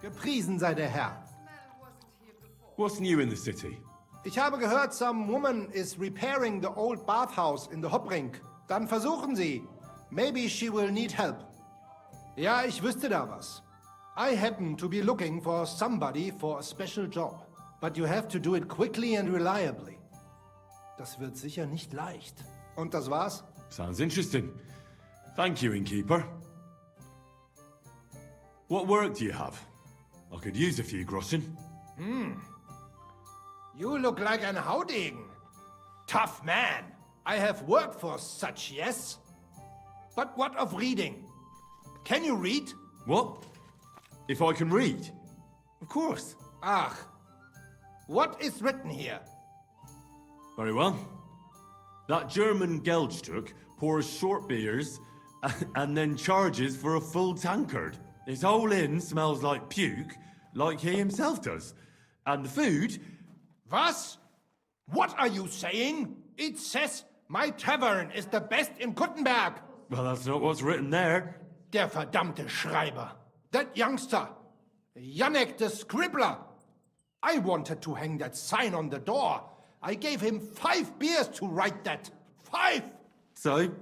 Gepriesen sei der Herr. What's new in the city? Ich habe gehört, some woman is repairing the old bathhouse in the Hopbrink. Dann versuchen Sie. Maybe she will need help. Ja, ich wüsste da was. I happen to be looking for somebody for a special job. But you have to do it quickly and reliably. Das wird sicher nicht leicht. Und das war's? Sounds interesting. Thank you, innkeeper. What work do you have? I could use a few groschen. You look like an Haudegen. Tough man. I have work for such, yes? But what of reading? Can you read? What? If I can read? Of course. Ach. What is written here? Very well. That German Geldstück pours short beers and then charges for a full tankard. His whole inn smells like puke, like he himself does. And the food... Was? What are you saying? It says my tavern is the best in Kuttenberg. Well, that's not what's written there. Der verdammte Schreiber. That youngster. Janek the scribbler. I wanted to hang that sign on the door. I gave him 5 beers to write that. 5! So,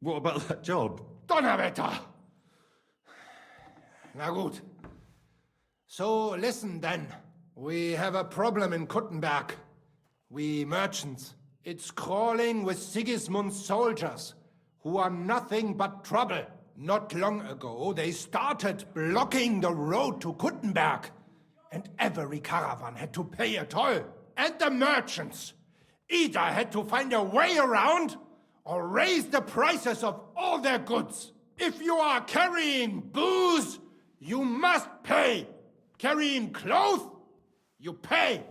what about that job? Donnerwetter! Na gut. So, listen then. We have a problem in Kuttenberg. We merchants. It's crawling with Sigismund's soldiers, who are nothing but trouble. Not long ago, they started blocking the road to Kuttenberg, and every caravan had to pay a toll. And the merchants either had to find a way around or raise the prices of all their goods. If you are carrying booze, you must pay. Carrying clothes, you pay.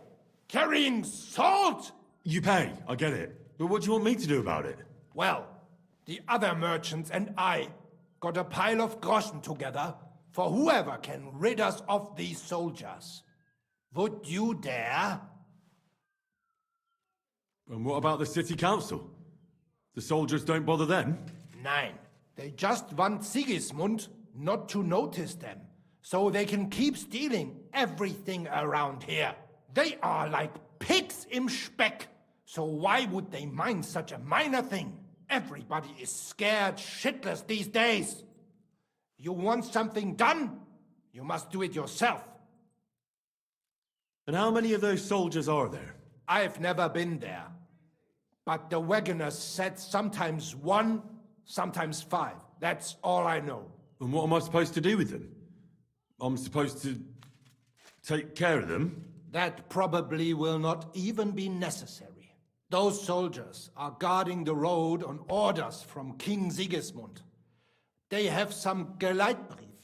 Carrying salt? You pay, I get it. But what do you want me to do about it? Well, the other merchants and I got a pile of groschen together for whoever can rid us of these soldiers. Would you dare? And what about the city council? The soldiers don't bother them? Nein, they just want Sigismund not to notice them, so they can keep stealing everything around here. They are like pigs im Speck, so why would they mind such a minor thing? Everybody is scared shitless these days. You want something done? You must do it yourself. And how many of those soldiers are there? I've never been there. But the wagoners said sometimes 1, sometimes 5. That's all I know. And what am I supposed to do with them? I'm supposed to take care of them? That probably will not even be necessary. Those soldiers are guarding the road on orders from King Sigismund. They have some Geleitbrief,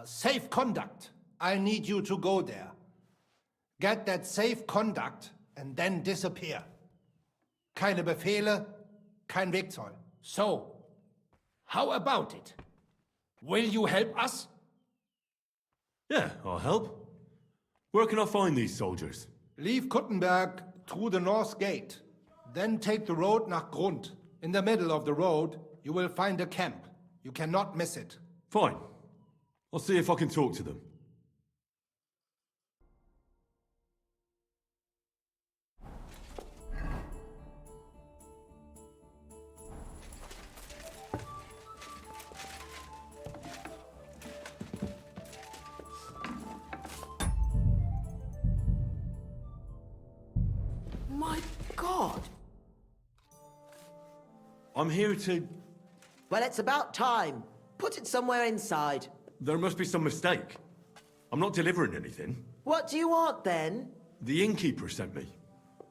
safe conduct. I need you to go there. Get that safe conduct and then disappear. Keine Befehle, kein Wegzoll. So, how about it? Will you help us? Yeah, I'll help. Where can I find these soldiers? Leave Kuttenberg through the north gate. Then take the road nach Grund. In the middle of the road, you will find a camp. You cannot miss it. Fine. I'll see if I can talk to them. My God! I'm here to... Well, it's about time. Put it somewhere inside. There must be some mistake. I'm not delivering anything. What do you want, then? The innkeeper sent me.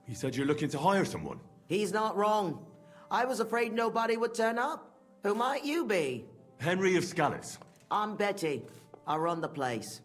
He said you're looking to hire someone. He's not wrong. I was afraid nobody would turn up. Who might you be? Henry of Scallis. I'm Betty. I run the place.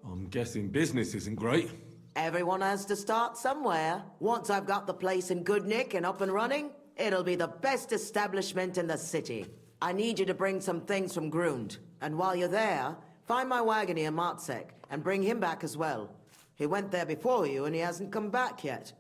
I'm guessing business isn't great. Everyone has to start somewhere. Once I've got the place in good nick and up and running, it'll be the best establishment in the city. I need you to bring some things from Grund. And while you're there, find my wagoner Matzek and bring him back as well. He went there before you and he hasn't come back yet.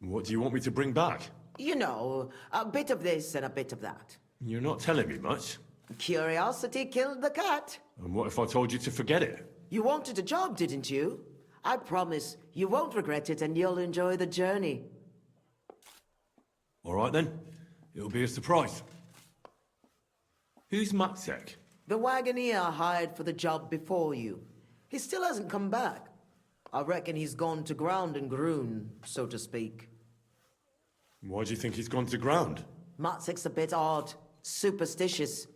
What do you want me to bring back? You know, a bit of this and a bit of that. You're not telling me much. Curiosity killed the cat. And what if I told you to forget it? You wanted a job, didn't you? I promise you won't regret it and you'll enjoy the journey. All right then. It'll be a surprise. Who's Matsek? The wagoner I hired for the job before you. He still hasn't come back. I reckon he's gone to ground and groon, so to speak. Why do you think he's gone to ground? Matsek's a bit odd, superstitious.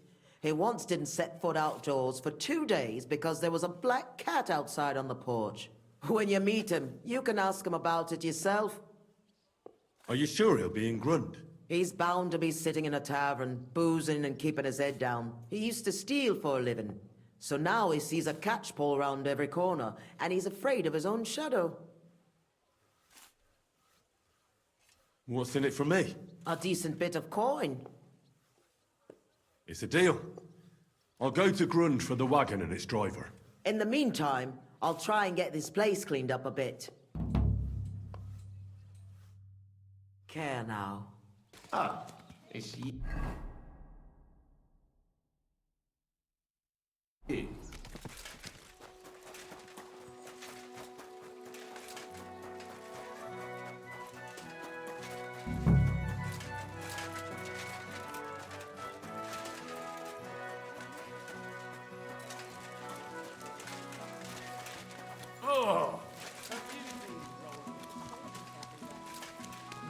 He once didn't set foot outdoors for 2 days because there was a black cat outside on the porch. When you meet him, you can ask him about it yourself. Are you sure he'll be in Grund? He's bound to be sitting in a tavern, boozing and keeping his head down. He used to steal for a living. So now he sees a catchpole round every corner, and he's afraid of his own shadow. What's in it for me? A decent bit of coin. It's a deal. I'll go to Grund for the wagon and its driver. In the meantime, I'll try and get this place cleaned up a bit. Care now. Ah, is he?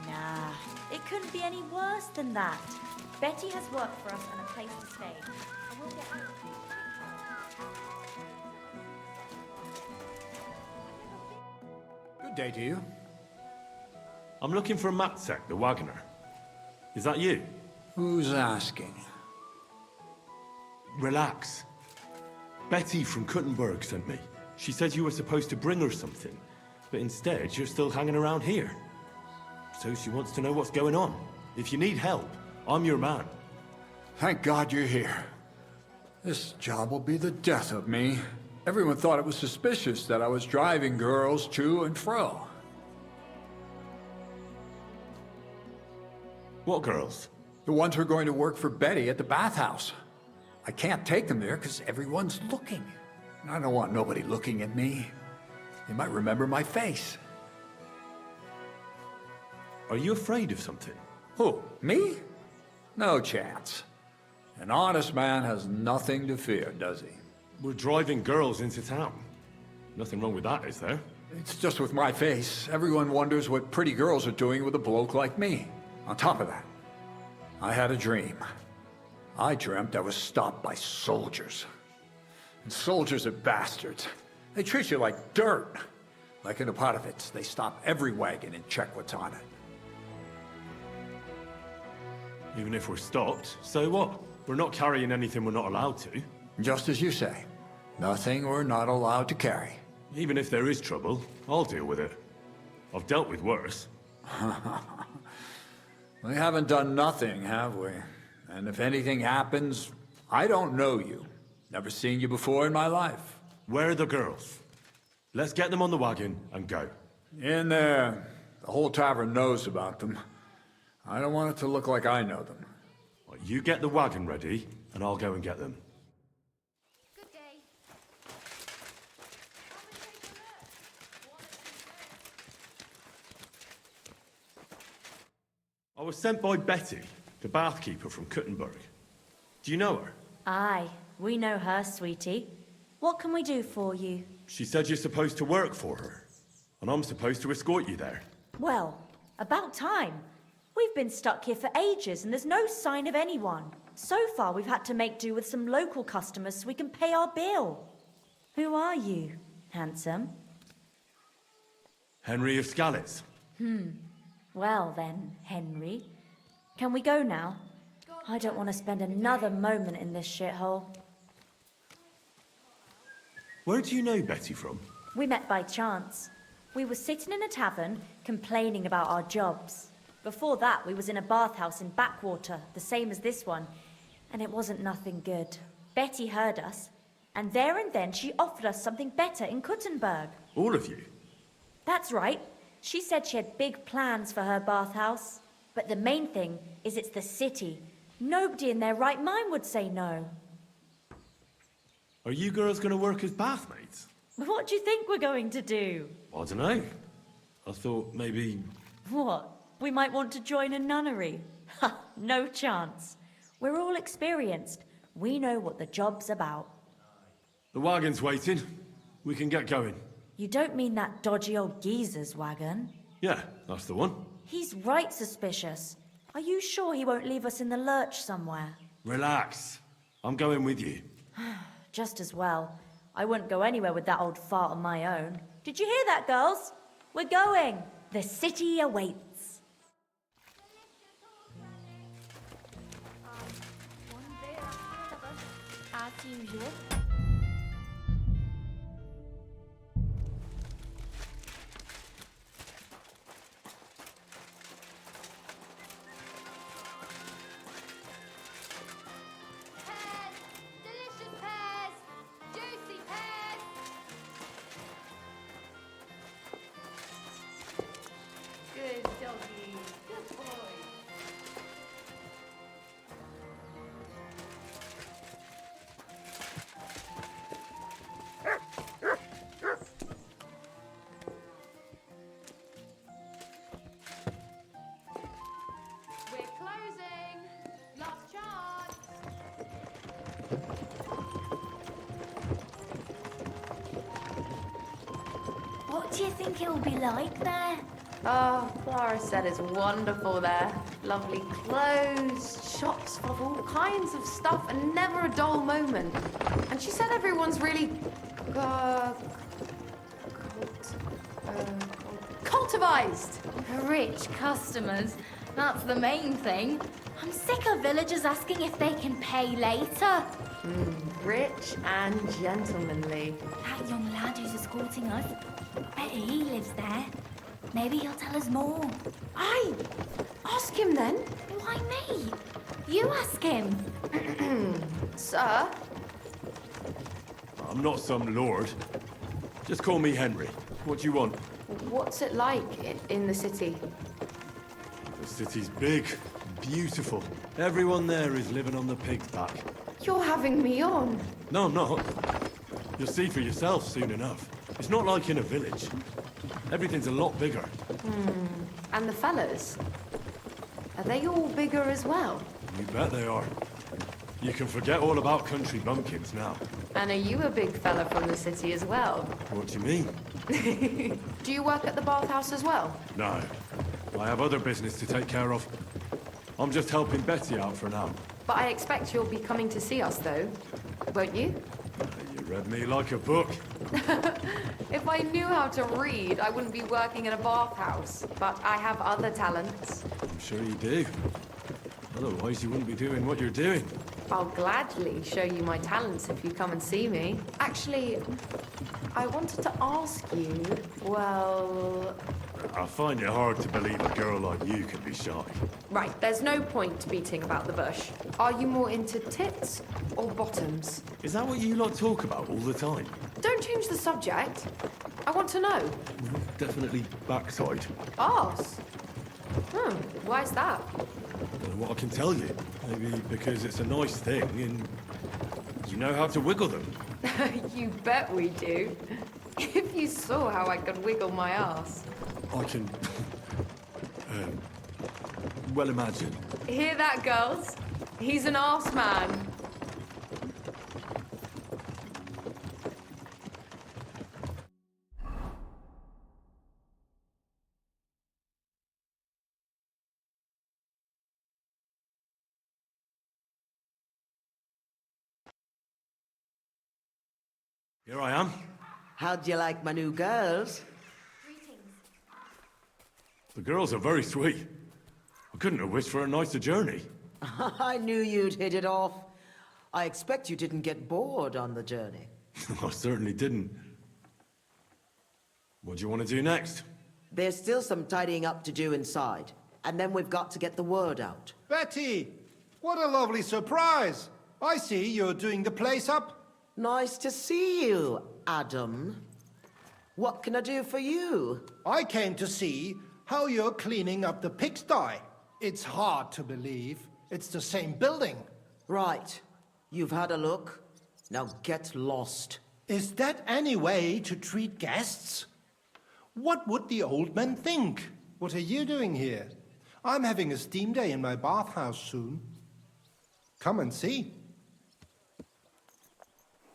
Nah, it couldn't be any worse than that. Betty has work for us and a place to stay. And we'll get out. Good day to you. I'm looking for Matsek, the wagoner. Is that you? Who's asking? Relax. Betty from Kuttenberg sent me. She said you were supposed to bring her something, but instead you're still hanging around here. So she wants to know what's going on. If you need help, I'm your man. Thank God you're here. This job will be the death of me. Everyone thought it was suspicious that I was driving girls to and fro. What girls? The ones who are going to work for Betty at the bathhouse. I can't take them there because everyone's looking. And I don't want nobody looking at me. They might remember my face. Are you afraid of something? Who, me? No chance. An honest man has nothing to fear, does he? We're driving girls into town. Nothing wrong with that, is there? It's just with my face. Everyone wonders what pretty girls are doing with a bloke like me. On top of that, I had a dream. I dreamt I was stopped by soldiers. And soldiers are bastards. They treat you like dirt. Like in Apotovitz, they stop every wagon and check what's on it. Even if we're stopped, so what? We're not carrying anything we're not allowed to. Just as you say, nothing we're not allowed to carry. Even if there is trouble, I'll deal with it. I've dealt with worse. We haven't done nothing, have we? And if anything happens, I don't know you. Never seen you before in my life. Where are the girls? Let's get them on the wagon and go. In there. The whole tavern knows about them. I don't want it to look like I know them. Well, you get the wagon ready, and I'll go and get them. Good day. I was sent by Betty, the bathkeeper from Kuttenberg. Do you know her? Aye, we know her, sweetie. What can we do for you? She said you're supposed to work for her, and I'm supposed to escort you there. Well, about time. We've been stuck here for ages and there's no sign of anyone. So far we've had to make do with some local customers so we can pay our bill. Who are you, handsome? Henry of Skalitz. Well then, Henry. Can we go now? I don't want to spend another moment in this shithole. Where do you know Betty from? We met by chance. We were sitting in a tavern, complaining about our jobs. Before that, we was in a bathhouse in Backwater, the same as this one, and it wasn't nothing good. Betty heard us, and there and then she offered us something better in Kuttenberg. All of you? That's right. She said she had big plans for her bathhouse. But the main thing is it's the city. Nobody in their right mind would say no. Are you girls gonna work as bathmaids? What do you think we're going to do? I don't know. I thought maybe... What? We might want to join a nunnery? Ha! No chance. We're all experienced. We know what the job's about. The wagon's waiting. We can get going. You don't mean that dodgy old geezer's wagon? Yeah, that's the one. He's right suspicious. Are you sure he won't leave us in the lurch somewhere? Relax. I'm going with you. Just as well. I wouldn't go anywhere with that old fart on my own. Did you hear that, girls? We're going. The city awaits. As usual. Pears! Delicious pears! Juicy pears! Good doggy. Good boy. We're closing. Last chance. What do you think it'll be like there? Oh, Clara said it's wonderful there. Lovely clothes, shops full of all kinds of stuff, and never a dull moment. And she said everyone's really cultivized. Rich customers. That's the main thing. I'm sick of villagers asking if they can pay later. Rich and gentlemanly. That young lad who's escorting us, I bet he lives there. Maybe he'll tell us more. Aye, ask him then. Why me? You ask him. Sir? I'm not some lord. Just call me Henry. What do you want? What's it like in the city? The city's big, beautiful. Everyone there is living on the pig's back. You're having me on. No, I'm not. You'll see for yourself soon enough. It's not like in a village. Everything's a lot bigger. And the fellas? Are they all bigger as well? You bet they are. You can forget all about country bumpkins now. And are you a big fella from the city as well? What do you mean? Do you work at the bathhouse as well? No. I have other business to take care of. I'm just helping Betty out for now. But I expect you'll be coming to see us, though. Won't you? You read me like a book. If I knew how to read, I wouldn't be working in a bathhouse. But I have other talents. I'm sure you do. Otherwise, you wouldn't be doing what you're doing. I'll gladly show you my talents if you come and see me. Actually, I wanted to ask you, well... I find it hard to believe a girl like you can be shy. Right, there's no point beating about the bush. Are you more into tits or bottoms? Is that what you lot talk about all the time? Don't change the subject. I want to know. Definitely backside. Arse? Why's that? Don't know what I can tell you. Maybe because it's a nice thing and you know how to wiggle them. You bet we do. If you saw how I could wiggle my ass. I can... well imagine. Hear that, girls? He's an arse man. Here I am. How'd you like my new girls? The girls are very sweet. I couldn't have wished for a nicer journey. I knew you'd hit it off. I expect you didn't get bored on the journey. I certainly didn't. What do you want to do next? There's still some tidying up to do inside, and then we've got to get the word out. Betty, what a lovely surprise. I see you're doing the place up. Nice to see you, Adam. What can I do for you? I came to see how you're cleaning up the pigsty. It's hard to believe. It's the same building. Right. You've had a look. Now get lost. Is that any way to treat guests? What would the old man think? What are you doing here? I'm having a steam day in my bathhouse soon. Come and see.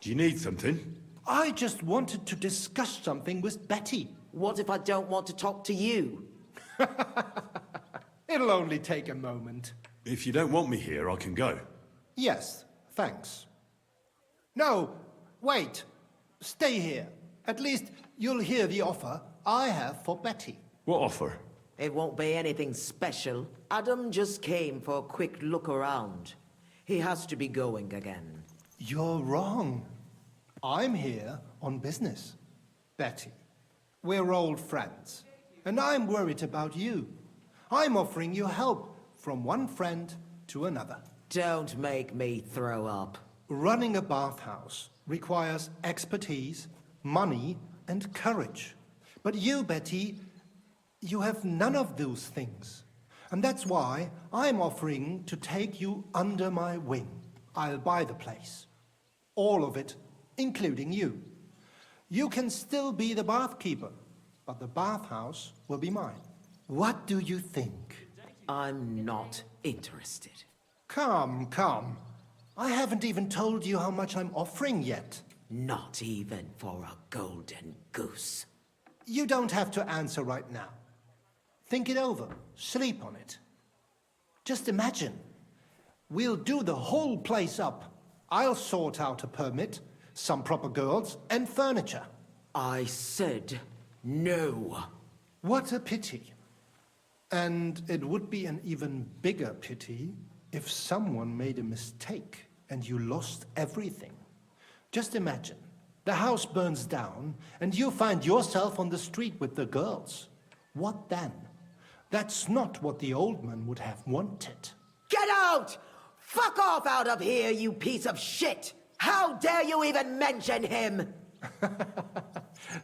Do you need something? I just wanted to discuss something with Betty. What if I don't want to talk to you? It'll only take a moment. If you don't want me here, I can go. Yes, thanks. No, wait. Stay here. At least you'll hear the offer I have for Betty. What offer? It won't be anything special. Adam just came for a quick look around. He has to be going again. You're wrong. I'm here on business. Betty, we're old friends, and I'm worried about you. I'm offering you help from one friend to another. Don't make me throw up. Running a bathhouse requires expertise, money, and courage. But you, Betty, you have none of those things. And that's why I'm offering to take you under my wing. I'll buy the place. All of it, including you. You can still be the bathkeeper, but the bathhouse will be mine. What do you think? I'm not interested. Come, come. I haven't even told you how much I'm offering yet. Not even for a golden goose. You don't have to answer right now. Think it over. Sleep on it. Just imagine. We'll do the whole place up. I'll sort out a permit, some proper girls, and furniture. I said no. What a pity. And it would be an even bigger pity if someone made a mistake and you lost everything. Just imagine. The house burns down and you find yourself on the street with the girls. What then? That's not what the old man would have wanted. Get out! Fuck off out of here, you piece of shit! How dare you even mention him?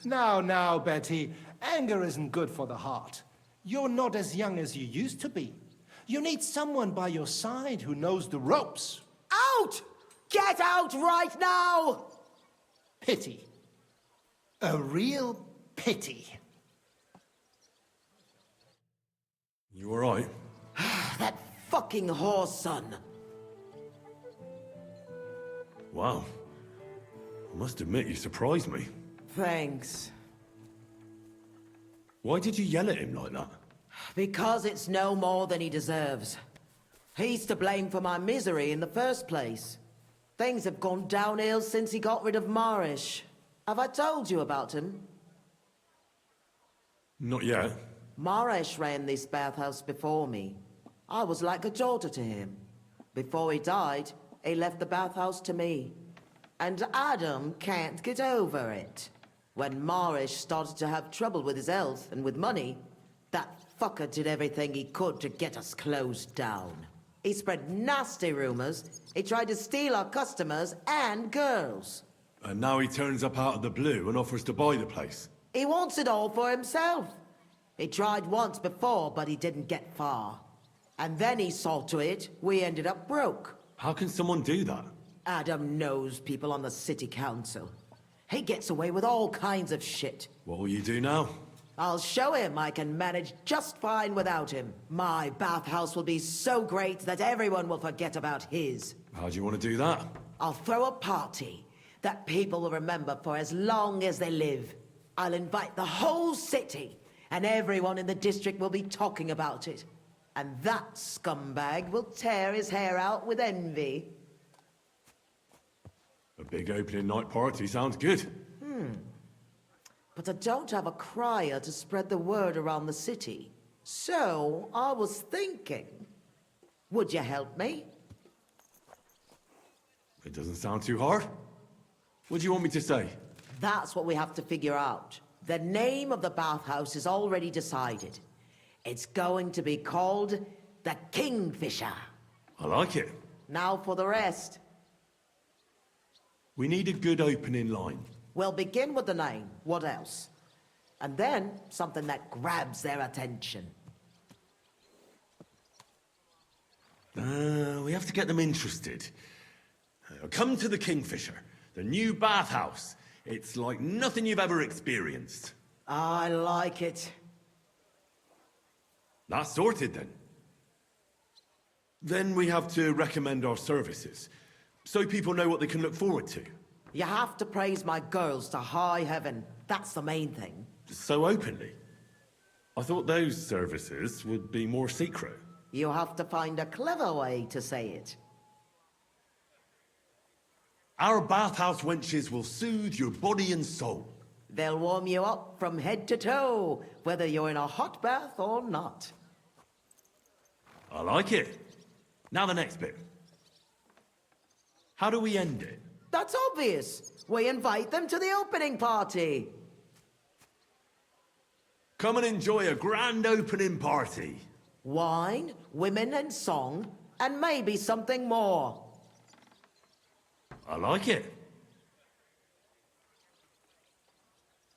Now, Betty, anger isn't good for the heart. You're not as young as you used to be. You need someone by your side who knows the ropes. Out! Get out right now! Pity. A real pity. You alright? That fucking whore's son. Wow. I must admit, you surprised me. Thanks. Why did you yell at him like that? Because it's no more than he deserves. He's to blame for my misery in the first place. Things have gone downhill since he got rid of Marish. Have I told you about him? Not yet. Marish ran this bathhouse before me. I was like a daughter to him. Before he died, he left the bathhouse to me. And Adam can't get over it. When Marish started to have trouble with his health and with money, that fucker did everything he could to get us closed down. He spread nasty rumors. He tried to steal our customers and girls. And now he turns up out of the blue and offers to buy the place. He wants it all for himself. He tried once before, but he didn't get far. And then he saw to it we ended up broke. How can someone do that? Adam knows people on the city council. He gets away with all kinds of shit. What will you do now? I'll show him I can manage just fine without him. My bathhouse will be so great that everyone will forget about his. How do you want to do that? I'll throw a party that people will remember for as long as they live. I'll invite the whole city, and everyone in the district will be talking about it. And that scumbag will tear his hair out with envy. A big opening night party sounds good. But I don't have a crier to spread the word around the city. So, I was thinking, would you help me? It doesn't sound too hard. What do you want me to say? That's what we have to figure out. The name of the bathhouse is already decided. It's going to be called the Kingfisher. I like it. Now for the rest. We need a good opening line. We'll begin with the name. What else? And then something that grabs their attention. We have to get them interested. Come to the Kingfisher, the new bathhouse. It's like nothing you've ever experienced. I like it. That's sorted then. Then we have to recommend our services, so people know what they can look forward to. You have to praise my girls to high heaven. That's the main thing. So openly. I thought those services would be more secret. You have to find a clever way to say it. Our bathhouse wenches will soothe your body and soul. They'll warm you up from head to toe, whether you're in a hot bath or not. I like it. Now the next bit. How do we end it? That's obvious. We invite them to the opening party. Come and enjoy a grand opening party. Wine, women and song, and maybe something more. I like it.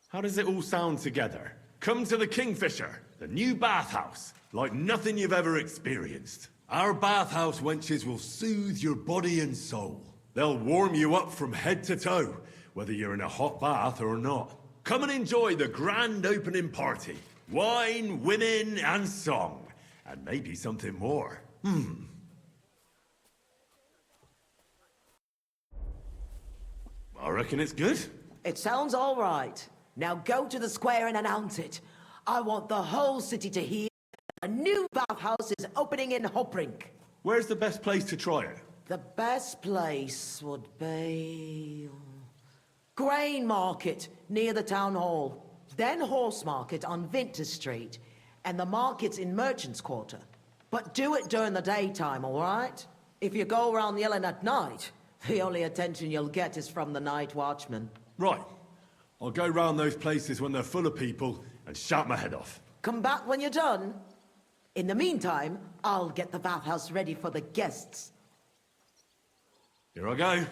How does it all sound together? Come to the Kingfisher, the new bathhouse, like nothing you've ever experienced. Our bathhouse wenches will soothe your body and soul. They'll warm you up from head to toe, whether you're in a hot bath or not. Come and enjoy the grand opening party. Wine, women, and song. And maybe something more. I reckon it's good. It sounds all right. Now go to the square and announce it. I want the whole city to hear a new bathhouse is opening in Hoprink. Where's the best place to try it? The best place would be... Grain Market, near the town hall. Then Horse Market on Vinter Street. And the markets in Merchant's Quarter. But do it during the daytime, all right? If you go around yelling at night, the only attention you'll get is from the night watchman. Right. I'll go round those places when they're full of people and shout my head off. Come back when you're done. In the meantime, I'll get the bathhouse ready for the guests. Here I go.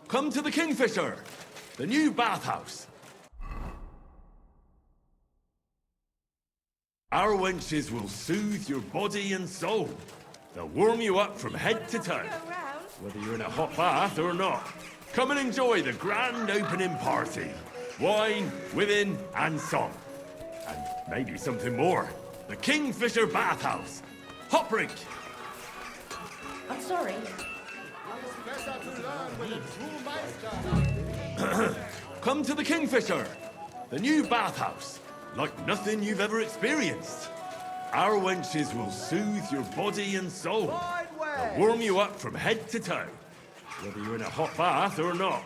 Come to the Kingfisher, the new bathhouse. Our wenches will soothe your body and soul. They'll warm you up from head to toe, whether you're in a hot bath or not. Come and enjoy the grand opening party. Wine, women, and song. And maybe something more. The Kingfisher Bathhouse. Hoprink! I'm sorry. Come to the Kingfisher, the new bathhouse, like nothing you've ever experienced. Our wenches will soothe your body and soul. They'll warm you up from head to toe, whether you're in a hot bath or not.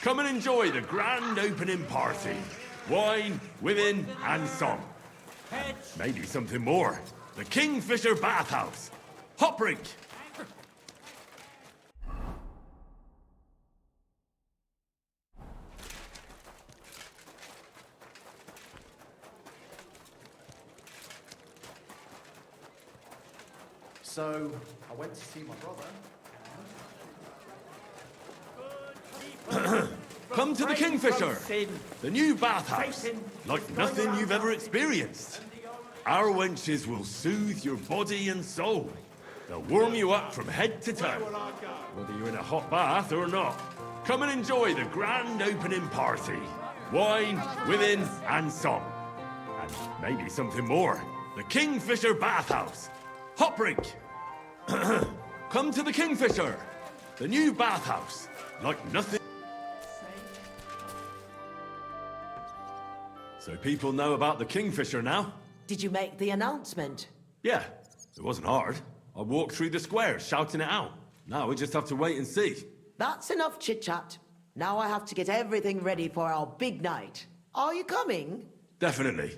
Come and enjoy the grand opening party. Wine, women, and song. And maybe something more. The Kingfisher Bathhouse. Hoprink! So, I went to see my brother. Come to the Kingfisher, the new bathhouse, like nothing you've ever experienced. Our wenches will soothe your body and soul. They'll warm you up from head to toe, whether you're in a hot bath or not. Come and enjoy the grand opening party. Wine, women, and song. And maybe something more. The Kingfisher Bathhouse. Hoprink! Come to the Kingfisher, the new bathhouse, like nothing... So people know about the Kingfisher now? Did you make the announcement? Yeah, it wasn't hard. I walked through the square shouting it out. Now we just have to wait and see. That's enough chit-chat. Now I have to get everything ready for our big night. Are you coming? Definitely.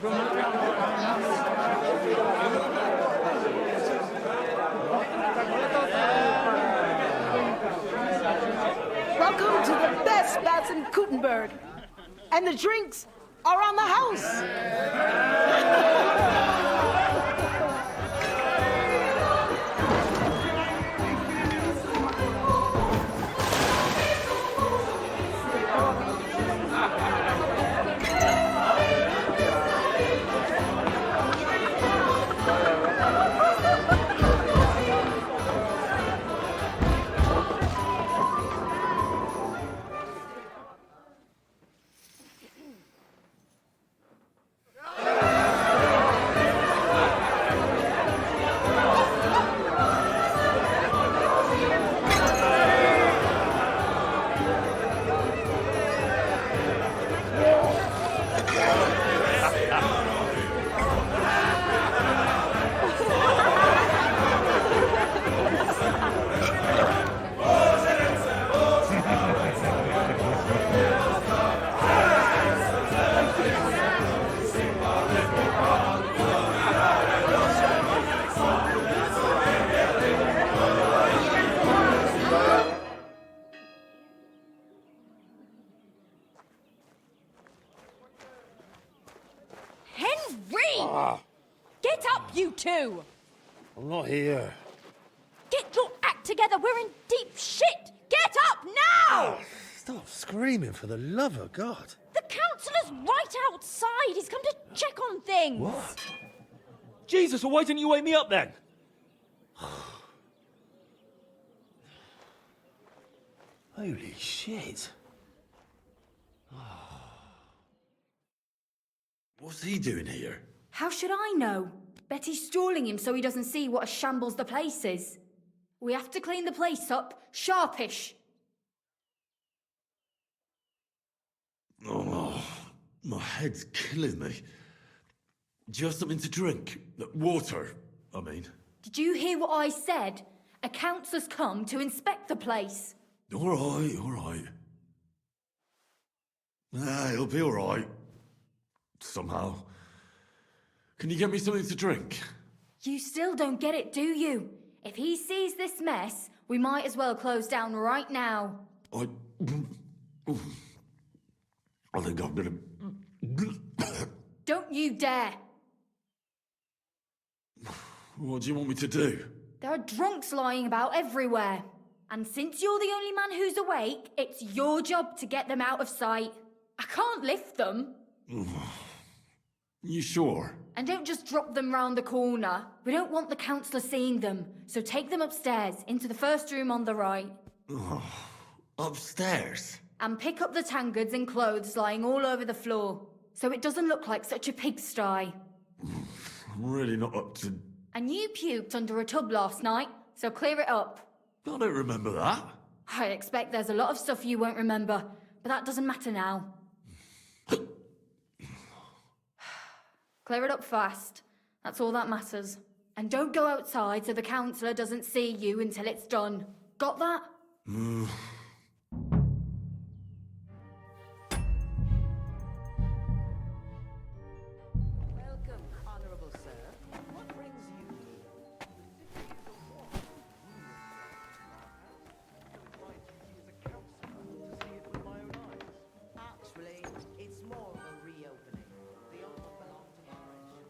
Welcome to the best baths in Gutenberg. And the drinks are on the house. Get up, you two! I'm not here. Get your act together, we're in deep shit! Get up now! Stop screaming, for the love of God. The councillor's right outside. He's come to check on things. What? Jesus, well, why didn't you wake me up then? Holy shit. What's he doing here? How should I know? Betty's stalling him so he doesn't see what a shambles the place is. We have to clean the place up, sharpish. Oh, my head's killing me. Do you have something to drink? Water, I mean. Did you hear what I said? A councillor's come to inspect the place. All right. It'll be all right. Somehow. Can you get me something to drink? You still don't get it, do you? If he sees this mess, we might as well close down right now. I think I'm gonna... Don't you dare! What do you want me to do? There are drunks lying about everywhere. And since you're the only man who's awake, it's your job to get them out of sight. I can't lift them. You sure? And don't just drop them round the corner. We don't want the councillor seeing them. So take them upstairs, into the first room on the right. Upstairs? And pick up the tankards and clothes lying all over the floor. So it doesn't look like such a pigsty. I'm really not up to... And you puked under a tub last night, so clear it up. I don't remember that. I expect there's a lot of stuff you won't remember, but that doesn't matter now. Clear it up fast. That's all that matters. And don't go outside so the councillor doesn't see you until it's done. Got that? Welcome, honorable sir. What brings you Actually, it's more of a reopening. The old belong to the fresh.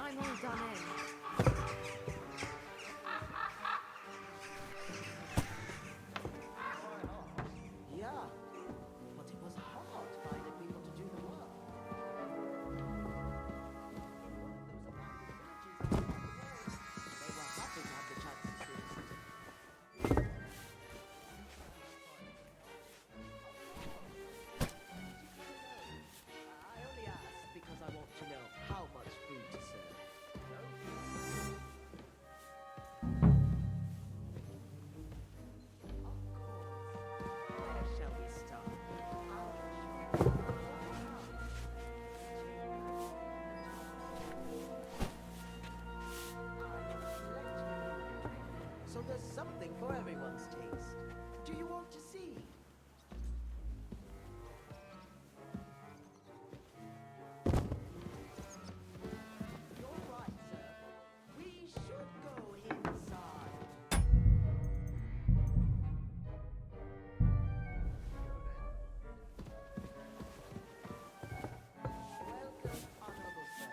I'm all done in. Yeah, but it was hard finding people to do the work. They were happy to have the chance to see the city. I only asked because I want to know how much food to serve. Where shall we start? So there's something for everyone's taste. Do you want to see? You're right, sir. We should go inside. Welcome, honorable sir.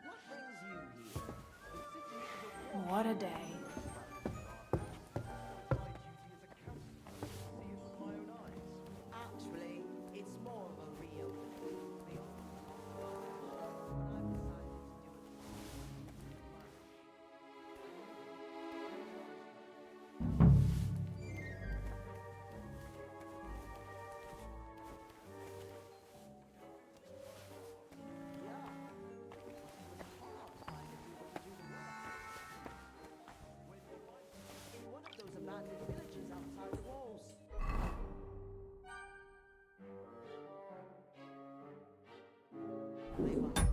What brings you here? The city is a What a day. Actually, it's more of a reopening. When in one of those abandoned villages outside the walls. They were. Let's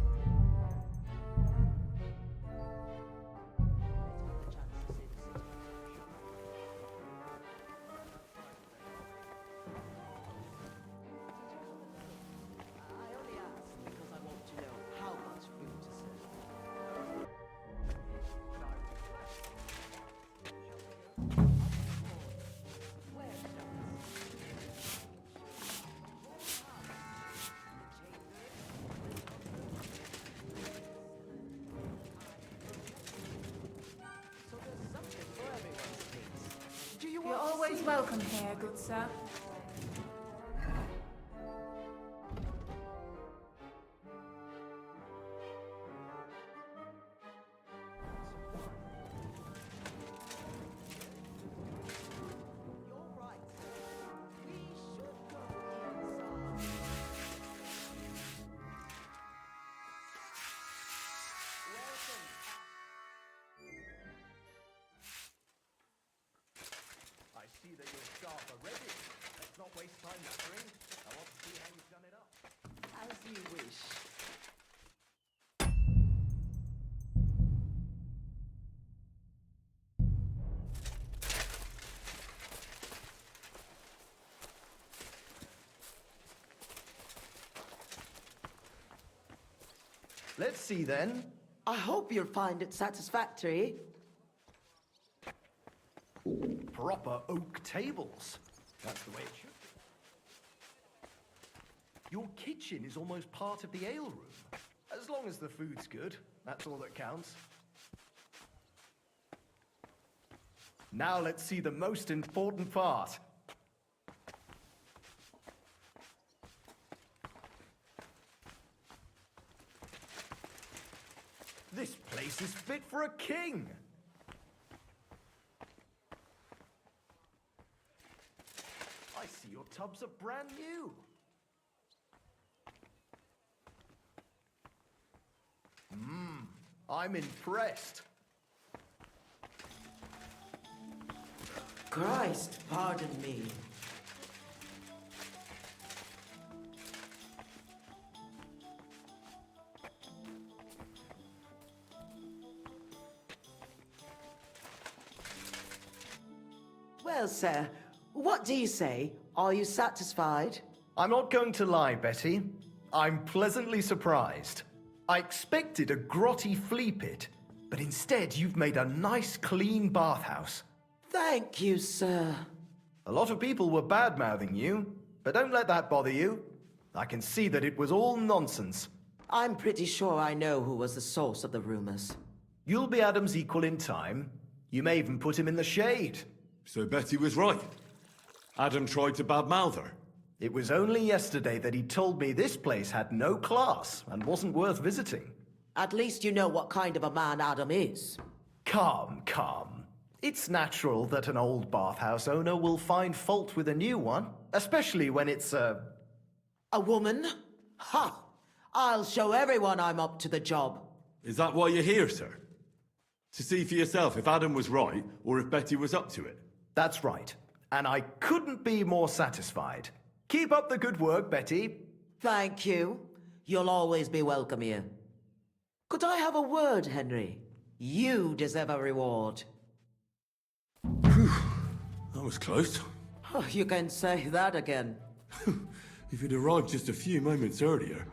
have the chance to see the city. I only ask because I want to know how much food to serve. So there's something for everyone's taste. Do you You're want to always see? welcome here, good sir. You're right, sir. We should go inside. Welcome. I see that your staff are ready. Let's not waste time nattering. I want to see how you've done it up. As you wish. Let's see then. I hope you'll find it satisfactory. Proper oak tables. That's the way it should be. Your kitchen is almost part of the ale room. As long as the food's good, that's all that counts. Now let's see the most important part. This place is fit for a king. I see your tubs are brand new. I'm impressed. Christ, pardon me. Well, sir, what do you say? Are you satisfied? I'm not going to lie, Betty. I'm pleasantly surprised. I expected a grotty flea pit, but instead you've made a nice, clean bathhouse. Thank you, sir. A lot of people were bad-mouthing you, but don't let that bother you. I can see that it was all nonsense. I'm pretty sure I know who was the source of the rumors. You'll be Adam's equal in time. You may even put him in the shade. So Betty was right. Adam tried to badmouth her. It was only yesterday that he told me this place had no class and wasn't worth visiting. At least you know what kind of a man Adam is. Calm. It's natural that an old bathhouse owner will find fault with a new one, especially when it's A woman? Ha! I'll show everyone I'm up to the job. Is that why you're here, sir? To see for yourself if Adam was right or if Betty was up to it? That's right. And I couldn't be more satisfied. Keep up the good work, Betty. Thank you. You'll always be welcome here. Could I have a word, Henry? You deserve a reward. That was close. Oh, you can say that again. If you'd arrived just a few moments earlier.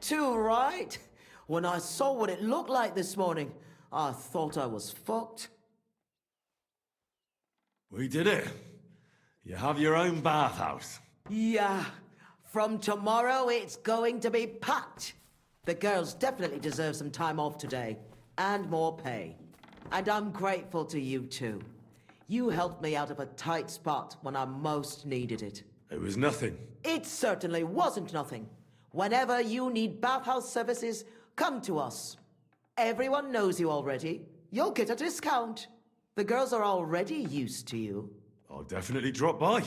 Too right. When I saw what it looked like this morning, I thought I was fucked. We did it. You have your own bathhouse. Yeah. From tomorrow, it's going to be packed. The girls definitely deserve some time off today. And more pay. And I'm grateful to you too. You helped me out of a tight spot when I most needed it. It was nothing. It certainly wasn't nothing. Whenever you need bathhouse services, come to us. Everyone knows you already. You'll get a discount. The girls are already used to you. I'll definitely drop by.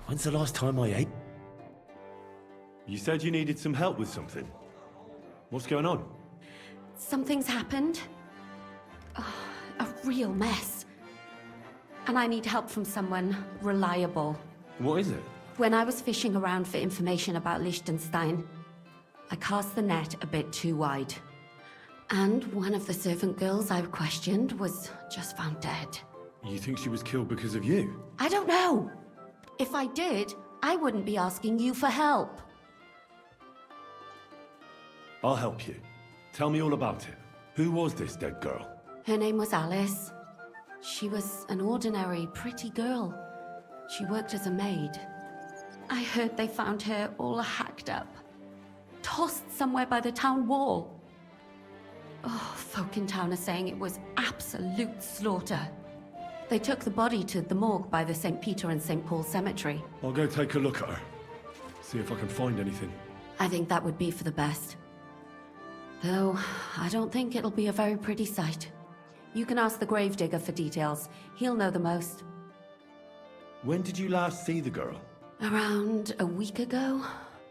When's the last time I ate? You said you needed some help with something. What's going on? Something's happened. Oh, a real mess. And I need help from someone reliable. What is it? When I was fishing around for information about Liechtenstein, I cast the net a bit too wide. And one of the servant girls I questioned was just found dead. You think she was killed because of you? I don't know. If I did, I wouldn't be asking you for help. I'll help you. Tell me all about it. Who was this dead girl? Her name was Alice. She was an ordinary, pretty girl. She worked as a maid. I heard they found her all hacked up, tossed somewhere by the town wall. Oh, folk in town are saying it was absolute slaughter. They took the body to the morgue by the St. Peter and St. Paul cemetery. I'll go take a look at her. See if I can find anything. I think that would be for the best. Though, I don't think it'll be a very pretty sight. You can ask the gravedigger for details. He'll know the most. When did you last see the girl? Around a week ago?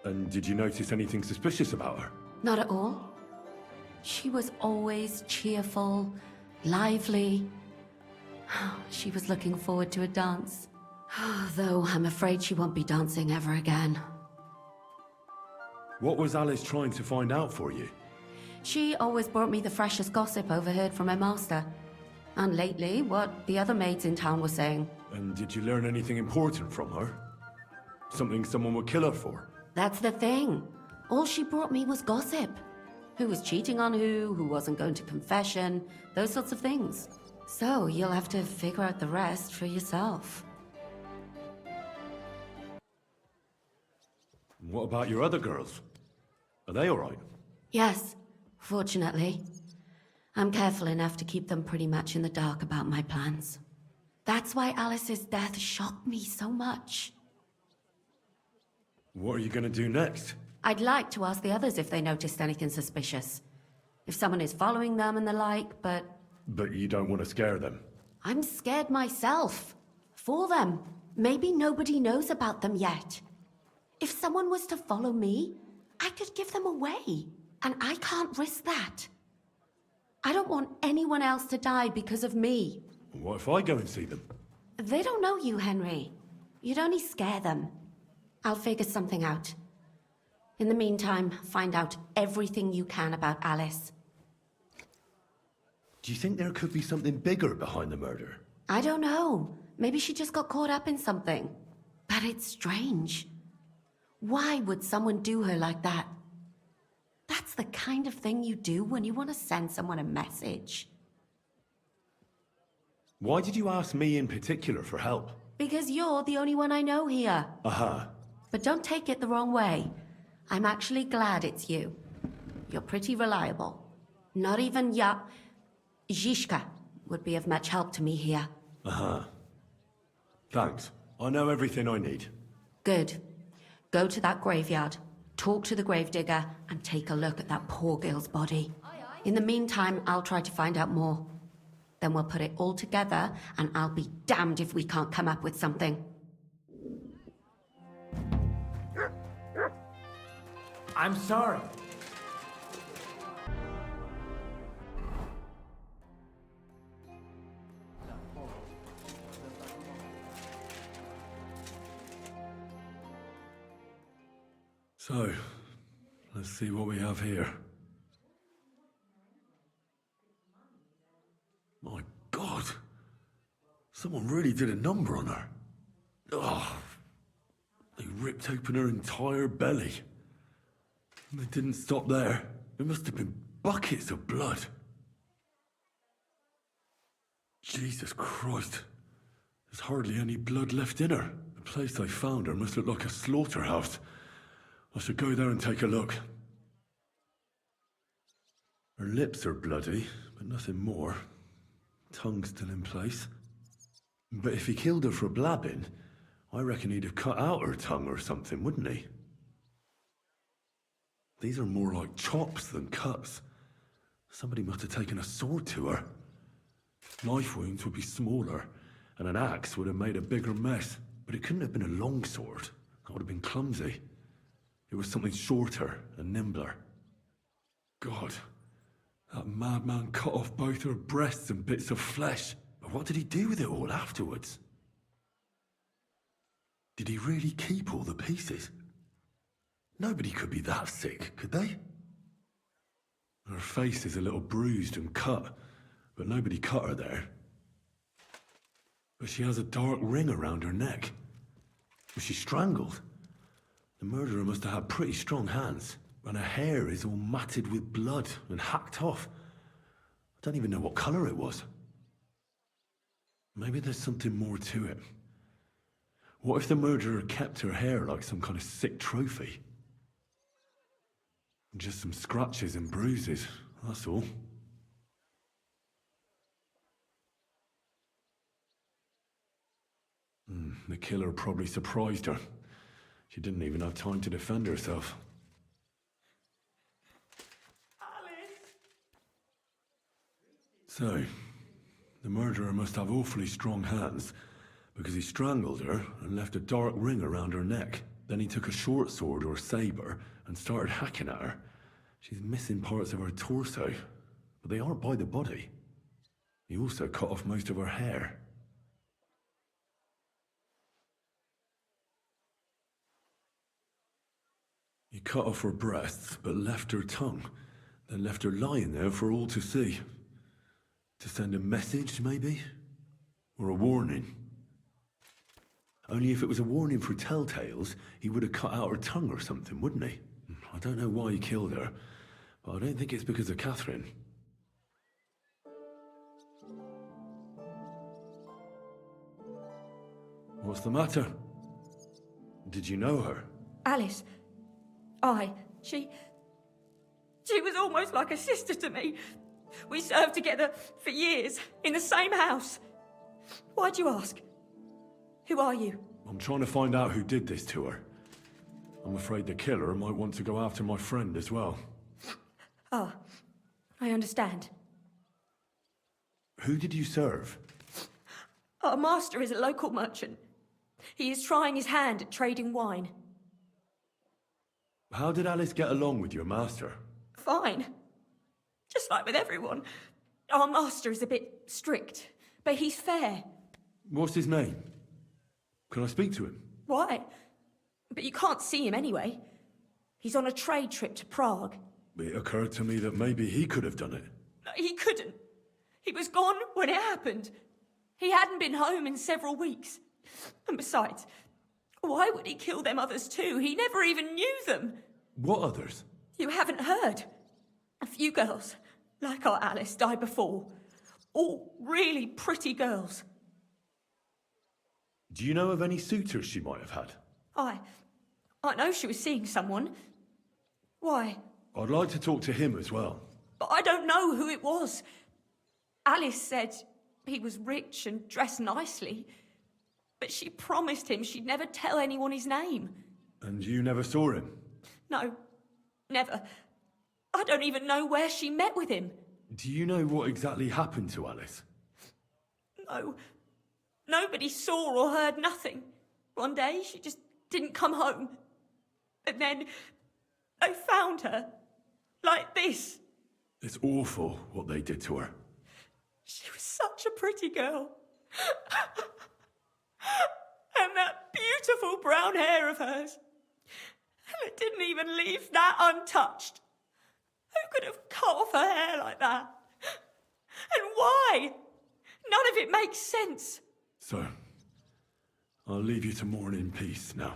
And did you notice anything suspicious about her? Not at all. She was always cheerful, lively. She was looking forward to a dance. Though I'm afraid she won't be dancing ever again. What was Alice trying to find out for you? She always brought me the freshest gossip overheard from her master. And lately, what the other maids in town were saying. And did you learn anything important from her? Something someone would kill her for? That's the thing. All she brought me was gossip. Who was cheating on who wasn't going to confession, those sorts of things. So you'll have to figure out the rest for yourself. What about your other girls? Are they all right? Yes, fortunately. I'm careful enough to keep them pretty much in the dark about my plans. That's why Alice's death shocked me so much. What are you gonna do next? I'd like to ask the others if they noticed anything suspicious. If someone is following them and the like, but... But you don't want to scare them? I'm scared myself. For them. Maybe nobody knows about them yet. If someone was to follow me, I could give them away. And I can't risk that. I don't want anyone else to die because of me. What if I go and see them? They don't know you, Henry. You'd only scare them. I'll figure something out. In the meantime, find out everything you can about Alice. Do you think there could be something bigger behind the murder? I don't know. Maybe she just got caught up in something. But it's strange. Why would someone do her like that? That's the kind of thing you do when you want to send someone a message. Why did you ask me in particular for help? Because you're the only one I know here. Uh-huh. But don't take it the wrong way. I'm actually glad it's you. You're pretty reliable. Not even Zhishka would be of much help to me here. Uh-huh. Thanks. I know everything I need. Good. Go to that graveyard, talk to the gravedigger, and take a look at that poor girl's body. In the meantime, I'll try to find out more. Then we'll put it all together, and I'll be damned if we can't come up with something. I'm sorry. So, let's see what we have here. My God. Someone really did a number on her. Oh, they ripped open her entire belly. And they didn't stop there. There must have been buckets of blood. Jesus Christ. There's hardly any blood left in her. The place I found her must look like a slaughterhouse. I should go there and take a look. Her lips are bloody, but nothing more. Tongue still in place. But if he killed her for blabbing, I reckon he'd have cut out her tongue or something, wouldn't he? These are more like chops than cuts. Somebody must have taken a sword to her. Knife wounds would be smaller, and an axe would have made a bigger mess. But it couldn't have been a long sword. That would have been clumsy. It was something shorter and nimbler. God, that madman cut off both her breasts and bits of flesh. But what did he do with it all afterwards? Did he really keep all the pieces? Nobody could be that sick, could they? Her face is a little bruised and cut, but nobody cut her there. But she has a dark ring around her neck. Was she strangled? The murderer must have had pretty strong hands, and her hair is all matted with blood and hacked off. I don't even know what colour it was. Maybe there's something more to it. What if the murderer kept her hair like some kind of sick trophy? Just some scratches and bruises, that's all. The killer probably surprised her. She didn't even have time to defend herself. So, the murderer must have awfully strong hands, because he strangled her and left a dark ring around her neck. Then he took a short sword or saber and started hacking at her. She's missing parts of her torso, but they aren't by the body. He also cut off most of her hair. He cut off her breasts, but left her tongue, then left her lying there for all to see. To send a message, maybe? Or a warning? Only if it was a warning for telltales, he would have cut out her tongue or something, wouldn't he? I don't know why he killed her, but I don't think it's because of Catherine. What's the matter? Did you know her? Alice. She was almost like a sister to me. We served together for years, in the same house. Why'd you ask? Who are you? I'm trying to find out who did this to her. I'm afraid the killer might want to go after my friend as well. Ah, I understand. Who did you serve? Our master is a local merchant. He is trying his hand at trading wine. How did Alice get along with your master? Fine. Just like with everyone. Our master is a bit strict, but he's fair. What's his name? Can I speak to him? Why? But you can't see him anyway. He's on a trade trip to Prague. It occurred to me that maybe he could have done it. No, he couldn't. He was gone when it happened. He hadn't been home in several weeks. And besides, why would he kill them others too? He never even knew them. What others? You haven't heard. A few girls, like our Alice, died before. All really pretty girls. Do you know of any suitors she might have had? I know she was seeing someone. Why? I'd like to talk to him as well. But I don't know who it was. Alice said he was rich and dressed nicely. But she promised him she'd never tell anyone his name. And you never saw him? No, never. I don't even know where she met with him. Do you know what exactly happened to Alice? No. Nobody saw or heard nothing. One day, she just didn't come home. And then they found her. Like this. It's awful what they did to her. She was such a pretty girl. And that beautiful brown hair of hers. And it didn't even leave that untouched. Who could have cut off her hair like that? And why? of it makes sense. So, I'll leave you to mourn in peace now.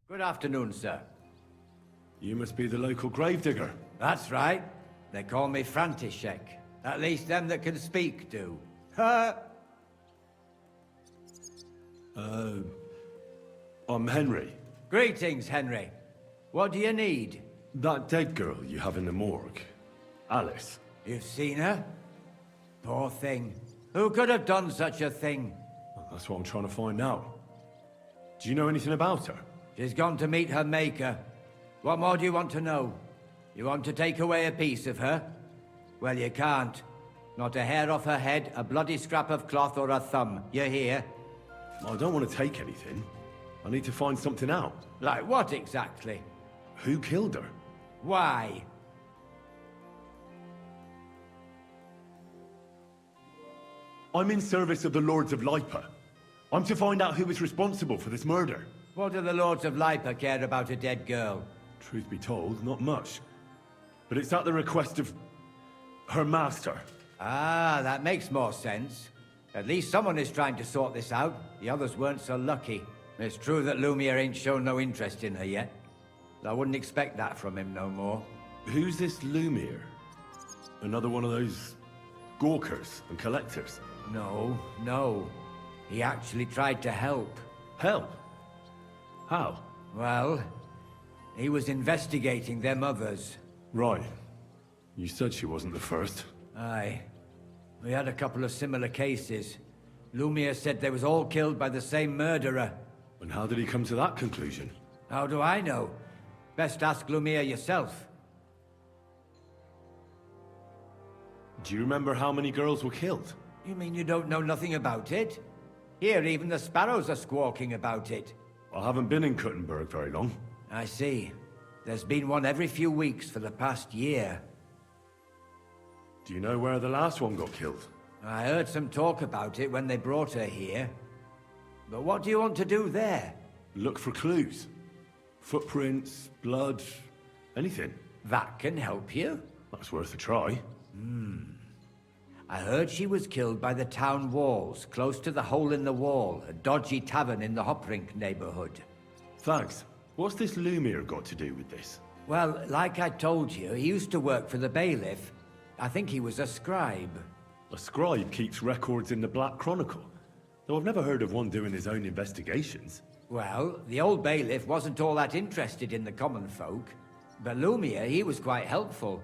Good afternoon, sir. You must be the local gravedigger. That's right. They call me František. At least them that can speak do. I'm Henry. Greetings, Henry. What do you need? That dead girl you have in the morgue. Alice. You've seen her? Poor thing. Who could have done such a thing? That's what I'm trying to find out. Do you know anything about her? She's gone to meet her maker. What more do you want to know? You want to take away a piece of her? Well, you can't. Not a hair off her head, a bloody scrap of cloth, or a thumb. You hear? I don't want to take anything. I need to find something out. Like what exactly? Who killed her? Why? I'm in service of the Lords of Lipa. I'm to find out who is responsible for this murder. What do the Lords of Lipa care about a dead girl? Truth be told, not much. But it's at the request of her master. Ah, that makes more sense. At least someone is trying to sort this out. The others weren't so lucky. It's true that Lumiere ain't shown no interest in her yet. I wouldn't expect that from him no more. Who's this Lumiere? Another one of those gawkers and collectors? No. He actually tried to help. Help? How? Well, he was investigating them others. Right. You said she wasn't the first. Aye. We had a couple of similar cases. Lumiere said they was all killed by the same murderer. And how did he come to that conclusion? How do I know? Best ask Lumiere yourself. Do you remember how many girls were killed? You mean you don't know nothing about it? Here, even the sparrows are squawking about it. I haven't been in Kuttenberg very long. I see. There's been one every few weeks for the past year. Do you know where the last one got killed? I heard some talk about it when they brought her here. But what do you want to do there? Look for clues. Footprints, blood, anything. That can help you. That's worth a try. I heard she was killed by the town walls, close to the Hole in the Wall, a dodgy tavern in the Hoprink neighborhood. Thanks. What's this Lumiere got to do with this? Well, like I told you, he used to work for the bailiff. I think he was a scribe. A scribe keeps records in the Black Chronicle, though I've never heard of one doing his own investigations. Well, the old bailiff wasn't all that interested in the common folk. But Lumiere, he was quite helpful.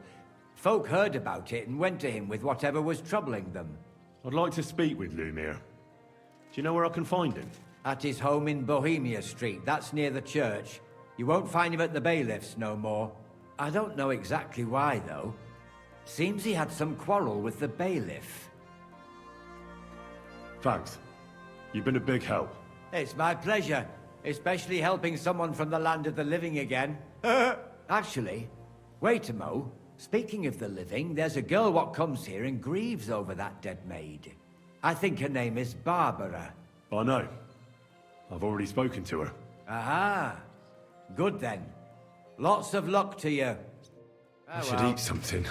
Folk heard about it and went to him with whatever was troubling them. I'd like to speak with Lumiere. Do you know where I can find him? At his home in Bohemia Street, that's near the church. You won't find him at the bailiff's no more. I don't know exactly why, though. Seems he had some quarrel with the bailiff. Thanks. You've been a big help. It's my pleasure, especially helping someone from the land of the living again. Actually, wait a mo. Speaking of the living, there's a girl what comes here and grieves over that dead maid. I think her name is Barbara. I know. I've already spoken to her. Aha. Good then. Lots of luck to you. I should eat something.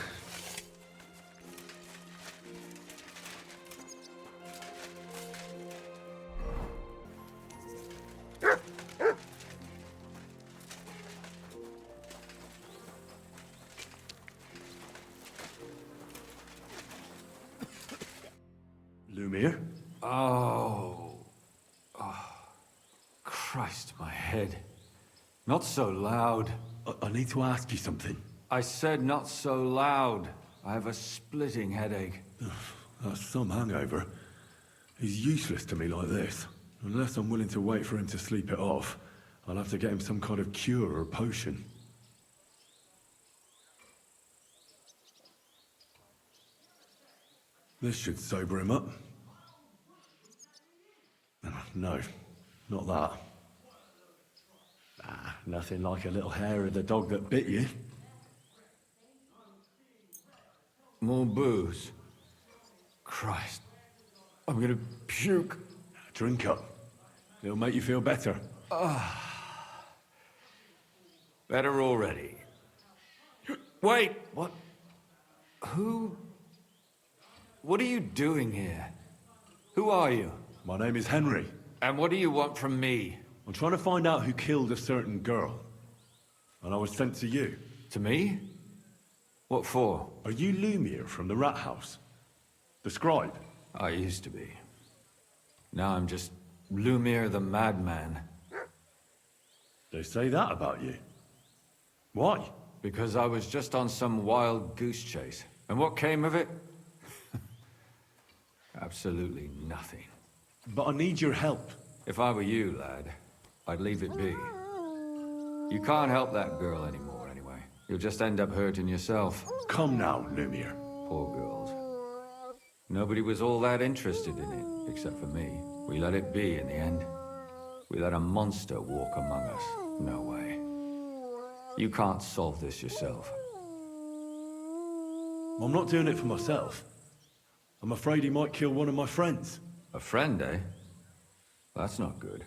Lumiere? Oh. Christ, my head. Not so loud. I need to ask you something. I said not so loud. I have a splitting headache. That's some hangover. He's useless to me like this. Unless I'm willing to wait for him to sleep it off, I'll have to get him some kind of cure or potion. This should sober him up. Oh, no, not that. Nothing like a little hair of the dog that bit you. More booze. Christ. I'm gonna puke. Drink up. It'll make you feel better. Better already. Wait! What? Who? What are you doing here? Who are you? My name is Henry. And what do you want from me? I'm trying to find out who killed a certain girl. And I was sent to you. To me? What for? Are you Lumiere from the rat house? The scribe? I used to be. Now I'm just Lumiere the madman. They say that about you. Why? Because I was just on some wild goose chase. And what came of it? Absolutely nothing. But I need your help. If I were you, lad, I'd leave it be. You can't help that girl anymore, anyway. You'll just end up hurting yourself. Come now, Lumiere. Poor girls. Nobody was all that interested in it, except for me. We let it be in the end. We let a monster walk among us. No way. You can't solve this yourself. I'm not doing it for myself. I'm afraid he might kill one of my friends. A friend, eh? That's not good.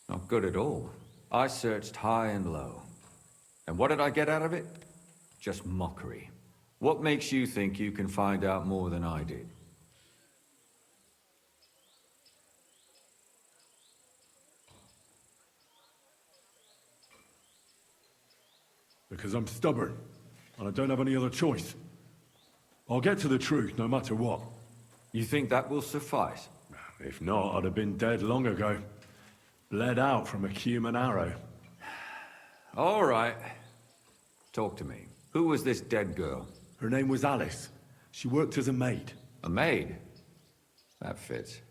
Not good at all. I searched high and low. And what did I get out of it? Just mockery. What makes you think you can find out more than I did? Because I'm stubborn, and I don't have any other choice. I'll get to the truth no matter what. You think that will suffice? If not, I'd have been dead long ago. Bled out from a human arrow. All right. Talk to me. Who was this dead girl? Her name was Alice. She worked as a maid. A maid? That fits.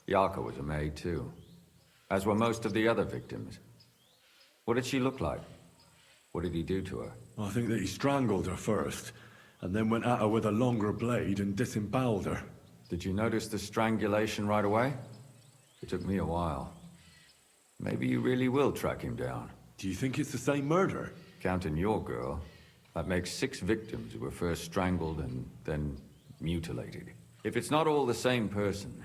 Yarka was a maid too. As were most of the other victims. What did she look like? What did he do to her? I think that he strangled her first, and then went at her with a longer blade and disemboweled her. Did you notice the strangulation right away? It took me a while. Maybe you really will track him down. Do you think it's the same murder? Counting your girl, that makes 6 victims who were first strangled and then mutilated. If it's not all the same person,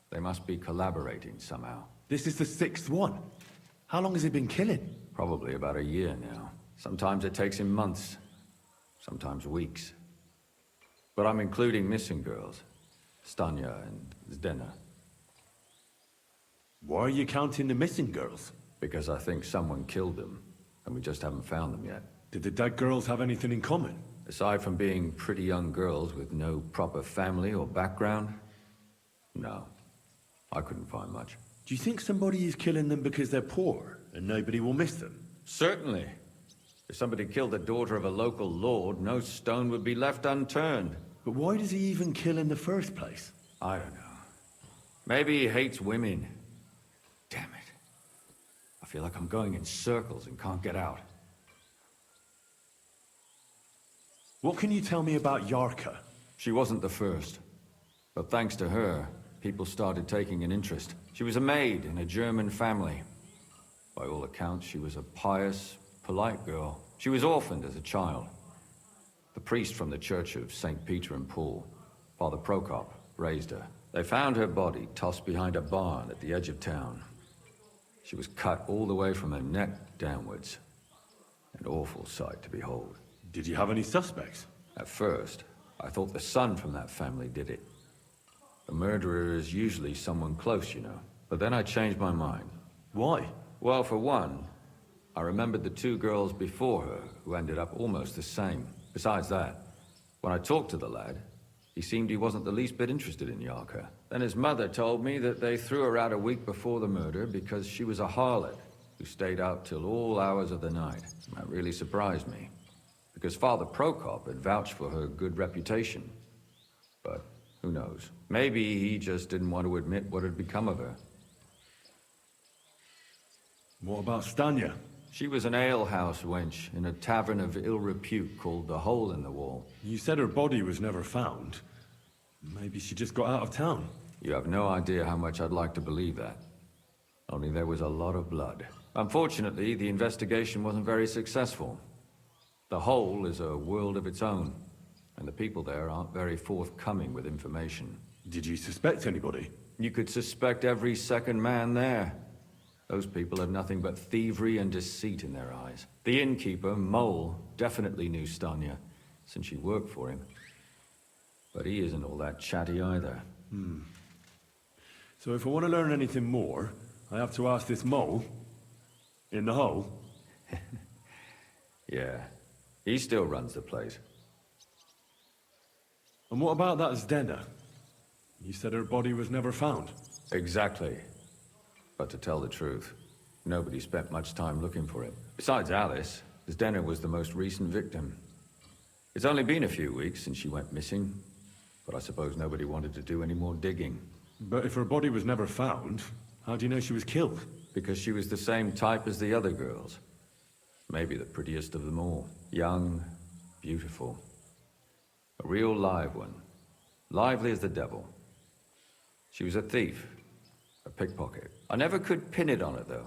they must be collaborating somehow. This is the 6th one. How long has he been killing? Probably about a year now. Sometimes it takes him months, sometimes weeks. But I'm including missing girls. Stanya and Zdena. Why are you counting the missing girls? Because I think someone killed them, and we just haven't found them yet. Did the dead girls have anything in common? Aside from being pretty young girls with no proper family or background, no. I couldn't find much. Do you think somebody is killing them because they're poor, and nobody will miss them? Certainly. If somebody killed the daughter of a local lord, no stone would be left unturned. But why does he even kill in the first place? I don't know. Maybe he hates women. Damn it. I feel like I'm going in circles and can't get out. What can you tell me about Yarka? She wasn't the first. But thanks to her, people started taking an interest. She was a maid in a German family. By all accounts, she was a pious, polite girl. She was orphaned as a child. The priest from the Church of St. Peter and Paul, Father Prokop, raised her. They found her body tossed behind a barn at the edge of town. She was cut all the way from her neck downwards. An awful sight to behold. Did you have any suspects? At first, I thought the son from that family did it. A murderer is usually someone close, you know. But then I changed my mind. Why? Well, for one, I remembered the 2 girls before her who ended up almost the same. Besides that, when I talked to the lad, he seemed he wasn't the least bit interested in Yarka. Then his mother told me that they threw her out a week before the murder because she was a harlot who stayed out till all hours of the night. That really surprised me, because Father Prokop had vouched for her good reputation. But who Who knows? Maybe he just didn't want to admit what had become of her. What about Stanya? She was an alehouse wench in a tavern of ill repute called the Hole in the Wall. You said her body was never found. Maybe she just got out of town. You have no idea how much I'd like to believe that. Only there was a lot of blood. Unfortunately, the investigation wasn't very successful. The Hole is a world of its own, and the people there aren't very forthcoming with information. Did you suspect anybody? You could suspect every second man there. Those people have nothing but thievery and deceit in their eyes. The innkeeper, Mole, definitely knew Stanya, since she worked for him. But he isn't all that chatty either. So if I want to learn anything more, I have to ask this mole in the hole. Yeah, he still runs the place. And what about that Zdena? You said her body was never found. Exactly. But to tell the truth, nobody spent much time looking for it. Besides Alice, Zdena was the most recent victim. It's only been a few weeks since she went missing, but I suppose nobody wanted to do any more digging. But if her body was never found, how do you know she was killed? Because she was the same type as the other girls. Maybe the prettiest of them all. Young, beautiful. A real live one. Lively as the devil. She was a thief. A pickpocket. I never could pin it on her, though.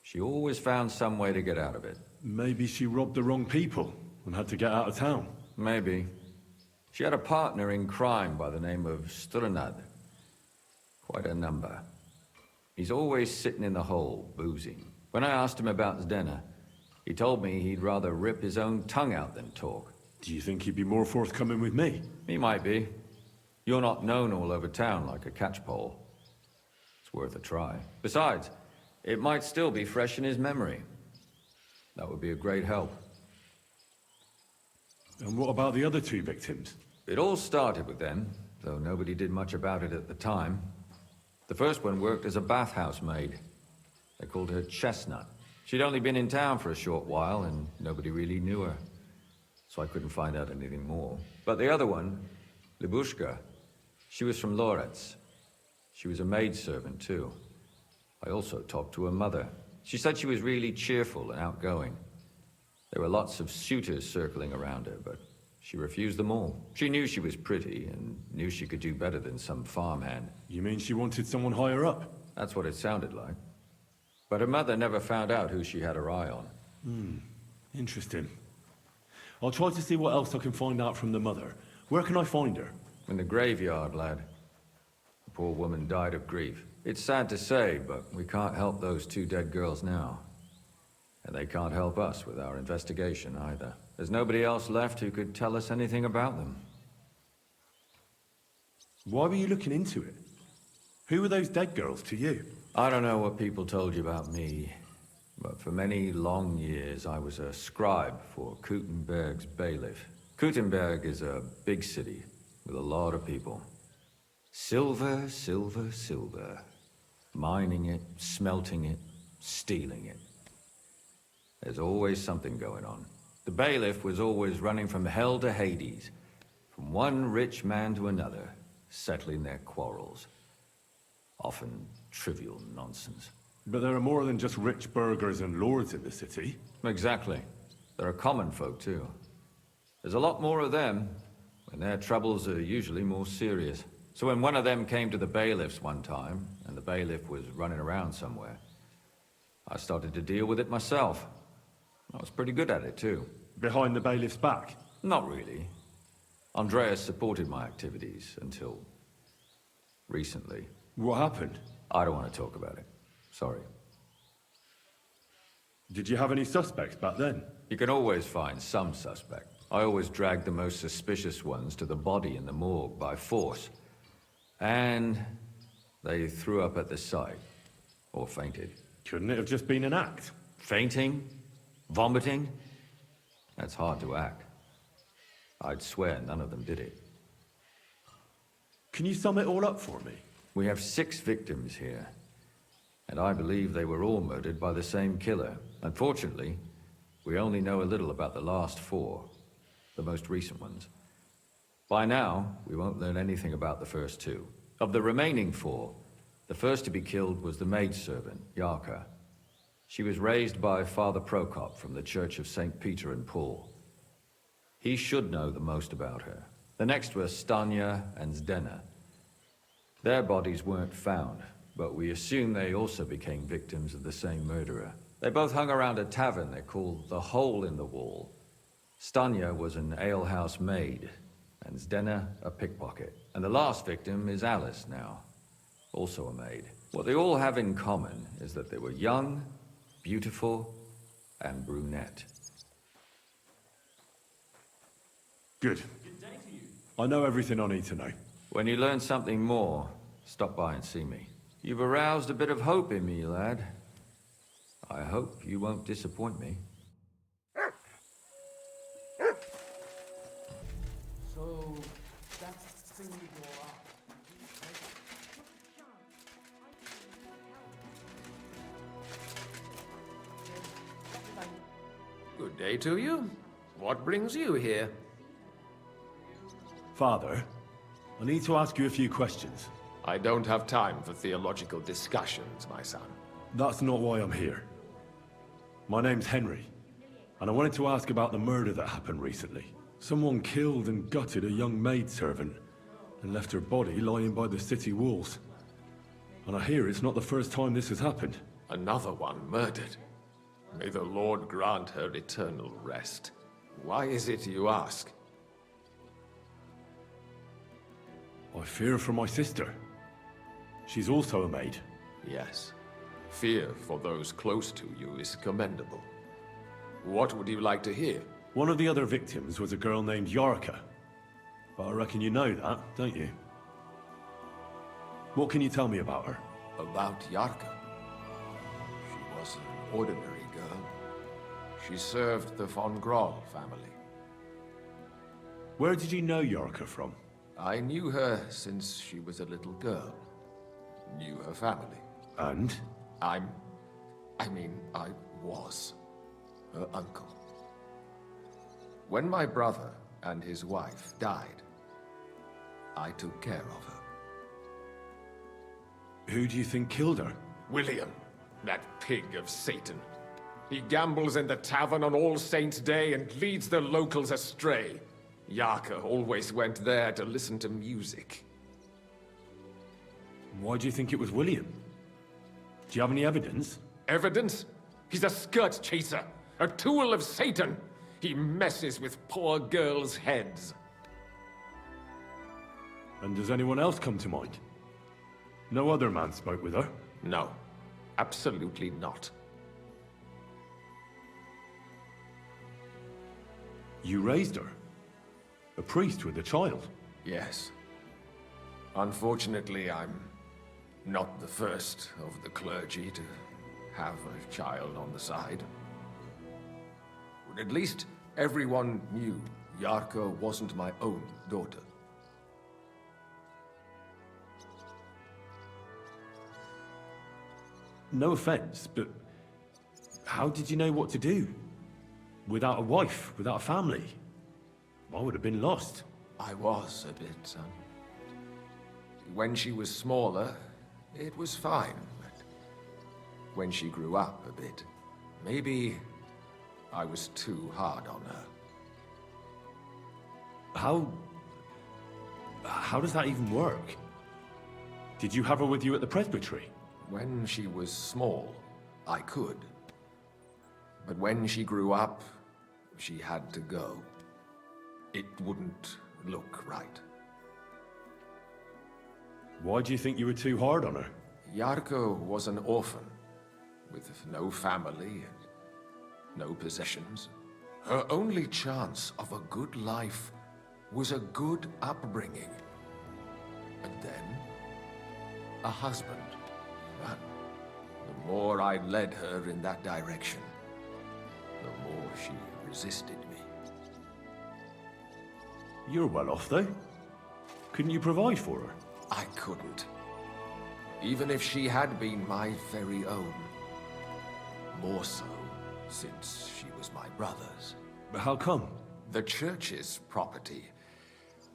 She always found some way to get out of it. Maybe she robbed the wrong people and had to get out of town. Maybe. She had a partner in crime by the name of Strunad. Quite a number. He's always sitting in the hole, boozing. When I asked him about Zdena, he told me he'd rather rip his own tongue out than talk. Do you think he'd be more forthcoming with me? He might be. You're not known all over town like a catchpole. It's worth a try. Besides, it might still be fresh in his memory. That would be a great help. And what about the other two victims? It all started with them, though nobody did much about it at the time. The first one worked as a bathhouse maid. They called her Chestnut. She'd only been in town for a short while, and nobody really knew her. So I couldn't find out anything more. But the other one, Libushka, she was from Loretz. She was a maidservant, too. I also talked to her mother. She said she was really cheerful and outgoing. There were lots of suitors circling around her, but she refused them all. She knew she was pretty, and knew she could do better than some farmhand. You mean she wanted someone higher up? That's what it sounded like. But her mother never found out who she had her eye on. Interesting. I'll try to see what else I can find out from the mother. Where can I find her? In the graveyard, lad. The poor woman died of grief. It's sad to say, but we can't help those two dead girls now. And they can't help us with our investigation either. There's nobody else left who could tell us anything about them. Why were you looking into it? Who were those dead girls to you? I don't know what people told you about me, but for many long years I was a scribe for Kuttenberg's bailiff. Kuttenberg is a big city with a lot of people. Silver, silver, silver. Mining it, smelting it, stealing it. There's always something going on. The bailiff was always running from hell to Hades, from one rich man to another, settling their quarrels. Often trivial nonsense. But there are more than just rich burghers and lords in the city. Exactly. There are common folk, too. There's a lot more of them, and their troubles are usually more serious. So when one of them came to the bailiff's one time, and the bailiff was running around somewhere, I started to deal with it myself. I was pretty good at it, too. Behind the bailiff's back? Not really. Andreas supported my activities until recently. What happened? I don't want to talk about it. Sorry. Did you have any suspects back then? You can always find some suspect. I always dragged the most suspicious ones to the body in the morgue by force. And they threw up at the sight. Or fainted. Couldn't it have just been an act? Fainting? Vomiting? That's hard to act. I'd swear none of them did it. Can you sum it all up for me? We have 6 victims here. And I believe they were all murdered by the same killer. Unfortunately, we only know a little about the last 4. The most recent ones. By now, we won't learn anything about the first two. Of the remaining four, the first to be killed was the maidservant, Yarka. She was raised by Father Prokop from the Church of St. Peter and Paul. He should know the most about her. The next were Stanya and Zdena. Their bodies weren't found, but we assume they also became victims of the same murderer. They both hung around a tavern they called the Hole in the Wall. Stanya was an alehouse maid, and Zdena a pickpocket. And the last victim is Alice now, also a maid. What they all have in common is that they were young, beautiful, and brunette. Good. I know everything I need to know. When you learn something more, stop by and see me. You've aroused a bit of hope in me, lad. I hope you won't disappoint me. So, that's the thing we go up. Good day to you. What brings you here? Father, I need to ask you a few questions. I don't have time for theological discussions, my son. That's not why I'm here. My name's Henry, and I wanted to ask about the murder that happened recently. Someone killed and gutted a young maidservant and left her body lying by the city walls. And I hear it's not the first time this has happened. Another one murdered. May the Lord grant her eternal rest. Why is it you ask? I fear for my sister. She's also a maid. Yes. Fear for those close to you is commendable. What would you like to hear? One of the other victims was a girl named Yarka. But I reckon you know that, don't you? What can you tell me about her? About Yarka? She was an ordinary girl. She served the von Groll family. Where did you know Yarka from? I knew her since she was a little girl. Knew her family. And? I was her uncle. When my brother and his wife died, I took care of her. Who do you think killed her? William, that pig of Satan. He gambles in the tavern on All Saints' Day and leads the locals astray. Yarka always went there to listen to music. Why do you think it was William? Do you have any evidence? Evidence? He's a skirt chaser, a tool of Satan. He messes with poor girls' heads. And does anyone else come to mind? No other man spoke with her? No, absolutely not. You raised her? A priest with a child? Yes. Unfortunately, I'm not the first of the clergy to have a child on the side. But at least everyone knew Yarka wasn't my own daughter. No offense, but how did you know what to do? Without a wife, without a family? I would have been lost. I was a bit, son. When she was smaller, it was fine. But when she grew up a bit, maybe I was too hard on her. How does that even work? Did you have her with you at the presbytery? When she was small, I could. But when she grew up, she had to go. It wouldn't look right. Why do you think you were too hard on her? Yarka was an orphan, with no family and no possessions. Her only chance of a good life was a good upbringing. And then, a husband. But the more I led her in that direction, the more she resisted me. You're well off, though. Couldn't you provide for her? I couldn't. Even if she had been my very own. More so, since she was my brother's. But how come? The church's property.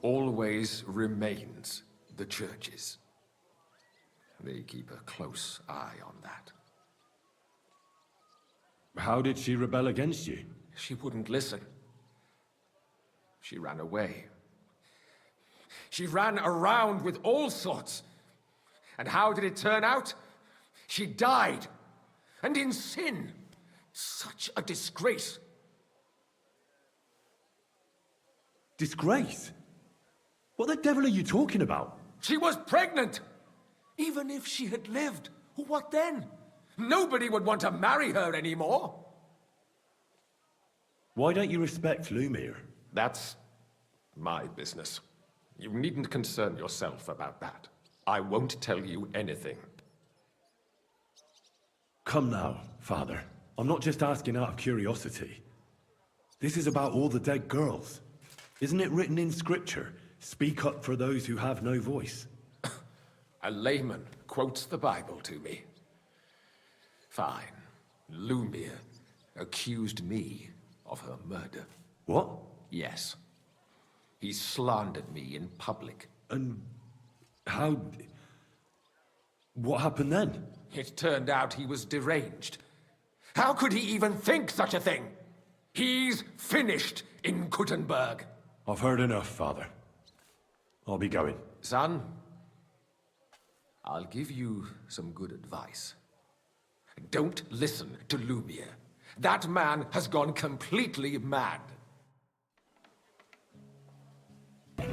always remains the church's. They keep a close eye on that. How did she rebel against you? She wouldn't listen. She ran away. She ran around with all sorts. And how did it turn out? She died. And in sin. Such a disgrace. Disgrace? What the devil are you talking about? She was pregnant! Even if she had lived, what then? Nobody would want to marry her anymore. Why don't you respect Lumiere? That's my business. You needn't concern yourself about that. I won't tell you anything. Come now, Father. I'm not just asking out of curiosity. This is about all the dead girls. Isn't it written in Scripture? Speak up for those who have no voice. A layman quotes the Bible to me. Fine. Lumiere accused me of her murder. What? Yes. He slandered me in public. And how... What happened then? It turned out he was deranged. How could he even think such a thing? He's finished in Kuttenberg. I've heard enough, Father. I'll be going. Son, I'll give you some good advice. Don't listen to Lumiere. That man has gone completely mad. Hey,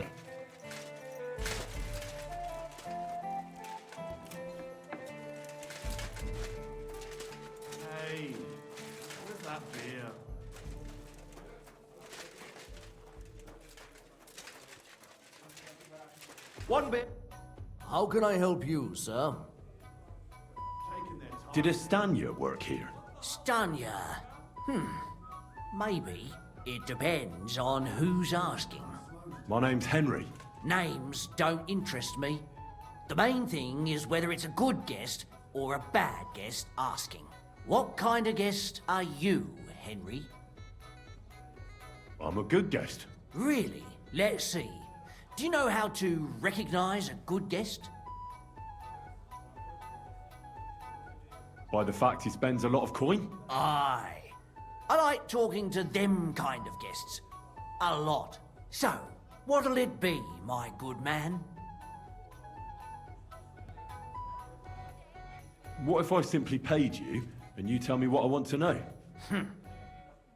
where's that beer? One bit. How can I help you, sir? Did Estanya work here? Stanya? Maybe. It depends on who's asking. My name's Henry. Names don't interest me. The main thing is whether it's a good guest or a bad guest asking. What kind of guest are you, Henry? I'm a good guest. Really? Let's see. Do you know how to recognize a good guest? By the fact he spends a lot of coin? Aye. I like talking to them kind of guests. A lot. So, what'll it be, my good man? What if I simply paid you and you tell me what I want to know?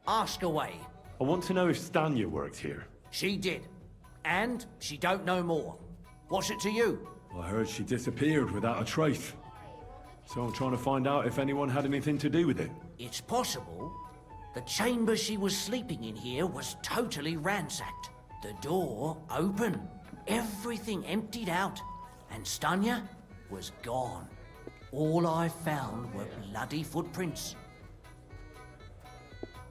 Ask away. I want to know if Stanya works here. She did. And she don't know more. What's it to you? I heard she disappeared without a trace. So I'm trying to find out if anyone had anything to do with it. It's possible. The chamber she was sleeping in here was totally ransacked. The door open. Everything emptied out. And Stanya was gone. All I found were bloody footprints.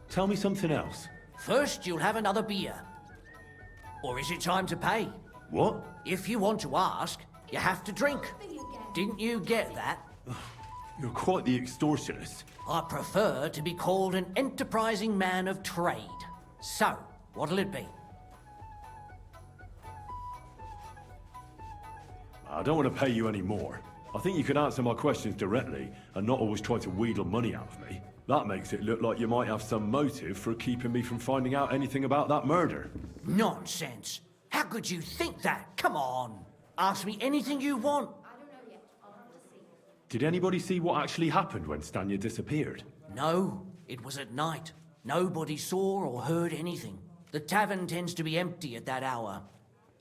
Tell me something else. First, you'll have another beer. Or is it time to pay? What? If you want to ask, you have to drink. Didn't you get that? You're quite the extortionist. I prefer to be called an enterprising man of trade. So, what'll it be? I don't want to pay you any more. I think you could answer my questions directly and not always try to wheedle money out of me. That makes it look like you might have some motive for keeping me from finding out anything about that murder. Nonsense. How could you think that? Come on. Ask me anything you want. Did anybody see what actually happened when Stanya disappeared? No, it was at night. Nobody saw or heard anything. The tavern tends to be empty at that hour.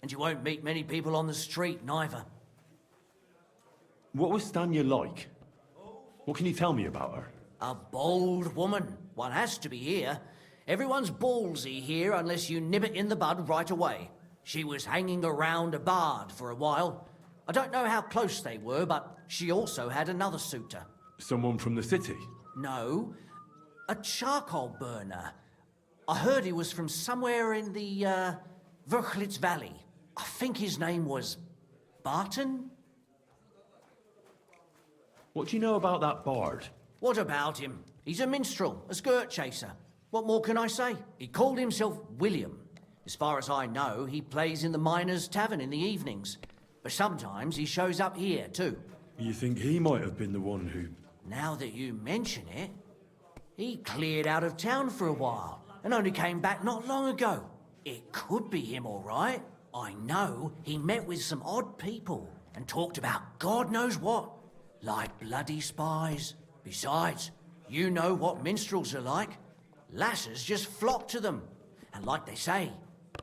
And you won't meet many people on the street, neither. What was Stanya like? What can you tell me about her? A bold woman. One has to be here. Everyone's ballsy here unless you nib it in the bud right away. She was hanging around a bard for a while. I don't know how close they were, but she also had another suitor. Someone from the city? No, a charcoal burner. I heard he was from somewhere in the, Verchlitz Valley. I think his name was Barton? What do you know about that bard? What about him? He's a minstrel, a skirt chaser. What more can I say? He called himself William. As far as I know, he plays in the Miners' Tavern in the evenings. But sometimes he shows up here, too. You think he might have been the one who... Now that you mention it, he cleared out of town for a while and only came back not long ago. It could be him, all right. I know he met with some odd people and talked about God knows what, like bloody spies. Besides, you know what minstrels are like. Lasses just flock to them. And like they say,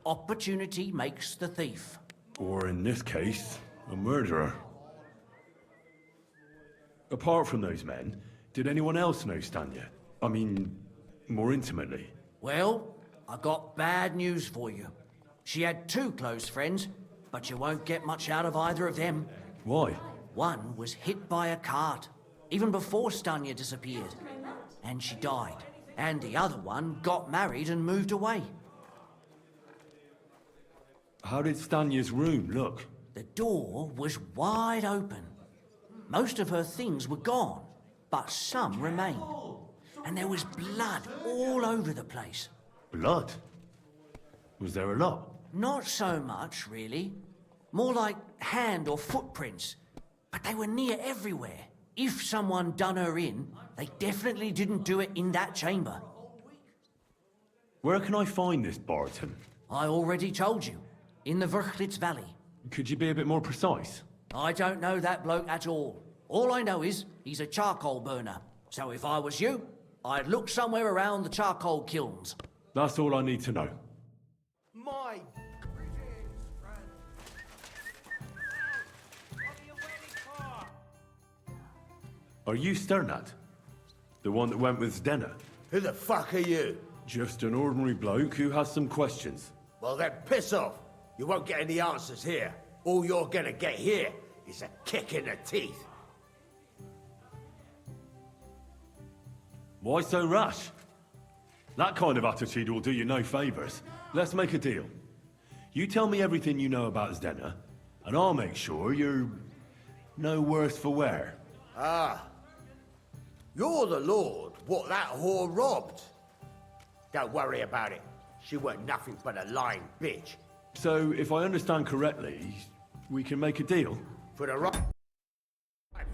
opportunity makes the thief. Or in this case, a murderer. Apart from those men, did anyone else know Stanya? I mean, more intimately. Well, I got bad news for you. She had 2 close friends, but you won't get much out of either of them. Why? One was hit by a cart, even before Stanya disappeared, and she died. And the other one got married and moved away. How did Stanya's room look? The door was wide open. Most of her things were gone, but some remained. And there was blood all over the place. Blood? Was there a lot? Not so much, really. More like hand or footprints. But they were near everywhere. If someone done her in, they definitely didn't do it in that chamber. Where can I find this Barton? I already told you. In the Verchlitz Valley. Could you be a bit more precise? I don't know that bloke at all. All I know is he's a charcoal burner. So if I was you, I'd look somewhere around the charcoal kilns. That's all I need to know. My... Are you Sternat? The one that went with Zdenna? Who the fuck are you? Just an ordinary bloke who has some questions. Well then piss off. You won't get any answers here. All you're gonna get here is a kick in the teeth. Why so rash? That kind of attitude will do you no favours. Let's make a deal. You tell me everything you know about Zdenna, and I'll make sure you're no worse for wear. Ah. You're the lord what that whore robbed. Don't worry about it. She weren't nothing but a lying bitch. So, if I understand correctly, we can make a deal? For the right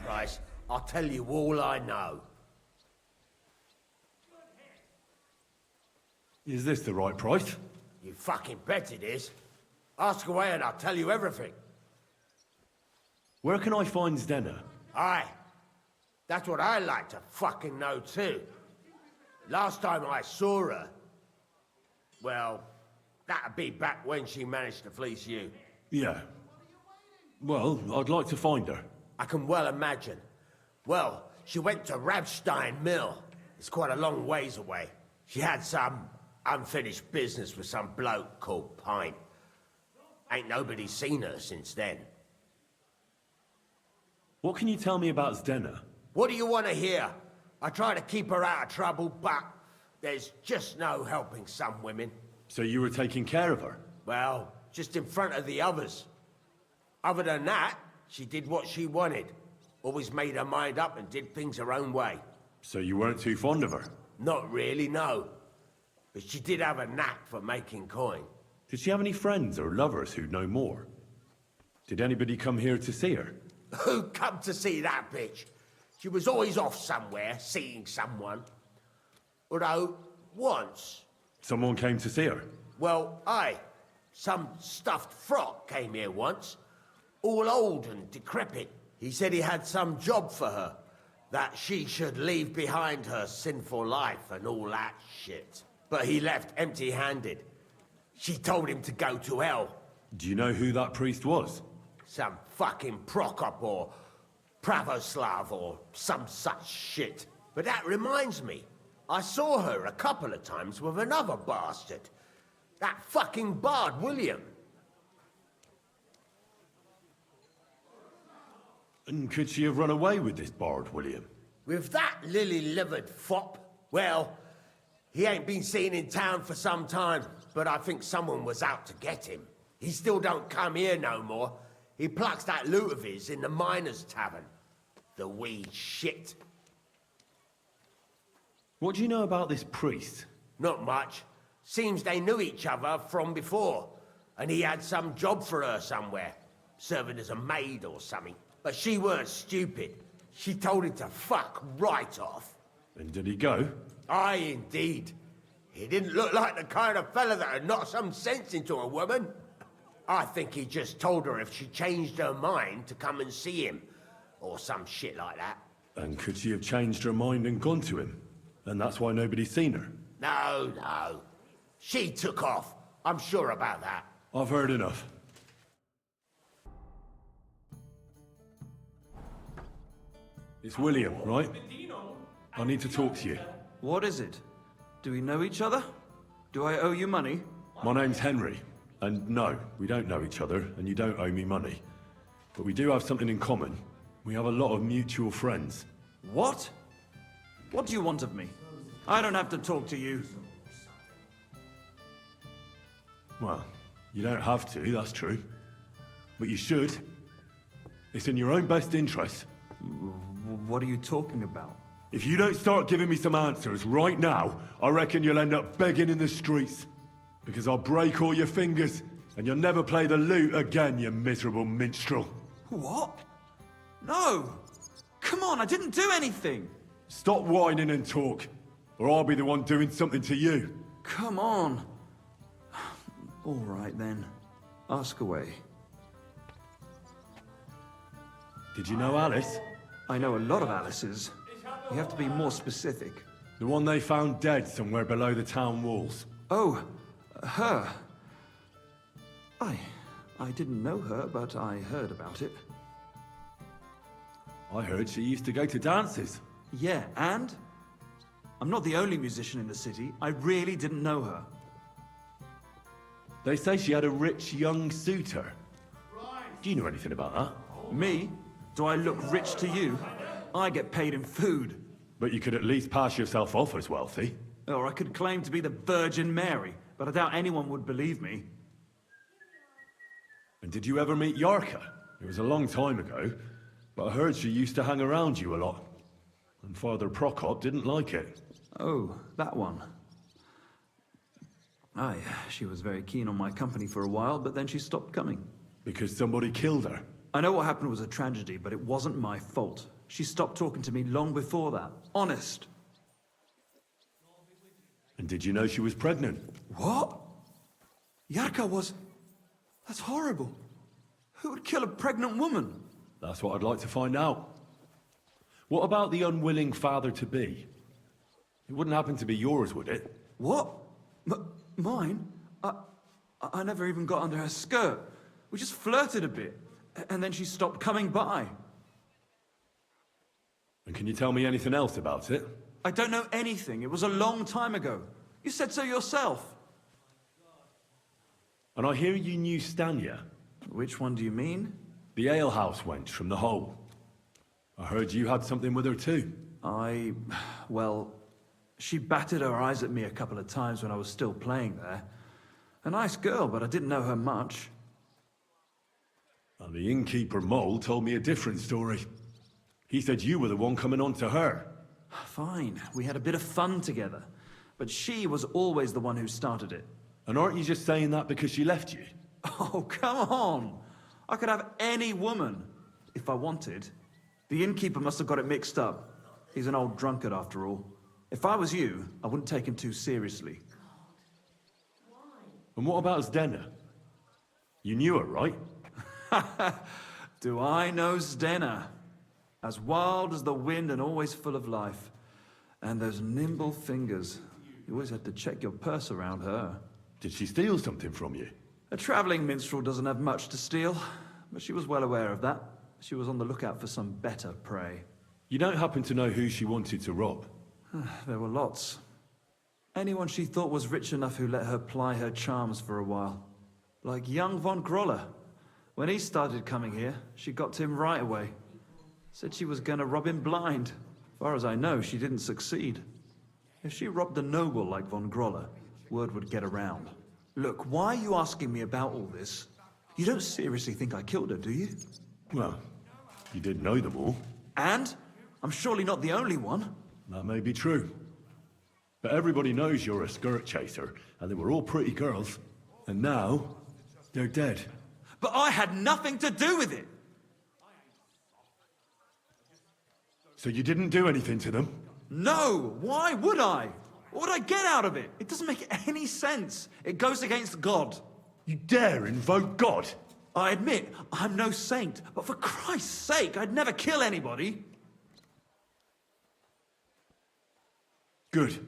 price, I'll tell you all I know. Is this the right price? You fucking bet it is. Ask away and I'll tell you everything. Where can I find Zdenna? Aye. That's what I like to fucking know too. Last time I saw her... Well, that'd be back when she managed to fleece you. Yeah. Well, I'd like to find her. I can well imagine. Well, she went to Rabstein Mill. It's quite a long ways away. She had some unfinished business with some bloke called Pine. Ain't nobody seen her since then. What can you tell me about Zdenna? What do you want to hear? I try to keep her out of trouble, but there's just no helping some women. So you were taking care of her? Well, just in front of the others. Other than that, she did what she wanted. Always made her mind up and did things her own way. So you weren't too fond of her? Not really, no. But she did have a knack for making coin. Did she have any friends or lovers who'd know more? Did anybody come here to see her? Who come to see that bitch? She was always off somewhere, seeing someone. Although, once... Someone came to see her? Well, aye. Some stuffed frock came here once. All old and decrepit. He said he had some job for her. That she should leave behind her sinful life and all that shit. But he left empty-handed. She told him to go to hell. Do you know who that priest was? Some fucking Prokop or Pravoslav or some such shit. But that reminds me, I saw her a couple of times with another bastard. That fucking bard, William. And could she have run away with this bard, William? With that lily-livered fop? Well, he ain't been seen in town for some time, but I think someone was out to get him. He still don't come here no more. He plucks that loot of his in the Miners' Tavern. The wee shit. What do you know about this priest? Not much. Seems they knew each other from before, and he had some job for her somewhere, serving as a maid or something. But she weren't stupid. She told him to fuck right off. And did he go? Aye, indeed. He didn't look like the kind of fella that would knock some sense into a woman. I think he just told her if she changed her mind to come and see him, or some shit like that. And could she have changed her mind and gone to him? And that's why nobody's seen her? No, no. She took off. I'm sure about that. I've heard enough. It's William, right? I need to talk to you. What is it? Do we know each other? Do I owe you money? My name's Henry, and no, we don't know each other, and you don't owe me money. But we do have something in common. We have a lot of mutual friends. What? What do you want of me? I don't have to talk to you. Well, you don't have to, that's true. But you should. It's in your own best interest. What are you talking about? If you don't start giving me some answers right now, I reckon you'll end up begging in the streets. Because I'll break all your fingers, and you'll never play the lute again, you miserable minstrel. What? No! Come on, I didn't do anything! Stop whining and talk, or I'll be the one doing something to you. Come on. All right then. Ask away. Did you know Alice? I know a lot of Alices. You have to be more specific. The one they found dead somewhere below the town walls. Oh, her. I didn't know her, but I heard about it. I heard she used to go to dances. Yeah, and? I'm not the only musician in the city. I really didn't know her. They say she had a rich young suitor. Do you know anything about that? Me? Do I look rich to you? I get paid in food. But you could at least pass yourself off as wealthy. Or I could claim to be the Virgin Mary, but I doubt anyone would believe me. And did you ever meet Yarka? It was a long time ago, but I heard she used to hang around you a lot. And Father Prokop didn't like it. Oh, that one. Aye, she was very keen on my company for a while, but then she stopped coming. Because somebody killed her? I know what happened was a tragedy, but it wasn't my fault. She stopped talking to me long before that. Honest. And did you know she was pregnant? What? Yarka was... That's horrible. Who would kill a pregnant woman? That's what I'd like to find out. What about the unwilling father-to-be? It wouldn't happen to be yours, would it? What? Mine? I never even got under her skirt. We just flirted a bit, and then she stopped coming by. And can you tell me anything else about it? I don't know anything. It was a long time ago. You said so yourself. And I hear you knew Stanya. Which one do you mean? The alehouse wench from the hole. I heard you had something with her too. Well, she batted her eyes at me a couple of times when I was still playing there. A nice girl, but I didn't know her much. And the innkeeper Mole told me a different story. He said you were the one coming on to her. Fine, we had a bit of fun together. But she was always the one who started it. And aren't you just saying that because she left you? Oh, come on! I could have any woman, if I wanted. The innkeeper must have got it mixed up. He's an old drunkard after all. If I was you, I wouldn't take him too seriously. And what about Zdena? You knew her, right? Do I know Zdena? As wild as the wind and always full of life. And those nimble fingers. You always had to check your purse around her. Did she steal something from you? A traveling minstrel doesn't have much to steal, but she was well aware of that. She was on the lookout for some better prey. You don't happen to know who she wanted to rob? There were lots. Anyone she thought was rich enough who let her ply her charms for a while. Like young von Groller. When he started coming here, she got to him right away. Said she was gonna rob him blind. As far as I know, she didn't succeed. If she robbed a noble like von Groller, word would get around. Look, why are you asking me about all this? You don't seriously think I killed her, do you? Well, you did know them all. And? I'm surely not the only one. That may be true. But everybody knows you're a skirt chaser, and they were all pretty girls. And now, they're dead. But I had nothing to do with it! So you didn't do anything to them? No! Why would I? What would I get out of it? It doesn't make any sense. It goes against God. You dare invoke God? I admit, I'm no saint, but for Christ's sake, I'd never kill anybody. Good.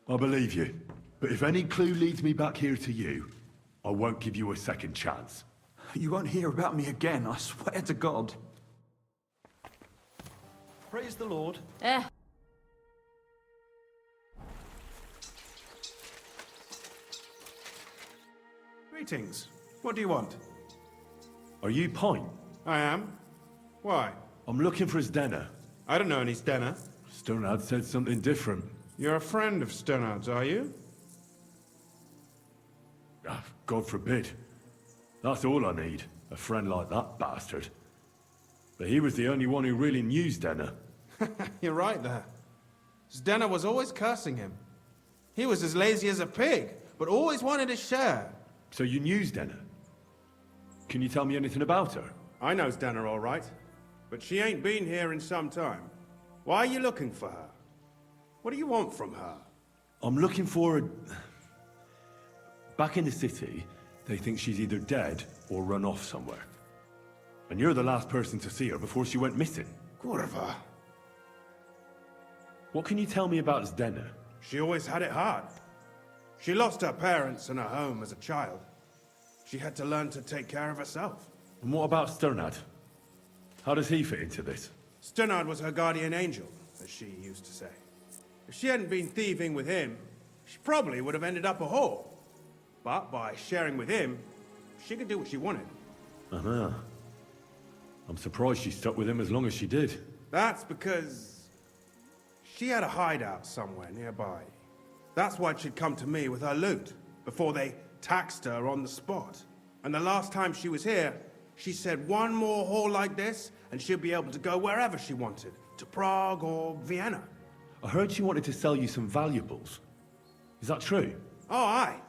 I believe you. But if any clue leads me back here to you, I won't give you a second chance. You won't hear about me again, I swear to God. Praise the Lord. Greetings. What do you want? Are you Pine? I am. Why? I'm looking for Zdena. I don't know any Zdena. Sternad said something different. You're a friend of Sternad's, are you? Ah, God forbid. That's all I need. A friend like that bastard. But he was the only one who really knew Zdena. You're right there. Zdena was always cursing him. He was as lazy as a pig, but always wanted his share. So you knew Zdena? Can you tell me anything about her? I know Zdena all right, but she ain't been here in some time. Why are you looking for her? What do you want from her? I'm looking for a... Back in the city, they think she's either dead or run off somewhere. And you're the last person to see her before she went missing. Kurva. What can you tell me about Zdena? She always had it hard. She lost her parents and her home as a child. She had to learn to take care of herself. And what about Sternad? How does he fit into this? Sternad was her guardian angel, as she used to say. If she hadn't been thieving with him, she probably would have ended up a whore. But by sharing with him, she could do what she wanted. Uh-huh. I'm surprised she stuck with him as long as she did. That's because she had a hideout somewhere nearby. That's why she'd come to me with her loot, before they taxed her on the spot. And the last time she was here, she said one more haul like this, and she'll be able to go wherever she wanted, to Prague or Vienna. I heard she wanted to sell you some valuables. Is that true? Oh, aye.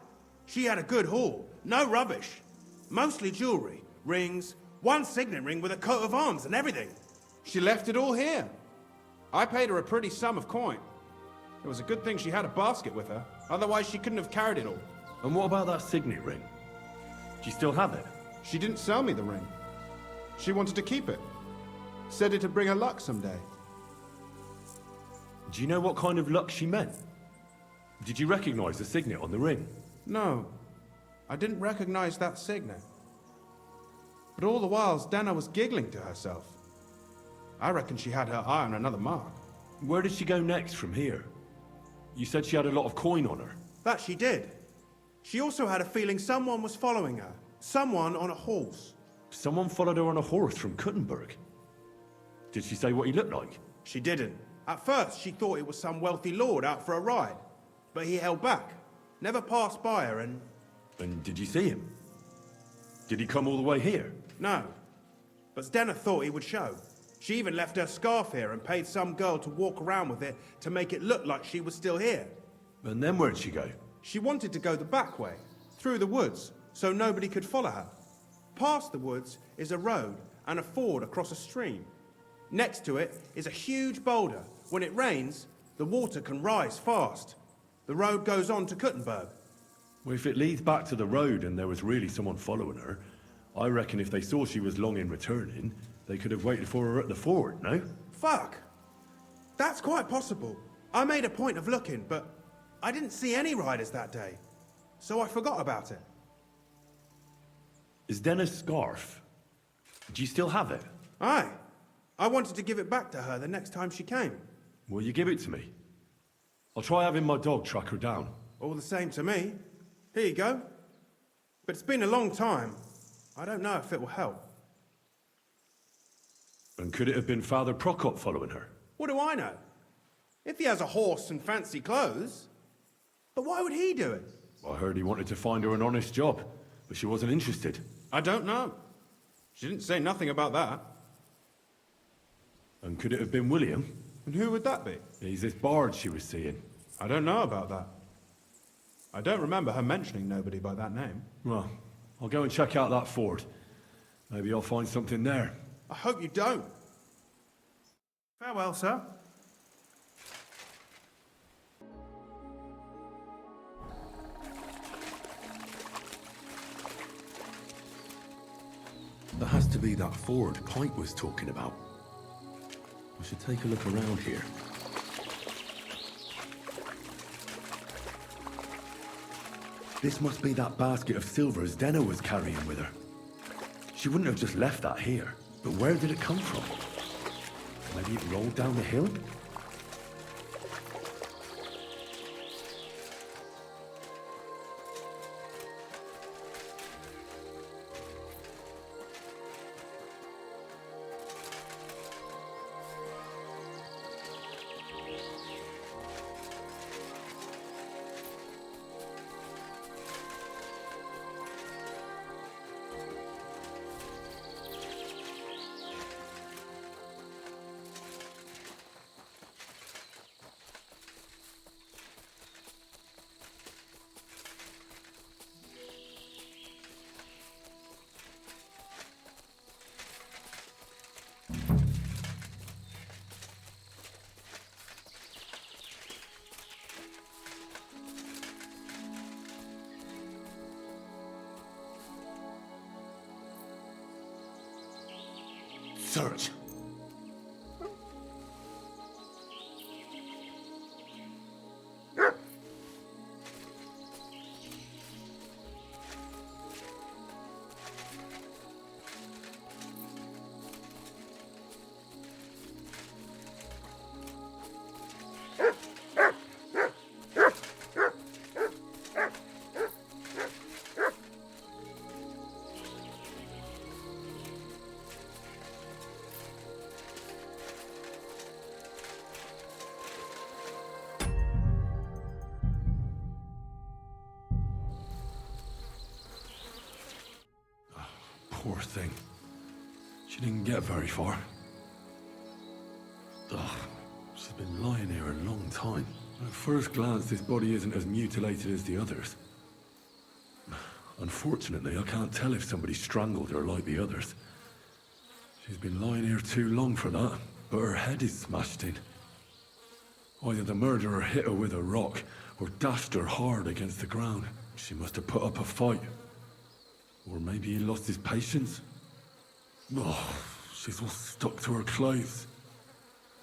She had a good haul. No rubbish. Mostly jewelry, rings, one signet ring with a coat of arms and everything. She left it all here. I paid her a pretty sum of coin. It was a good thing she had a basket with her, otherwise she couldn't have carried it all. And what about that signet ring? Do you still have it? She didn't sell me the ring. She wanted to keep it. Said it'd bring her luck someday. Do you know what kind of luck she meant? Did you recognize the signet on the ring? No, I didn't recognize that signet. But all the while, Zdena was giggling to herself. I reckon she had her eye on another mark. Where did she go next from here? You said she had a lot of coin on her. That she did. She also had a feeling someone was following her. Someone on a horse. Someone followed her on a horse from Kuttenberg. Did she say what he looked like? She didn't. At first, she thought it was some wealthy lord out for a ride. But he held back. Never passed by her and... And did you see him? Did he come all the way here? No. But Zdena thought he would show. She even left her scarf here and paid some girl to walk around with it to make it look like she was still here. And then where'd she go? She wanted to go the back way, through the woods, so nobody could follow her. Past the woods is a road and a ford across a stream. Next to it is a huge boulder. When it rains, the water can rise fast. The road goes on to Kuttenberg. Well, if it leads back to the road and there was really someone following her, I reckon if they saw she was long in returning, they could have waited for her at the ford, no? Fuck! That's quite possible. I made a point of looking, but I didn't see any riders that day, so I forgot about it. Is Denna's scarf? Do you still have it? Aye. I wanted to give it back to her the next time she came. Will you give it to me? I'll try having my dog track her down. All the same to me. Here you go. But it's been a long time. I don't know if it will help. And could it have been Father Prokop following her? What do I know? If he has a horse and fancy clothes. But why would he do it? I heard he wanted to find her an honest job, but she wasn't interested. I don't know. She didn't say nothing about that. And could it have been William? And who would that be? He's this bard she was seeing. I don't know about that. I don't remember her mentioning nobody by that name. Well, I'll go and check out that fort. Maybe I'll find something there. I hope you don't. Farewell, sir. That has to be that ford Pike was talking about. I should take a look around here. This must be that basket of silver Zdena was carrying with her. She wouldn't have just left that here. But where did it come from? Maybe it rolled down the hill? Search. Poor thing. She didn't get very far. Ugh, she's been lying here a long time. At first glance, this body isn't as mutilated as the others. Unfortunately, I can't tell if somebody strangled her like the others. She's been lying here too long for that, but her head is smashed in. Either the murderer hit her with a rock, or dashed her hard against the ground. She must have put up a fight. Or maybe he lost his patience? Oh, she's all stuck to her clothes.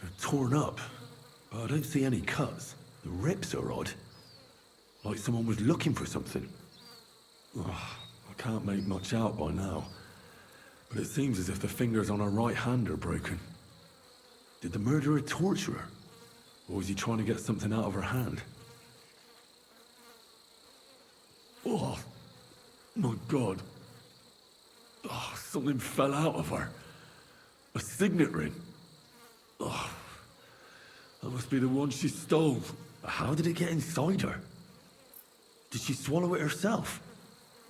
They're torn up, but I don't see any cuts. The rips are odd. Like someone was looking for something. Oh, I can't make much out by now. But it seems as if the fingers on her right hand are broken. Did the murderer torture her? Or was he trying to get something out of her hand? Oh, my God. Oh, something fell out of her. A signet ring. Oh, that must be the one she stole. How did it get inside her? Did she swallow it herself?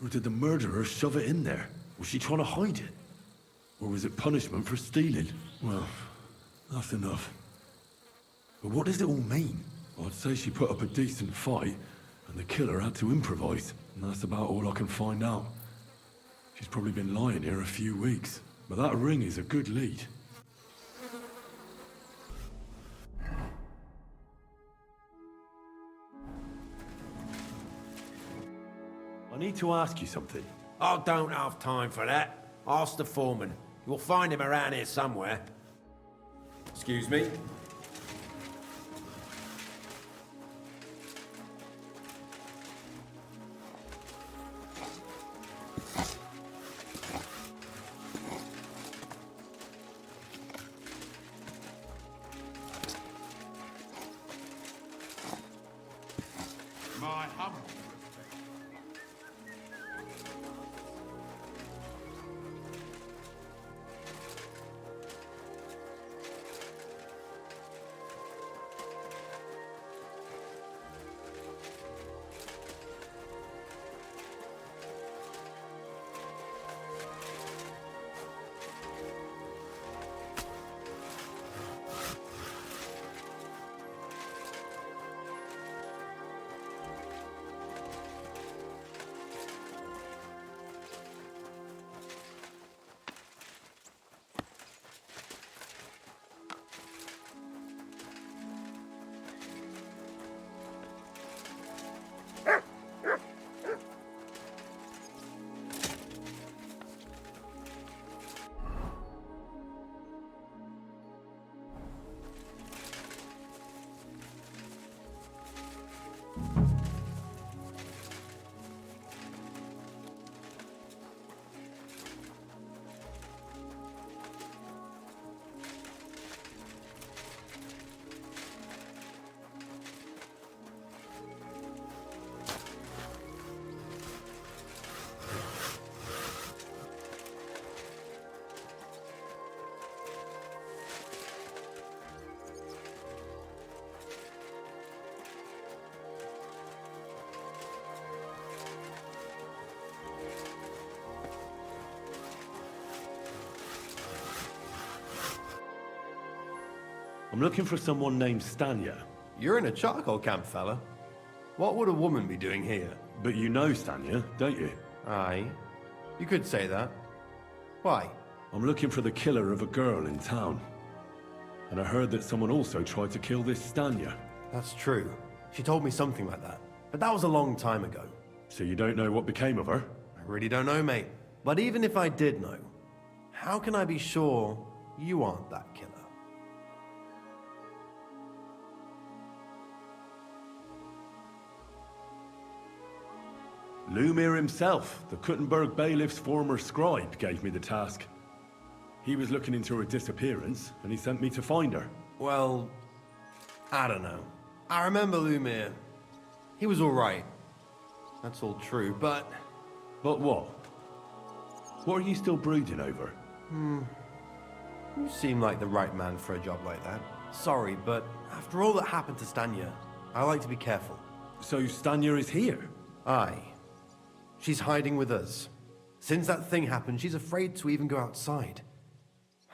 Or did the murderer shove it in there? Was she trying to hide it? Or was it punishment for stealing? Well, that's enough. But what does it all mean? I'd say she put up a decent fight, and the killer had to improvise. And that's about all I can find out. She's probably been lying here a few weeks. But that ring is a good lead. I need to ask you something. I don't have time for that. Ask the foreman. You'll find him around here somewhere. Excuse me? My humble. I'm looking for someone named Stanya. You're in a charcoal camp, fella. What would a woman be doing here? But you know Stanya, don't you? Aye. You could say that. Why? I'm looking for the killer of a girl in town. And I heard that someone also tried to kill this Stanya. That's true. She told me something like that. But that was a long time ago. So you don't know what became of her? I really don't know, mate. But even if I did know, how can I be sure you aren't that killer? Lumir himself, the Kuttenberg bailiff's former scribe, gave me the task. He was looking into her disappearance, and he sent me to find her. Well, I don't know. I remember Lumir. He was alright. That's all true, but... But what? What are you still brooding over? You seem like the right man for a job like that. Sorry, but after all that happened to Stanya, I like to be careful. So Stanya is here? Aye. She's hiding with us. Since that thing happened, she's afraid to even go outside.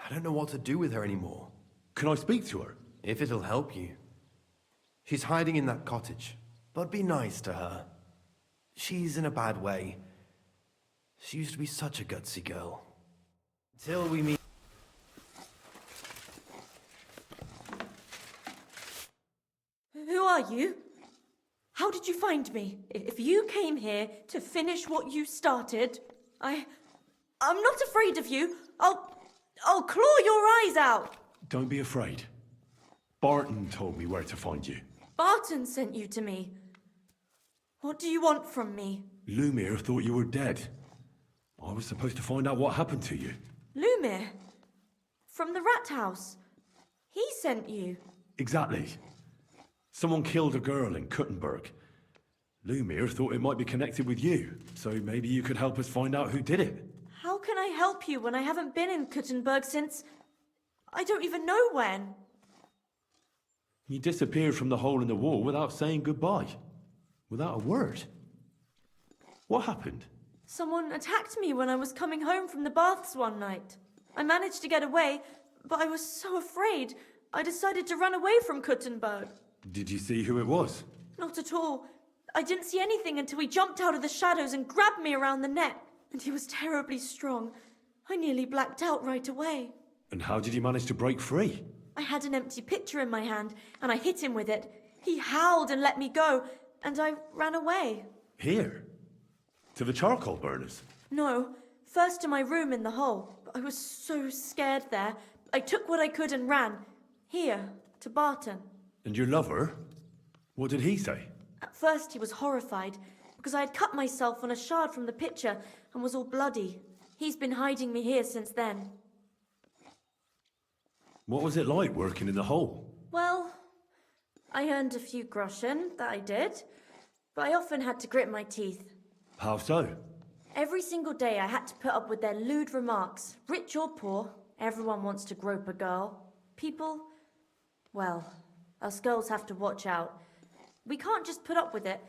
I don't know what to do with her anymore. Can I speak to her? If it'll help you. She's hiding in that cottage, but be nice to her. She's in a bad way. She used to be such a gutsy girl. Until we meet... Who are you? How did you find me? If you came here to finish what you started, I'm not afraid of you. I'll claw your eyes out. Don't be afraid. Barton told me where to find you. Barton sent you to me. What do you want from me? Lumir thought you were dead. I was supposed to find out what happened to you. Lumir? From the rat house? He sent you? Exactly. Someone killed a girl in Kuttenberg. Lumir thought it might be connected with you, so maybe you could help us find out who did it. How can I help you when I haven't been in Kuttenberg since... I don't even know when. You disappeared from the hole in the wall without saying goodbye. Without a word. What happened? Someone attacked me when I was coming home from the baths one night. I managed to get away, but I was so afraid, I decided to run away from Kuttenberg. Did you see who it was? Not at all. I didn't see anything until he jumped out of the shadows and grabbed me around the neck. And he was terribly strong. I nearly blacked out right away. And how did you manage to break free? I had an empty pitcher in my hand, and I hit him with it. He howled and let me go, and I ran away. Here? To the charcoal burners? No, first to my room in the hole. I was so scared there. I took what I could and ran. Here, to Barton. And your lover? What did he say? At first he was horrified, because I had cut myself on a shard from the pitcher and was all bloody. He's been hiding me here since then. What was it like working in the hole? Well, I earned a few groschen, that I did, but I often had to grit my teeth. How so? Every single day I had to put up with their lewd remarks. Rich or poor, everyone wants to grope a girl. People, well, us girls have to watch out. We can't just put up with it,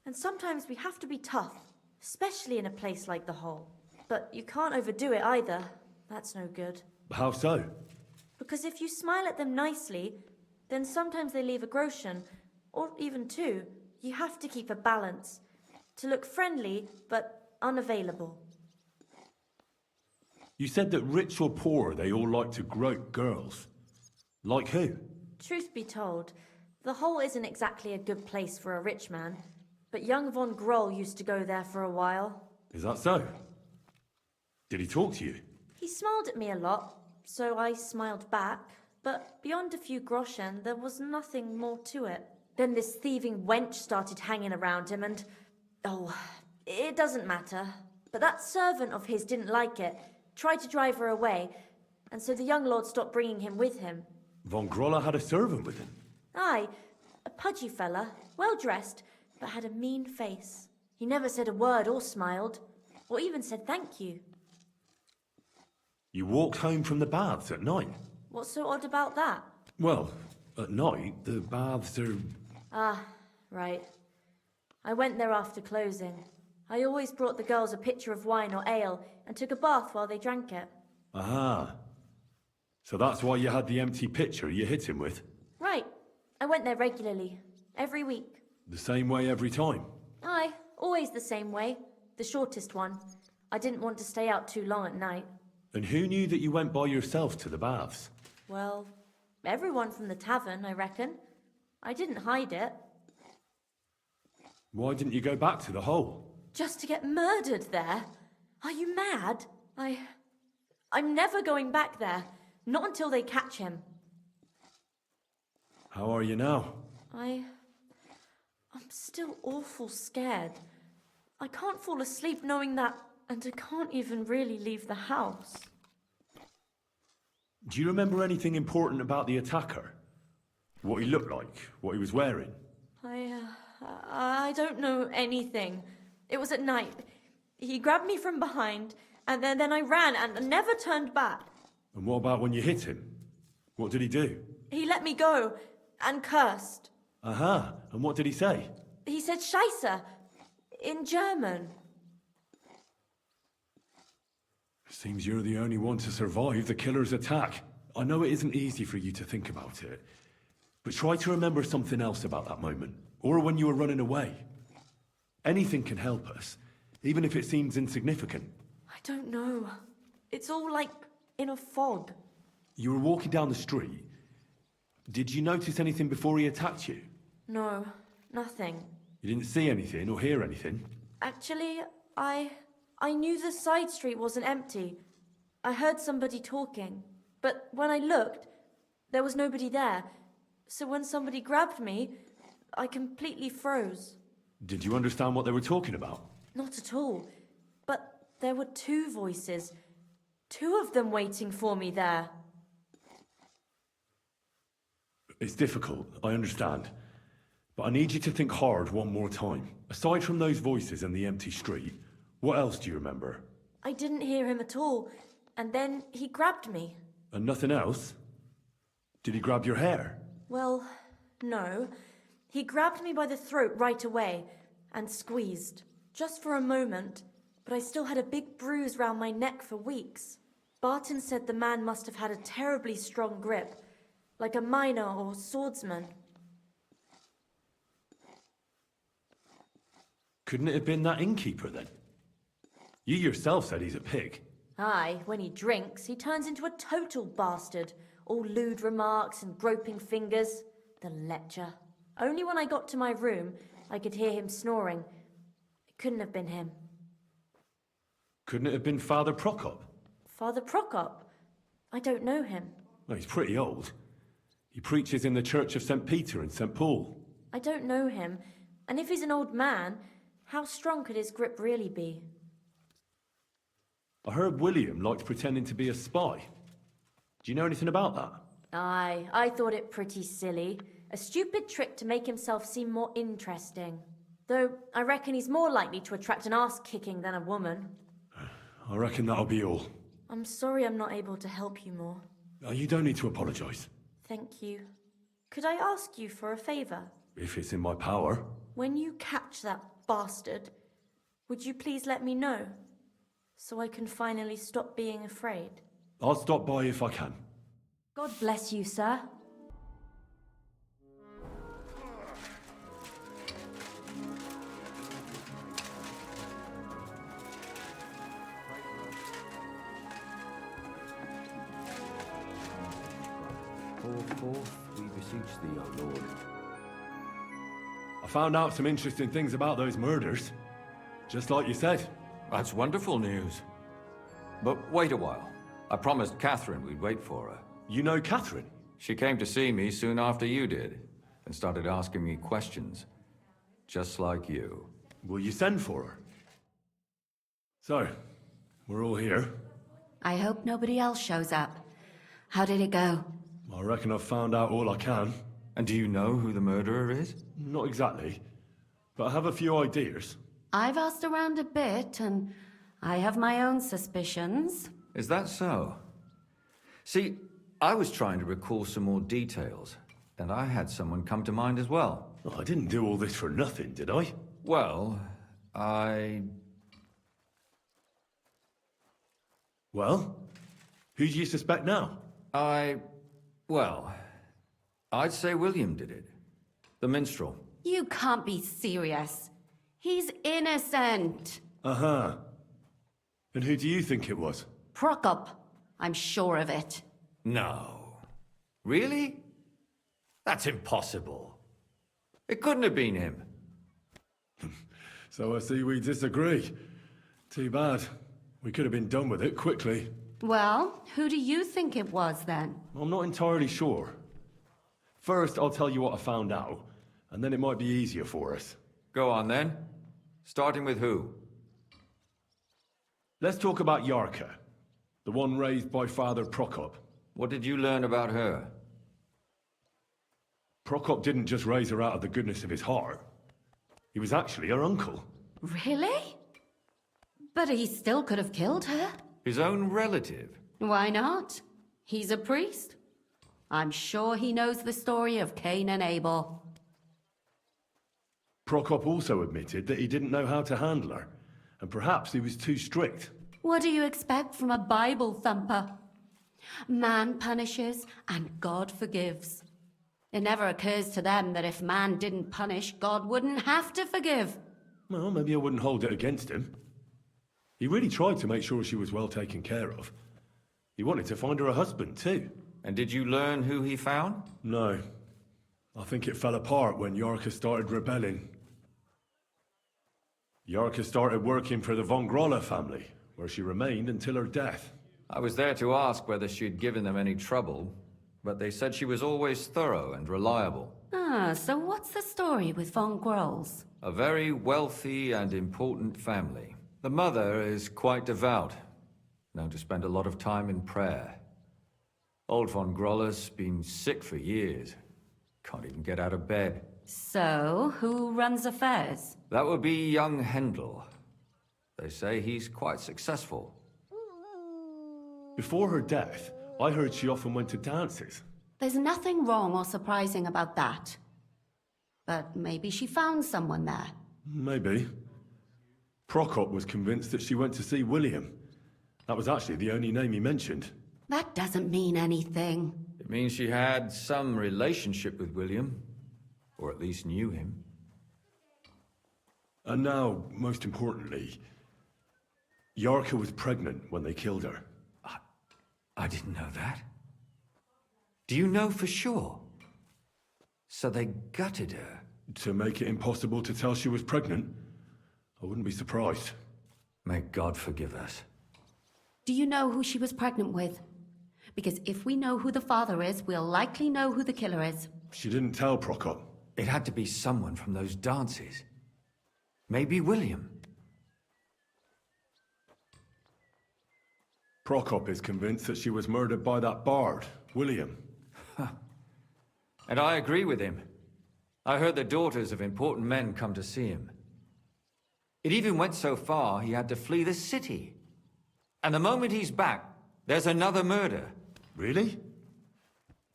and sometimes we have to be tough, especially in a place like the hole. But you can't overdo it either. That's no good. How so? Because if you smile at them nicely, then sometimes they leave a groschen, or even two. You have to keep a balance. To look friendly, but unavailable. You said that rich or poor, they all like to grope girls. Like who? Truth be told, the hole isn't exactly a good place for a rich man, but young von Groll used to go there for a while. Is that so? Did he talk to you? He smiled at me a lot, so I smiled back, but beyond a few groschen, there was nothing more to it. Then this thieving wench started hanging around him and... oh, it doesn't matter. But that servant of his didn't like it, tried to drive her away, and so the young lord stopped bringing him with him. Von Groller had a servant with him? Aye, a pudgy fella, well-dressed, but had a mean face. He never said a word or smiled, or even said thank you. You walked home from the baths at night? What's so odd about that? Well, at night, the baths are... Ah, right. I went there after closing. I always brought the girls a pitcher of wine or ale and took a bath while they drank it. Ah. So that's why you had the empty pitcher you hit him with? Right. I went there regularly. Every week. The same way every time? Aye, always the same way. The shortest one. I didn't want to stay out too long at night. And who knew that you went by yourself to the baths? Well, everyone from the tavern, I reckon. I didn't hide it. Why didn't you go back to the hole? Just to get murdered there? Are you mad? I'm never going back there. Not until they catch him. How are you now? I'm still awful scared. I can't fall asleep knowing that, and I can't even really leave the house. Do you remember anything important about the attacker? What he looked like? What he was wearing? I don't know anything. It was at night. He grabbed me from behind, and then I ran and never turned back. And what about when you hit him? What did he do? He let me go and cursed. Aha, and what did he say? He said Scheisse in German. Seems you're the only one to survive the killer's attack. I know it isn't easy for you to think about it, but try to remember something else about that moment, or when you were running away. Anything can help us, even if it seems insignificant. I don't know. It's all like in a fog. You were walking down the street. Did you notice anything before he attacked you? No, nothing. You didn't see anything or hear anything? Actually, I knew the side street wasn't empty. I heard somebody talking, but when I looked, there was nobody there. So when somebody grabbed me, I completely froze. Did you understand what they were talking about? Not at all. But there were two voices. Two of them waiting for me there. It's difficult, I understand. But I need you to think hard one more time. Aside from those voices and the empty street, what else do you remember? I didn't hear him at all, and then he grabbed me. And nothing else? Did he grab your hair? Well, no. He grabbed me by the throat right away and squeezed. Just for a moment, but I still had a big bruise round my neck for weeks. Barton said the man must have had a terribly strong grip, like a miner or swordsman. Couldn't it have been that innkeeper then? You yourself said he's a pig. Aye, when he drinks, he turns into a total bastard. All lewd remarks and groping fingers. The lecher. Only when I got to my room, I could hear him snoring. It couldn't have been him. Couldn't it have been Father Prokop? Father Prokop? I don't know him. Well, he's pretty old. He preaches in the Church of St. Peter and St. Paul. I don't know him. And if he's an old man, how strong could his grip really be? I heard William liked pretending to be a spy. Do you know anything about that? Aye, I thought it pretty silly. A stupid trick to make himself seem more interesting. Though, I reckon he's more likely to attract an ass-kicking than a woman. I reckon that'll be all. I'm sorry I'm not able to help you more. You don't need to apologise. Thank you. Could I ask you for a favour? If it's in my power. When you catch that bastard, would you please let me know? So I can finally stop being afraid. I'll stop by if I can. God bless you, sir. Pour forth, we beseech thee, O Lord. I found out some interesting things about those murders. Just like you said. That's wonderful news. But wait a while. I promised Catherine we'd wait for her. You know Catherine? She came to see me soon after you did, and started asking me questions. Just like you. Will you send for her? So, we're all here. I hope nobody else shows up. How did it go? I reckon I've found out all I can. And do you know who the murderer is? Not exactly, but I have a few ideas. I've asked around a bit, and I have my own suspicions. Is that so? See, I was trying to recall some more details, and I had someone come to mind as well. I didn't do all this for nothing, did I? Well, Well? Who do you suspect now? Well, I'd say William did it. The minstrel. You can't be serious. He's innocent. Uh-huh. And who do you think it was? Prokop. I'm sure of it. No. Really? That's impossible. It couldn't have been him. So I see we disagree. Too bad. We could have been done with it quickly. Well, who do you think it was then? I'm not entirely sure. First, I'll tell you what I found out, and then it might be easier for us. Go on then. Starting with who? Let's talk about Yarka, the one raised by Father Prokop. What did you learn about her? Prokop didn't just raise her out of the goodness of his heart. He was actually her uncle. Really? But he still could have killed her. His own relative? Why not? He's a priest. I'm sure he knows the story of Cain and Abel. Prokop also admitted that he didn't know how to handle her, and perhaps he was too strict. What do you expect from a Bible thumper? Man punishes and God forgives. It never occurs to them that if man didn't punish, God wouldn't have to forgive. Well, maybe I wouldn't hold it against him. He really tried to make sure she was well taken care of. He wanted to find her a husband, too. And did you learn who he found? No. I think it fell apart when Yarka started rebelling. Yarka started working for the von Grolla family, where she remained until her death. I was there to ask whether she'd given them any trouble, but they said she was always thorough and reliable. Ah, so what's the story with von Grolls? A very wealthy and important family. The mother is quite devout, known to spend a lot of time in prayer. Old von Grolla's been sick for years. Can't even get out of bed. So, who runs affairs? That would be young Hendel. They say he's quite successful. Before her death, I heard she often went to dances. There's nothing wrong or surprising about that. But maybe she found someone there. Maybe. Prokop was convinced that she went to see William. That was actually the only name he mentioned. That doesn't mean anything. It means she had some relationship with William, or at least knew him. And now, most importantly, Yarka was pregnant when they killed her. I didn't know that. Do you know for sure? So they gutted her? To make it impossible to tell she was pregnant? I wouldn't be surprised. May God forgive us. Do you know who she was pregnant with? Because if we know who the father is, we'll likely know who the killer is. She didn't tell Prokop. It had to be someone from those dances. Maybe William. Prokop is convinced that she was murdered by that bard, William. And I agree with him. I heard the daughters of important men come to see him. It even went so far he had to flee the city. And the moment he's back, there's another murder. Really?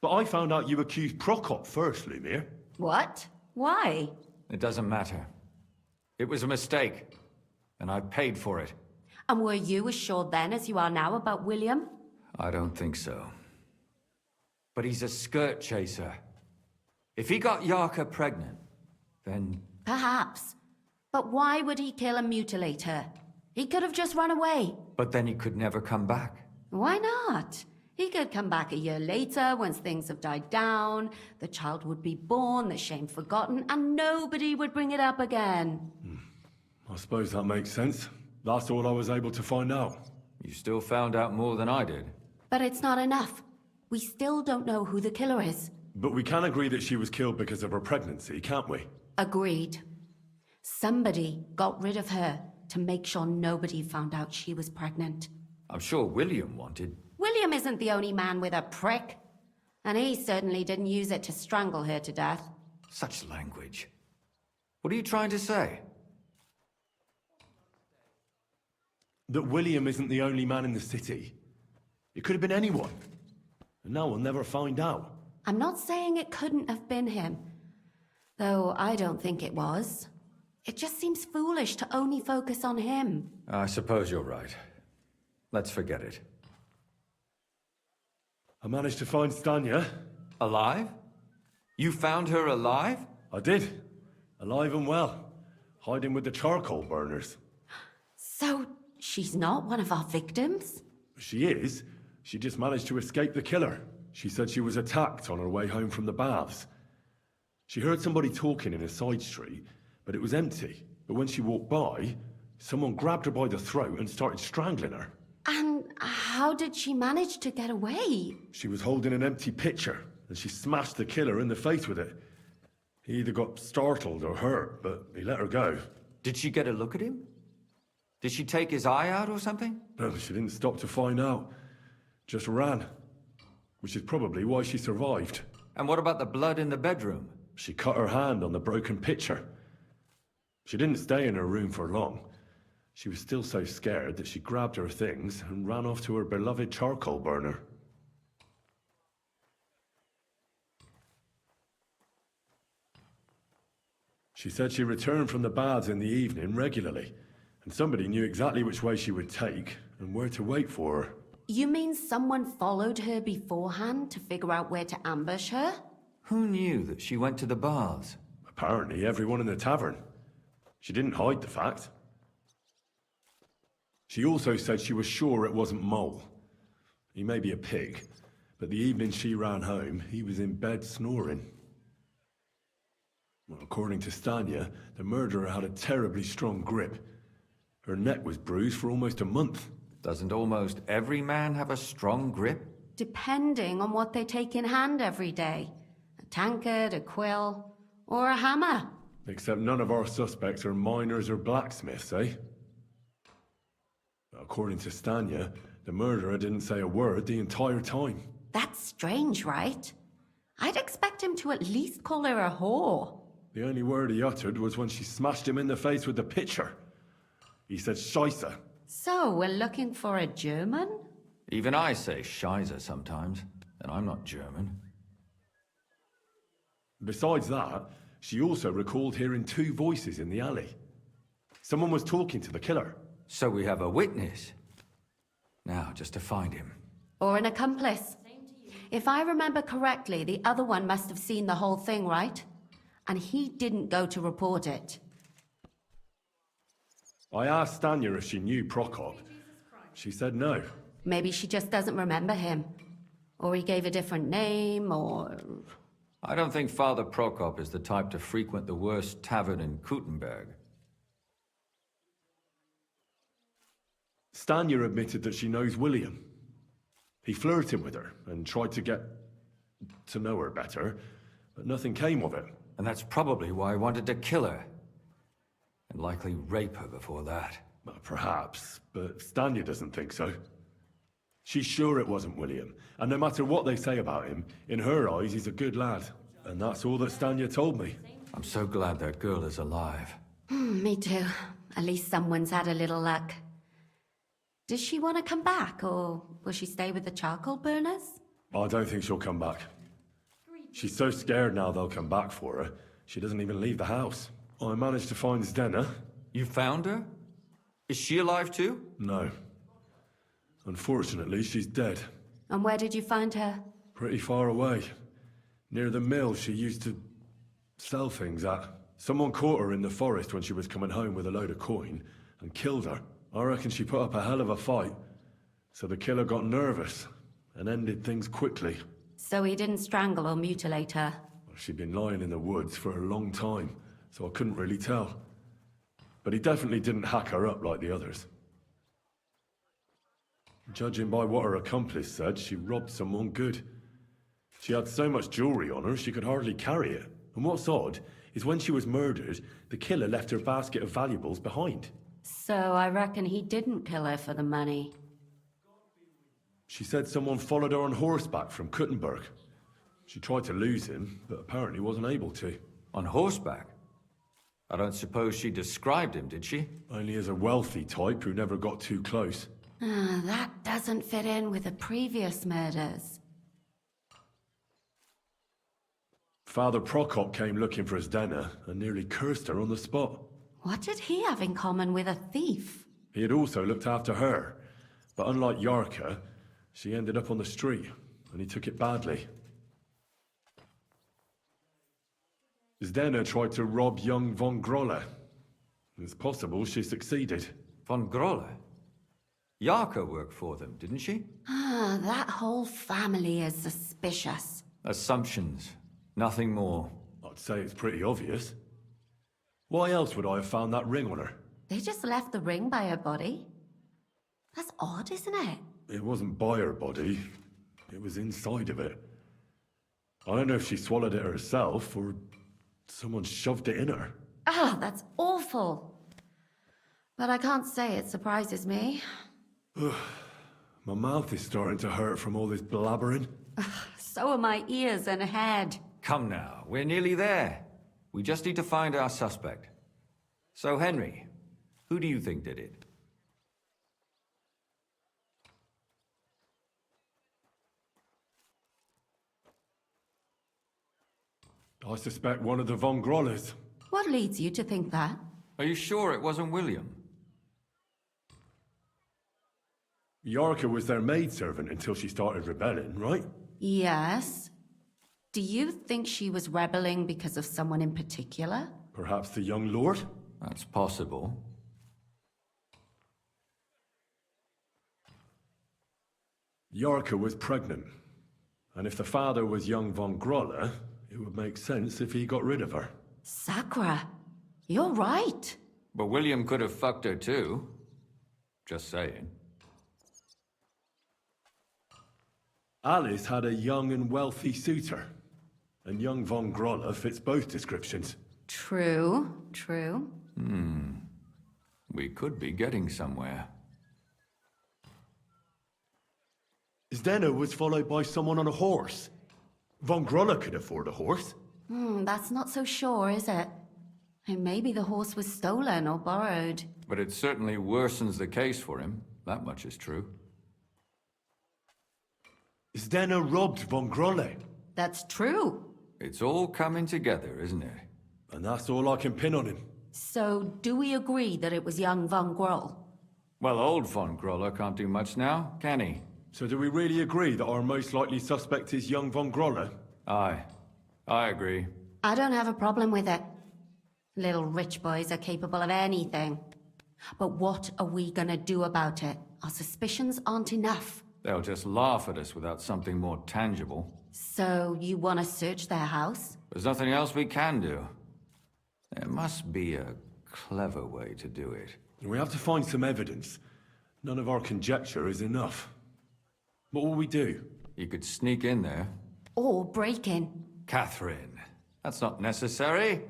But I found out you accused Prokop first, Lumir. What? Why? It doesn't matter. It was a mistake, and I paid for it. And were you as sure then as you are now about William? I don't think so. But he's a skirt chaser. If he got Yarka pregnant, then... Perhaps. But why would he kill and mutilate her? He could have just run away. But then he could never come back. Why not? He could come back a year later, once things have died down, the child would be born, the shame forgotten, and nobody would bring it up again. I suppose that makes sense. That's all I was able to find out. You still found out more than I did. But it's not enough. We still don't know who the killer is. But we can agree that she was killed because of her pregnancy, can't we? Agreed. Somebody got rid of her to make sure nobody found out she was pregnant. I'm sure William wanted... William isn't the only man with a prick. And he certainly didn't use it to strangle her to death. Such language. What are you trying to say? That William isn't the only man in the city. It could have been anyone. And now we'll never find out. I'm not saying it couldn't have been him. Though I don't think it was. It just seems foolish to only focus on him. I suppose you're right. Let's forget it. I managed to find Stanya. Alive? You found her alive? I did. Alive and well. Hiding with the charcoal burners. So, she's not one of our victims? She is. She just managed to escape the killer. She said she was attacked on her way home from the baths. She heard somebody talking in a side street, but it was empty. But when she walked by, someone grabbed her by the throat and started strangling her. And how did she manage to get away? She was holding an empty pitcher, and she smashed the killer in the face with it. He either got startled or hurt, but he let her go. Did she get a look at him? Did she take his eye out or something? No, she didn't stop to find out. Just ran. Which is probably why she survived. And what about the blood in the bedroom? She cut her hand on the broken pitcher. She didn't stay in her room for long. She was still so scared that she grabbed her things and ran off to her beloved charcoal burner. She said she returned from the baths in the evening regularly, and somebody knew exactly which way she would take and where to wait for her. You mean someone followed her beforehand to figure out where to ambush her? Who knew that she went to the baths? Apparently everyone in the tavern. She didn't hide the fact. She also said she was sure it wasn't Mole. He may be a pig, but the evening she ran home, he was in bed snoring. Well, according to Stanya, the murderer had a terribly strong grip. Her neck was bruised for almost a month. Doesn't almost every man have a strong grip? Depending on what they take in hand every day. A tankard, a quill, or a hammer. Except none of our suspects are miners or blacksmiths, eh? According to Stanya, the murderer didn't say a word the entire time. That's strange, right? I'd expect him to at least call her a whore. The only word he uttered was when she smashed him in the face with the pitcher. He said Scheisse. So, we're looking for a German? Even I say Scheiße sometimes, and I'm not German. Besides that, she also recalled hearing two voices in the alley. Someone was talking to the killer. So we have a witness. Now, just to find him. Or an accomplice. If I remember correctly, the other one must have seen the whole thing, right? And he didn't go to report it. I asked Stanya if she knew Prokop. She said no. Maybe she just doesn't remember him. Or he gave a different name, or... I don't think Father Prokop is the type to frequent the worst tavern in Kuttenberg. Stanya admitted that she knows William. He flirted with her and tried to get to know her better, but nothing came of it. And that's probably why I wanted to kill her. And likely rape her before that. Well, perhaps, but Stanya doesn't think so. She's sure it wasn't William, and no matter what they say about him, in her eyes he's a good lad. And that's all that Stanya told me. I'm so glad that girl is alive. Me too. At least someone's had a little luck. Does she want to come back, or will she stay with the charcoal burners? I don't think she'll come back. She's so scared now they'll come back for her, she doesn't even leave the house. I managed to find Zdena. You found her? Is she alive too? No. Unfortunately, she's dead. And where did you find her? Pretty far away. Near the mill she used to sell things at. Someone caught her in the forest when she was coming home with a load of coin and killed her. I reckon she put up a hell of a fight. So the killer got nervous and ended things quickly. So he didn't strangle or mutilate her? She'd been lying in the woods for a long time, so I couldn't really tell. But he definitely didn't hack her up like the others. Judging by what her accomplice said, she robbed someone good. She had so much jewelry on her, she could hardly carry it. And what's odd is when she was murdered, the killer left her basket of valuables behind. So I reckon he didn't kill her for the money. She said someone followed her on horseback from Kuttenberg. She tried to lose him, but apparently wasn't able to. On horseback? I don't suppose she described him, did she? Only as a wealthy type who never got too close. That doesn't fit in with the previous murders. Father Prokop came looking for Zdena and nearly cursed her on the spot. What did he have in common with a thief? He had also looked after her, but unlike Yarka, she ended up on the street. and he took it badly. Zdena tried to rob young von Grolle. It's possible she succeeded. Von Grolle? Yarka worked for them, didn't she? Ah, that whole family is suspicious. Assumptions. Nothing more. I'd say it's pretty obvious. Why else would I have found that ring on her? They just left the ring by her body. That's odd, isn't it? It wasn't by her body. It was inside of it. I don't know if she swallowed it herself or someone shoved it in her. Ah, that's awful. But I can't say it surprises me. My mouth is starting to hurt from all this blabbering. So are my ears and head. Come now, we're nearly there. We just need to find our suspect. So, Henry, who do you think did it? I suspect one of the von Grolles. What leads you to think that? Are you sure it wasn't William? Yarka was their maidservant until she started rebelling, right? Yes. Do you think she was rebelling because of someone in particular? Perhaps the young lord? That's possible. Yarka was pregnant. And if the father was young von Grolle, it would make sense if he got rid of her. Sakura, you're right. But William could have fucked her too. Just saying. Alice had a young and wealthy suitor. And young von Grolle fits both descriptions. True, true. We could be getting somewhere. Zdena was followed by someone on a horse. Von Grolle could afford a horse. That's not so sure, is it? And maybe the horse was stolen or borrowed. But it certainly worsens the case for him. That much is true. Zdena robbed von Grolle. That's true. It's all coming together, isn't it? And that's all I can pin on him. So, do we agree that it was young von Groll? Well, old von Grolle can't do much now, can he? So do we really agree that our most likely suspect is young von Grolle? Aye. I agree. I don't have a problem with it. Little rich boys are capable of anything. But what are we gonna do about it? Our suspicions aren't enough. They'll just laugh at us without something more tangible. So, you wanna search their house? There's nothing else we can do. There must be a clever way to do it. We have to find some evidence. None of our conjecture is enough. What will we do? You could sneak in there. Or break in. Catherine, that's not necessary.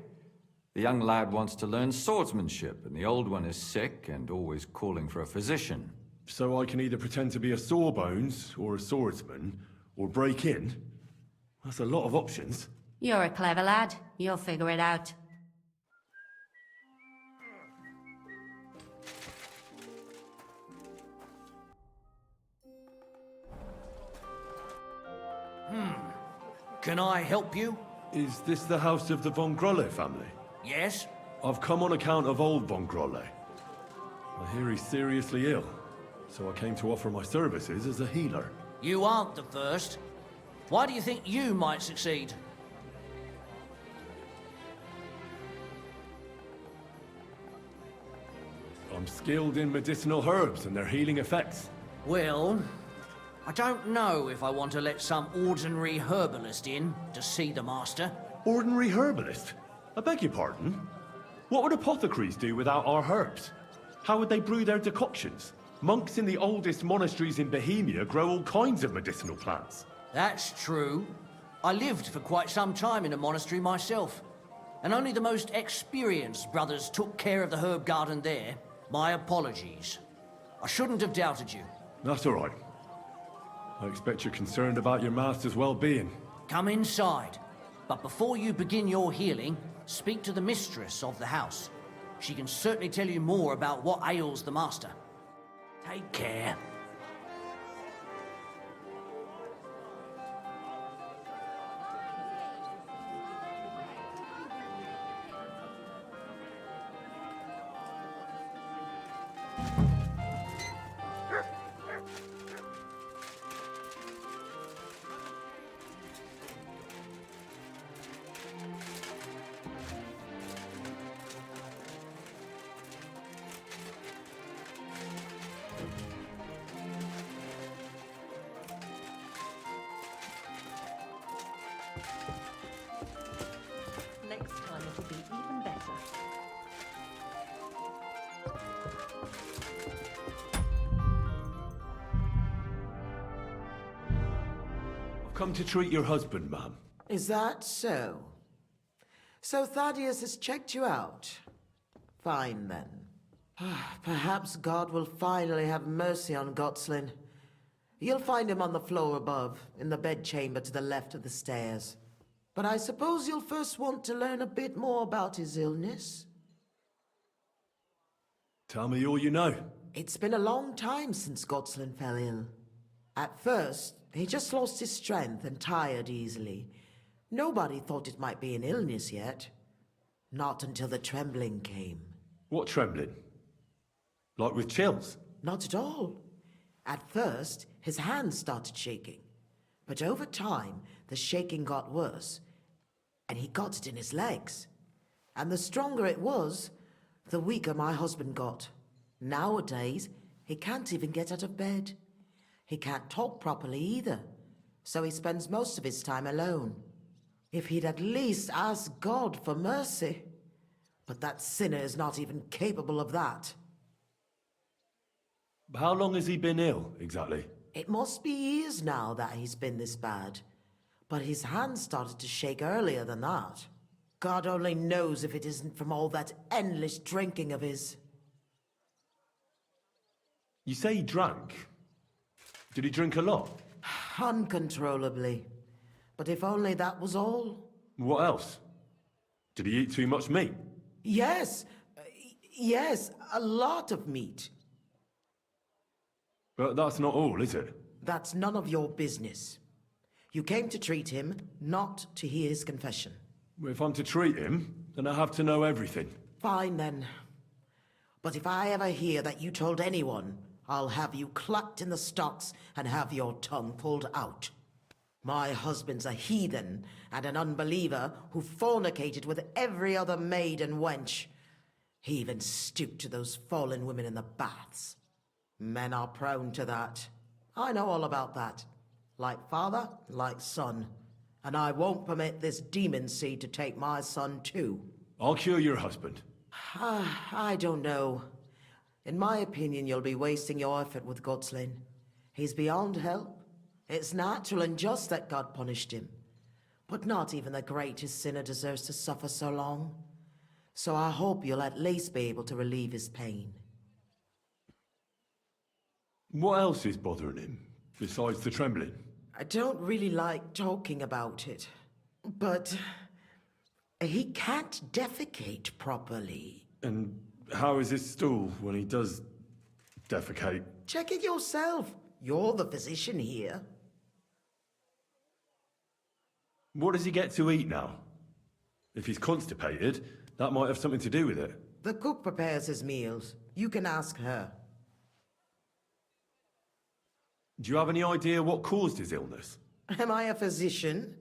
The young lad wants to learn swordsmanship, and the old one is sick and always calling for a physician. So I can either pretend to be a sawbones, or a swordsman, or break in? That's a lot of options. You're a clever lad. You'll figure it out. Can I help you? Is this the house of the von Grolle family? Yes? I've come on account of old von Grolle. I hear he's seriously ill, so I came to offer my services as a healer. You aren't the first. Why do you think you might succeed? I'm skilled in medicinal herbs and their healing effects. Well, I don't know if I want to let some ordinary herbalist in to see the master. Ordinary herbalist? I beg your pardon? What would apothecaries do without our herbs? How would they brew their decoctions? Monks in the oldest monasteries in Bohemia grow all kinds of medicinal plants. That's true. I lived for quite some time in a monastery myself, and only the most experienced brothers took care of the herb garden there. My apologies. I shouldn't have doubted you. That's all right. I expect you're concerned about your master's well-being. Come inside. But before you begin your healing, speak to the mistress of the house. She can certainly tell you more about what ails the master. Take care. come to treat your husband, ma'am. Is that so? So Thaddeus has checked you out? Fine then. Perhaps God will finally have mercy on Gotslin. You'll find him on the floor above, in the bedchamber to the left of the stairs. But I suppose you'll first want to learn a bit more about his illness. Tell me all you know. It's been a long time since Gotslin fell ill. At first, he just lost his strength and tired easily. Nobody thought it might be an illness yet. Not until the trembling came. What trembling? Like with chills? Not at all. At first, his hands started shaking. But over time, the shaking got worse. And he got it in his legs. And the stronger it was, the weaker my husband got. Nowadays, he can't even get out of bed. He can't talk properly either. So he spends most of his time alone. If he'd at least ask God for mercy. But that sinner is not even capable of that. How long has he been ill, exactly? It must be years now that he's been this bad. But his hands started to shake earlier than that. God only knows if it isn't from all that endless drinking of his. You say he drank? Did he drink a lot? Uncontrollably. But if only that was all. What else? Did he eat too much meat? Yes. Yes, a lot of meat. But that's not all, is it? That's none of your business. You came to treat him, not to hear his confession. If I'm to treat him, then I have to know everything. Fine then. But if I ever hear that you told anyone, I'll have you clucked in the stocks and have your tongue pulled out. My husband's a heathen and an unbeliever who fornicated with every other maid and wench. He even stooped to those fallen women in the baths. Men are prone to that. I know all about that. Like father, like son. And I won't permit this demon seed to take my son too. I'll cure your husband. I don't know. In my opinion, you'll be wasting your effort with Gotslin. He's beyond help. It's natural and just that God punished him. But not even the greatest sinner deserves to suffer so long. So I hope you'll at least be able to relieve his pain. What else is bothering him, besides the trembling? I don't really like talking about it, but he can't defecate properly. And how is his stool when he does defecate? Check it yourself. You're the physician here. What does he get to eat now? If he's constipated, that might have something to do with it. The cook prepares his meals. You can ask her. Do you have any idea what caused his illness? Am I a physician?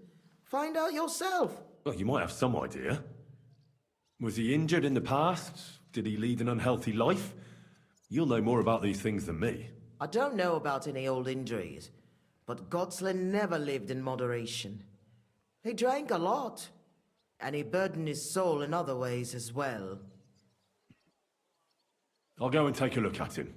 Find out yourself. Well, you might have some idea. Was he injured in the past? Did he lead an unhealthy life? You'll know more about these things than me. I don't know about any old injuries, but Gotslin never lived in moderation. He drank a lot, and he burdened his soul in other ways as well. I'll go and take a look at him.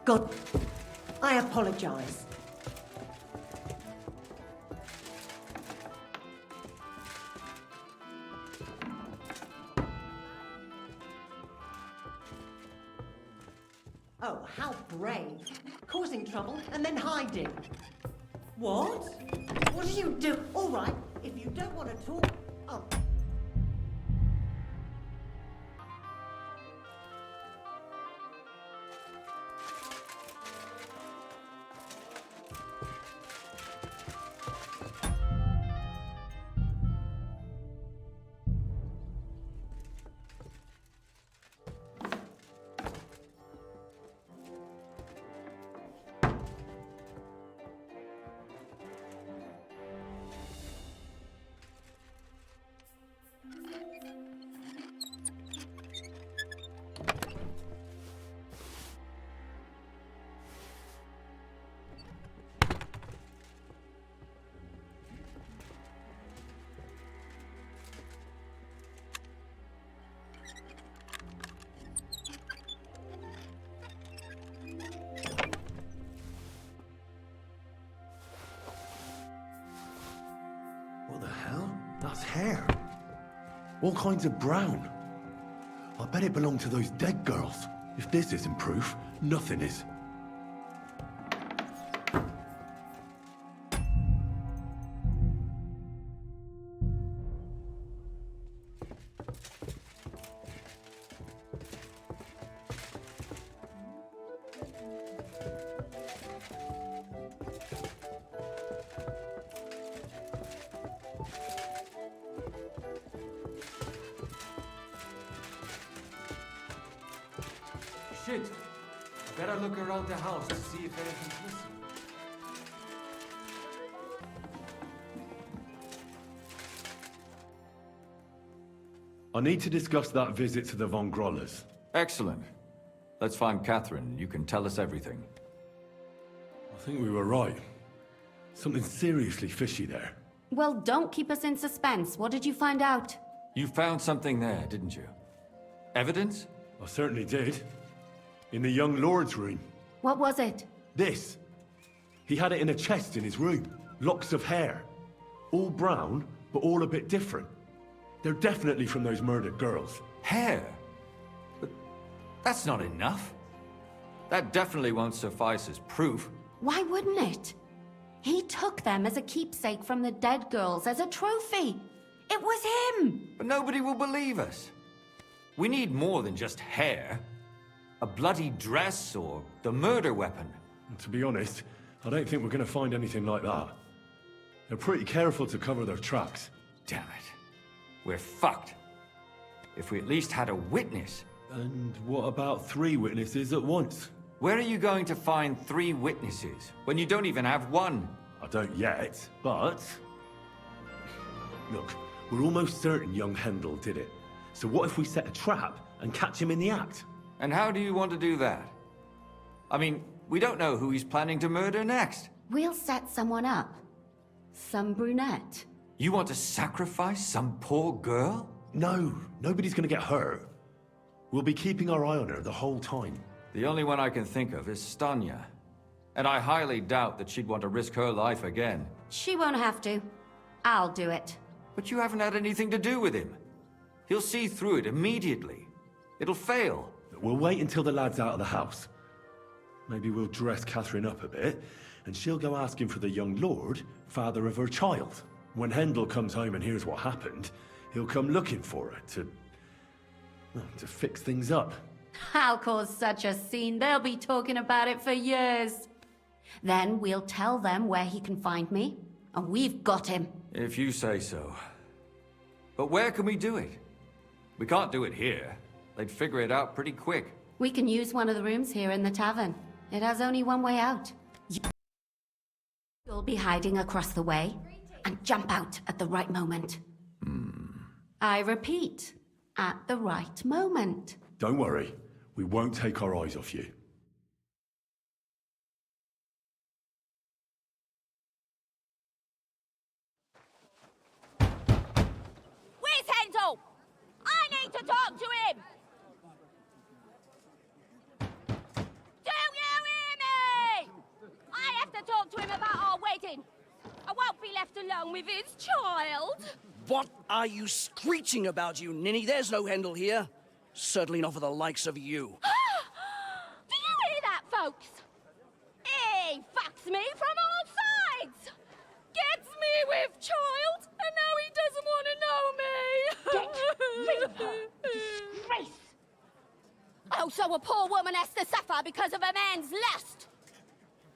God, I apologize. Oh, how brave. Causing trouble and then hiding. What? What do you do? All right, if you don't want to talk... Oh. What the hell? That's hair. All kinds of brown. I bet it belonged to those dead girls. If this isn't proof, nothing is. Shit! Better look around the house to see if anything's missing. I need to discuss that visit to the Von Grollers. Excellent. Let's find Catherine. You can tell us everything. I think we were right. Something seriously fishy there. Well, don't keep us in suspense. What did you find out? You found something there, didn't you? Evidence? I certainly did. In the young lord's room. What was it? This. He had it in a chest in his room. Locks of hair. All brown, but all a bit different. They're definitely from those murdered girls. Hair? But that's not enough. That definitely won't suffice as proof. Why wouldn't it? He took them as a keepsake from the dead girls, as a trophy. It was him! But nobody will believe us. We need more than just hair. A bloody dress or the murder weapon. To be honest, I don't think we're going to find anything like that. They're pretty careful to cover their tracks. Damn it. We're fucked. If we at least had a witness. And what about 3 witnesses at once? Where are you going to find 3 witnesses when you don't even have one? I don't yet, but... Look, we're almost certain young Hendel did it. So what if we set a trap and catch him in the act? And how do you want to do that? I mean, we don't know who he's planning to murder next. We'll set someone up. Some brunette. You want to sacrifice some poor girl? No, nobody's gonna get hurt. We'll be keeping our eye on her the whole time. The only one I can think of is Stanya. And I highly doubt that she'd want to risk her life again. She won't have to. I'll do it. But you haven't had anything to do with him. He'll see through it immediately. It'll fail. We'll wait until the lad's out of the house. Maybe we'll dress Catherine up a bit, and she'll go asking for the young lord, father of her child. When Hendel comes home and hears what happened, he'll come looking for her to fix things up. I'll cause such a scene, they'll be talking about it for years. Then we'll tell them where he can find me, and we've got him. If you say so. But where can we do it? We can't do it here. They'd figure it out pretty quick. We can use one of the rooms here in the tavern. It has only one way out. You'll be hiding across the way, and jump out at the right moment. I repeat, at the right moment. Don't worry, we won't take our eyes off you. Where's Hendel? I need to talk to him! Do you his child? What are you screeching about, you ninny? There's no Hendel here. Certainly not for the likes of you. Do you hear that, folks? He fucks me from all sides! Gets me with child, and now he doesn't want to know me! Get rid of her! Disgrace! Oh, so a poor woman has to suffer because of a man's lust?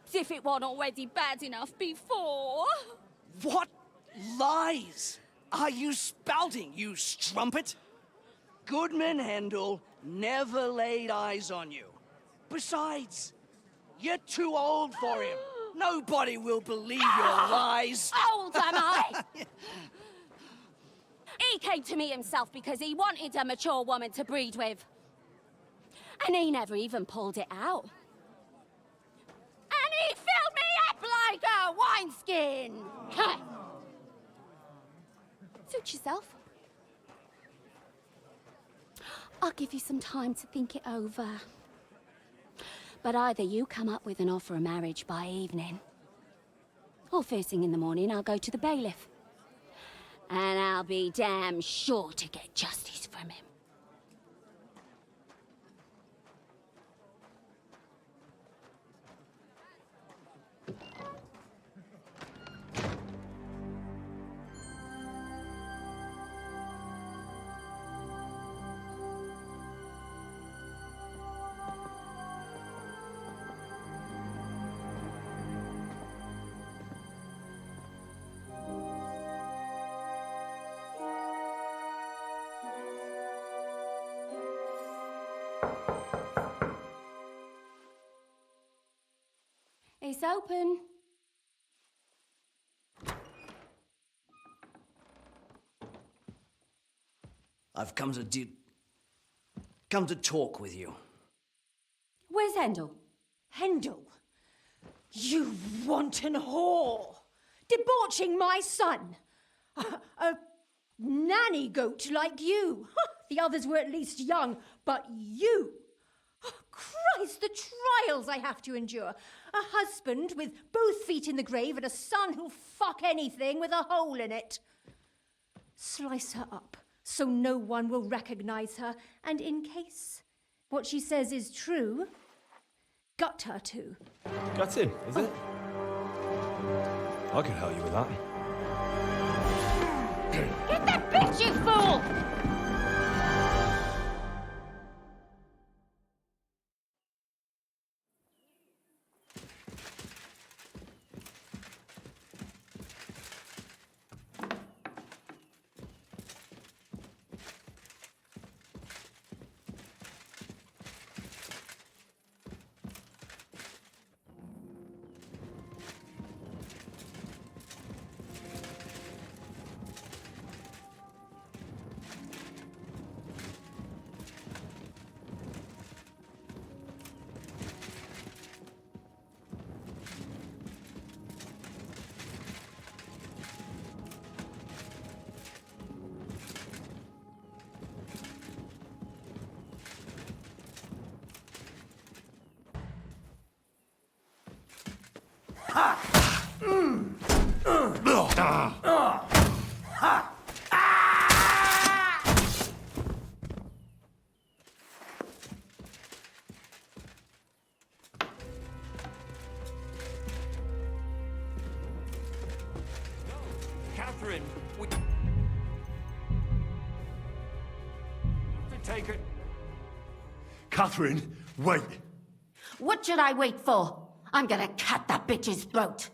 As if it wasn't already bad enough before. What lies are you spouting, you strumpet? Goodman Hendel never laid eyes on you. Besides, you're too old for him. Nobody will believe your lies. Old am I? He came to me himself because he wanted a mature woman to breed with. And he never even pulled it out. And he filled me up like a wineskin. Suit yourself. I'll give you some time to think it over. But either you come up with an offer of marriage by evening, or first thing in the morning I'll go to the bailiff. And I'll be damn sure to get justice from him. It's open. I've come to talk with you. Where's Hendel? Hendel? You wanton whore! Debauching my son! A nanny goat like you! The others were at least young, but you! Oh, Christ, the trials I have to endure! A husband with both feet in the grave and a son who'll fuck anything with a hole in it. Slice her up so no one will recognize her, and in case what she says is true, gut her too. Gutting, is it? I can help you with that. Get that bitch, you fool! Catherine, we... Take it. Catherine, wait. What should I wait for? I'm gonna cut that bitch's throat.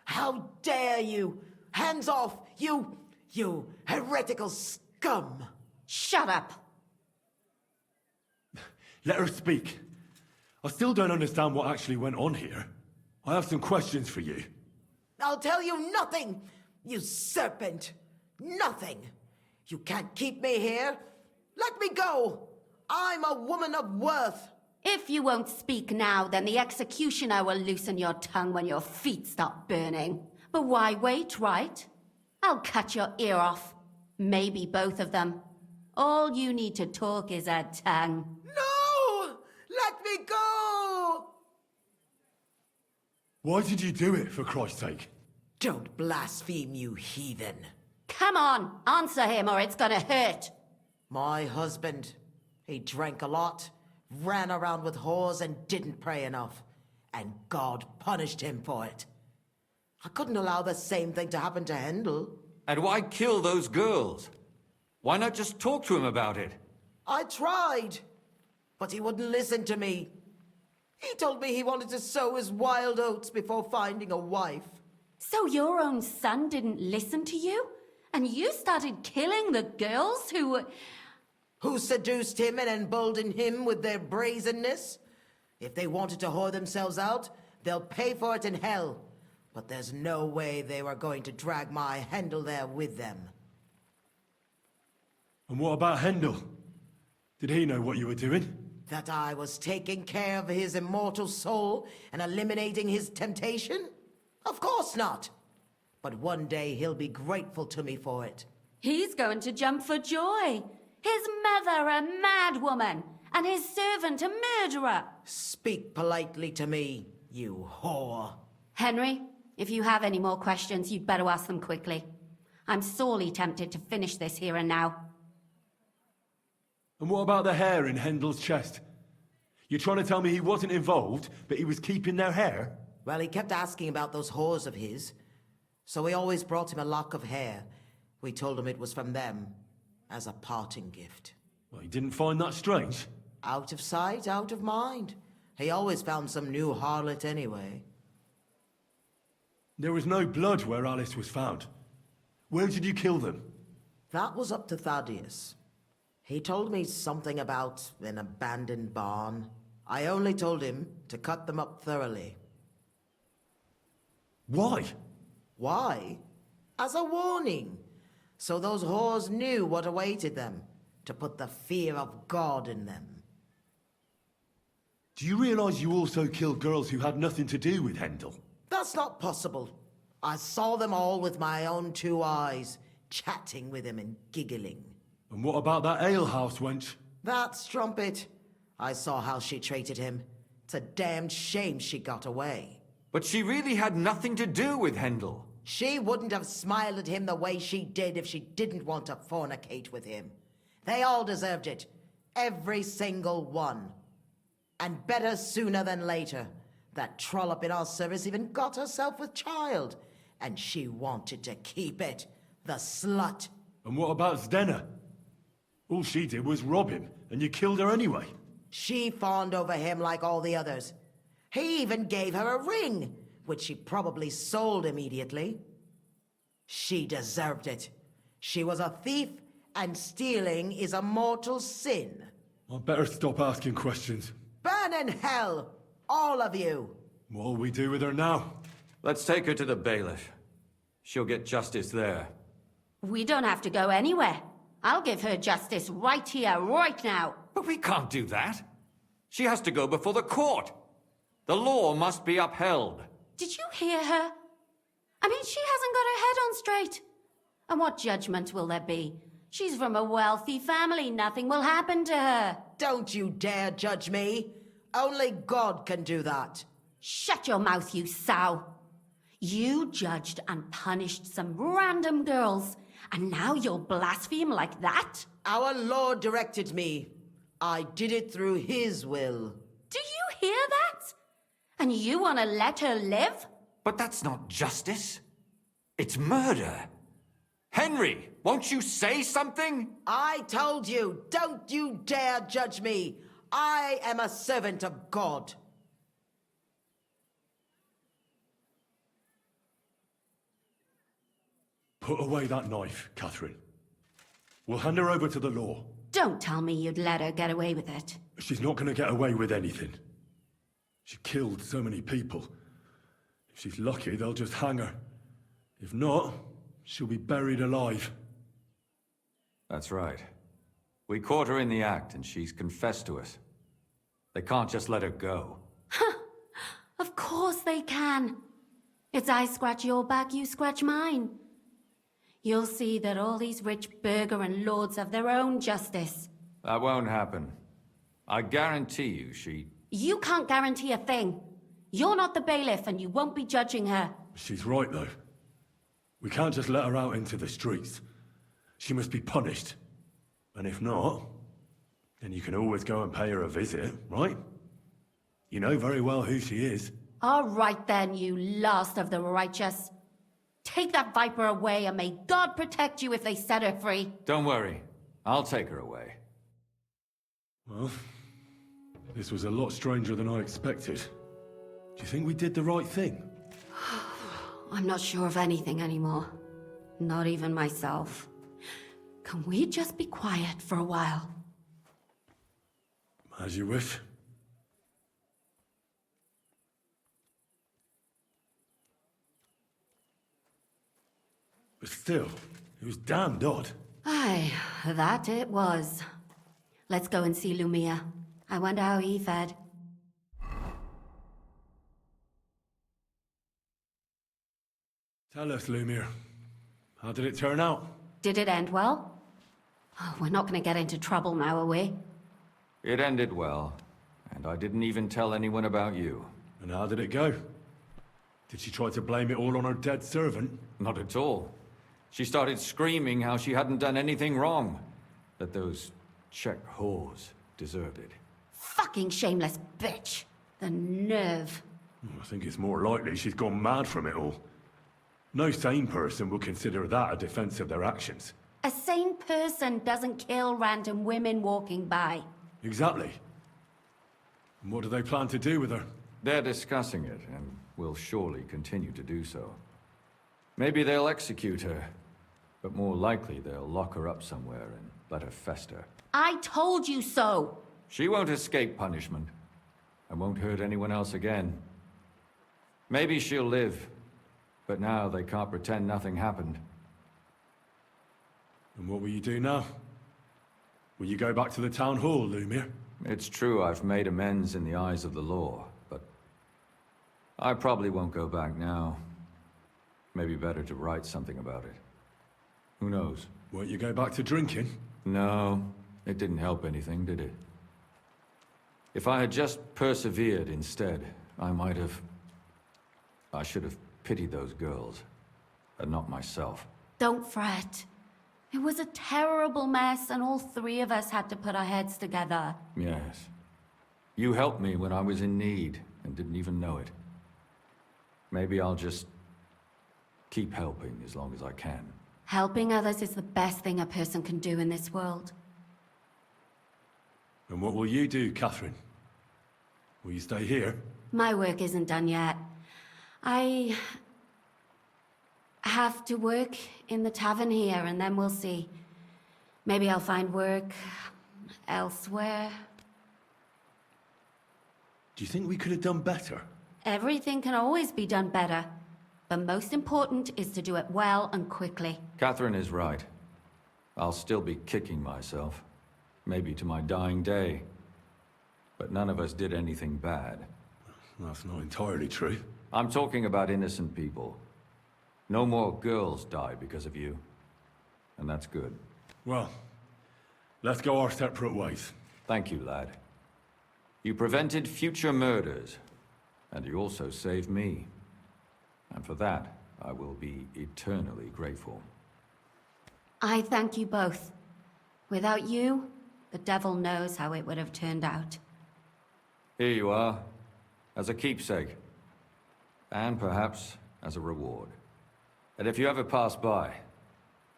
How dare you? Hands off, you heretical scum. Shut up. Let her speak. I still don't understand what actually went on here. I have some questions for you. I'll tell you nothing, you serpent. Nothing. You can't keep me here. Let me go. I'm a woman of worth. If you won't speak now, then the executioner will loosen your tongue when your feet stop burning. But why wait, right? I'll cut your ear off. Maybe both of them. All you need to talk is a tongue. No! Let me go! Why did you do it, for Christ's sake? Don't blaspheme, you heathen. Come on, answer him or it's gonna hurt. My husband, he drank a lot, ran around with whores and didn't pray enough. And God punished him for it. I couldn't allow the same thing to happen to Hendel. And why kill those girls? Why not just talk to him about it? I tried, but he wouldn't listen to me. He told me he wanted to sow his wild oats before finding a wife. So your own son didn't listen to you? And you started killing the girls who seduced him and emboldened him with their brazenness? If they wanted to whore themselves out, they'll pay for it in hell. But there's no way they were going to drag my Hendel there with them. And what about Hendel? Did he know what you were doing? That I was taking care of his immortal soul and eliminating his temptation? Of course not. But one day he'll be grateful to me for it. He's going to jump for joy. His mother a mad woman, and his servant a murderer. Speak politely to me, you whore. Henry, if you have any more questions, you'd better ask them quickly. I'm sorely tempted to finish this here and now. And what about the hair in Hendel's chest? You're trying to tell me he wasn't involved, but he was keeping their hair? Well, he kept asking about those whores of his. So we always brought him a lock of hair. We told him it was from them, as a parting gift. Well, he didn't find that strange? Out of sight, out of mind. He always found some new harlot anyway. There was no blood where Alice was found. Where did you kill them? That was up to Thaddeus. He told me something about an abandoned barn. I only told him to cut them up thoroughly. Why? Why? As a warning. So those whores knew what awaited them. To put the fear of God in them. Do you realize you also killed girls who had nothing to do with Hendel? That's not possible. I saw them all with my own 2 eyes, chatting with him and giggling. And what about that alehouse wench? That strumpet. I saw how she treated him. It's a damned shame she got away. But she really had nothing to do with Hendel. She wouldn't have smiled at him the way she did if she didn't want to fornicate with him. They all deserved it. Every single one. And better sooner than later. That trollop in our service even got herself with child. And she wanted to keep it. The slut. And what about Zdenna? All she did was rob him, and you killed her anyway. She fawned over him like all the others. He even gave her a ring, which she probably sold immediately. She deserved it. She was a thief, and stealing is a mortal sin. I'd better stop asking questions. Burn in hell, all of you. What'll we do with her now? Let's take her to the bailiff. She'll get justice there. We don't have to go anywhere. I'll give her justice right here, right now. But we can't do that. She has to go before the court. The law must be upheld. Did you hear her? I mean, she hasn't got her head on straight. And what judgment will there be? She's from a wealthy family. Nothing will happen to her. Don't you dare judge me. Only God can do that. Shut your mouth, you sow. You judged and punished some random girls, and now you'll blaspheme like that? Our Lord directed me. I did it through His will. Do you hear that? And you want to let her live? But that's not justice. It's murder. Henry, won't you say something? I told you, don't you dare judge me. I am a servant of God. Put away that knife, Catherine. We'll hand her over to the law. Don't tell me you'd let her get away with it. She's not going to get away with anything. She killed so many people. If she's lucky, they'll just hang her. If not, she'll be buried alive. That's right. We caught her in the act, and she's confessed to us. They can't just let her go. Of course they can. It's I scratch your back, you scratch mine. You'll see that all these rich burgher and lords have their own justice. That won't happen. I guarantee you she... You can't guarantee a thing. You're not the bailiff and you won't be judging her. She's right, though. We can't just let her out into the streets. She must be punished. And if not, then you can always go and pay her a visit, right? You know very well who she is. All right then, you last of the righteous. Take that viper away and may God protect you if they set her free. Don't worry. I'll take her away. Well, this was a lot stranger than I expected. Do you think we did the right thing? I'm not sure of anything anymore. Not even myself. Can we just be quiet for a while? As you wish. But still, it was damned odd. Aye, that it was. Let's go and see Lumia. I wonder how he fared. Tell us, Lumiere. How did it turn out? Did it end well? Oh, we're not going to get into trouble now, are we? It ended well, and I didn't even tell anyone about you. And how did it go? Did she try to blame it all on her dead servant? Not at all. She started screaming how she hadn't done anything wrong. That those Czech whores deserved it. Fucking shameless bitch. The nerve. I think it's more likely she's gone mad from it all. No sane person would consider that a defense of their actions. A sane person doesn't kill random women walking by. Exactly. And what do they plan to do with her? They're discussing it, and will surely continue to do so. Maybe they'll execute her, but more likely they'll lock her up somewhere and let her fester. I told you so! She won't escape punishment, and won't hurt anyone else again. Maybe she'll live, but now they can't pretend nothing happened. And what will you do now? Will you go back to the town hall, Lumiere? It's true I've made amends in the eyes of the law, but I probably won't go back now. Maybe better to write something about it. Who knows? Won't you go back to drinking? No, it didn't help anything, did it? If I had just persevered instead, I should have pitied those girls, and not myself. Don't fret. It was a terrible mess, and all three of us had to put our heads together. Yes. You helped me when I was in need, and didn't even know it. Maybe I'll just keep helping as long as I can. Helping others is the best thing a person can do in this world. And what will you do, Catherine? Will you stay here? My work isn't done yet. I have to work in the tavern here, and then we'll see. Maybe I'll find work elsewhere. Do you think we could have done better? Everything can always be done better. But most important is to do it well and quickly. Catherine is right. I'll still be kicking myself. Maybe to my dying day. But none of us did anything bad. That's not entirely true. I'm talking about innocent people. No more girls die because of you. And that's good. Well, let's go our separate ways. Thank you, lad. You prevented future murders. And you also saved me. And for that, I will be eternally grateful. I thank you both. Without you, the devil knows how it would have turned out. Here you are, as a keepsake. And perhaps as a reward. And if you ever pass by,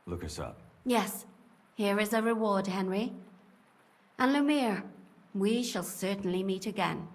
look us up. Yes, here is a reward, Henry. And Lumiere, we shall certainly meet again.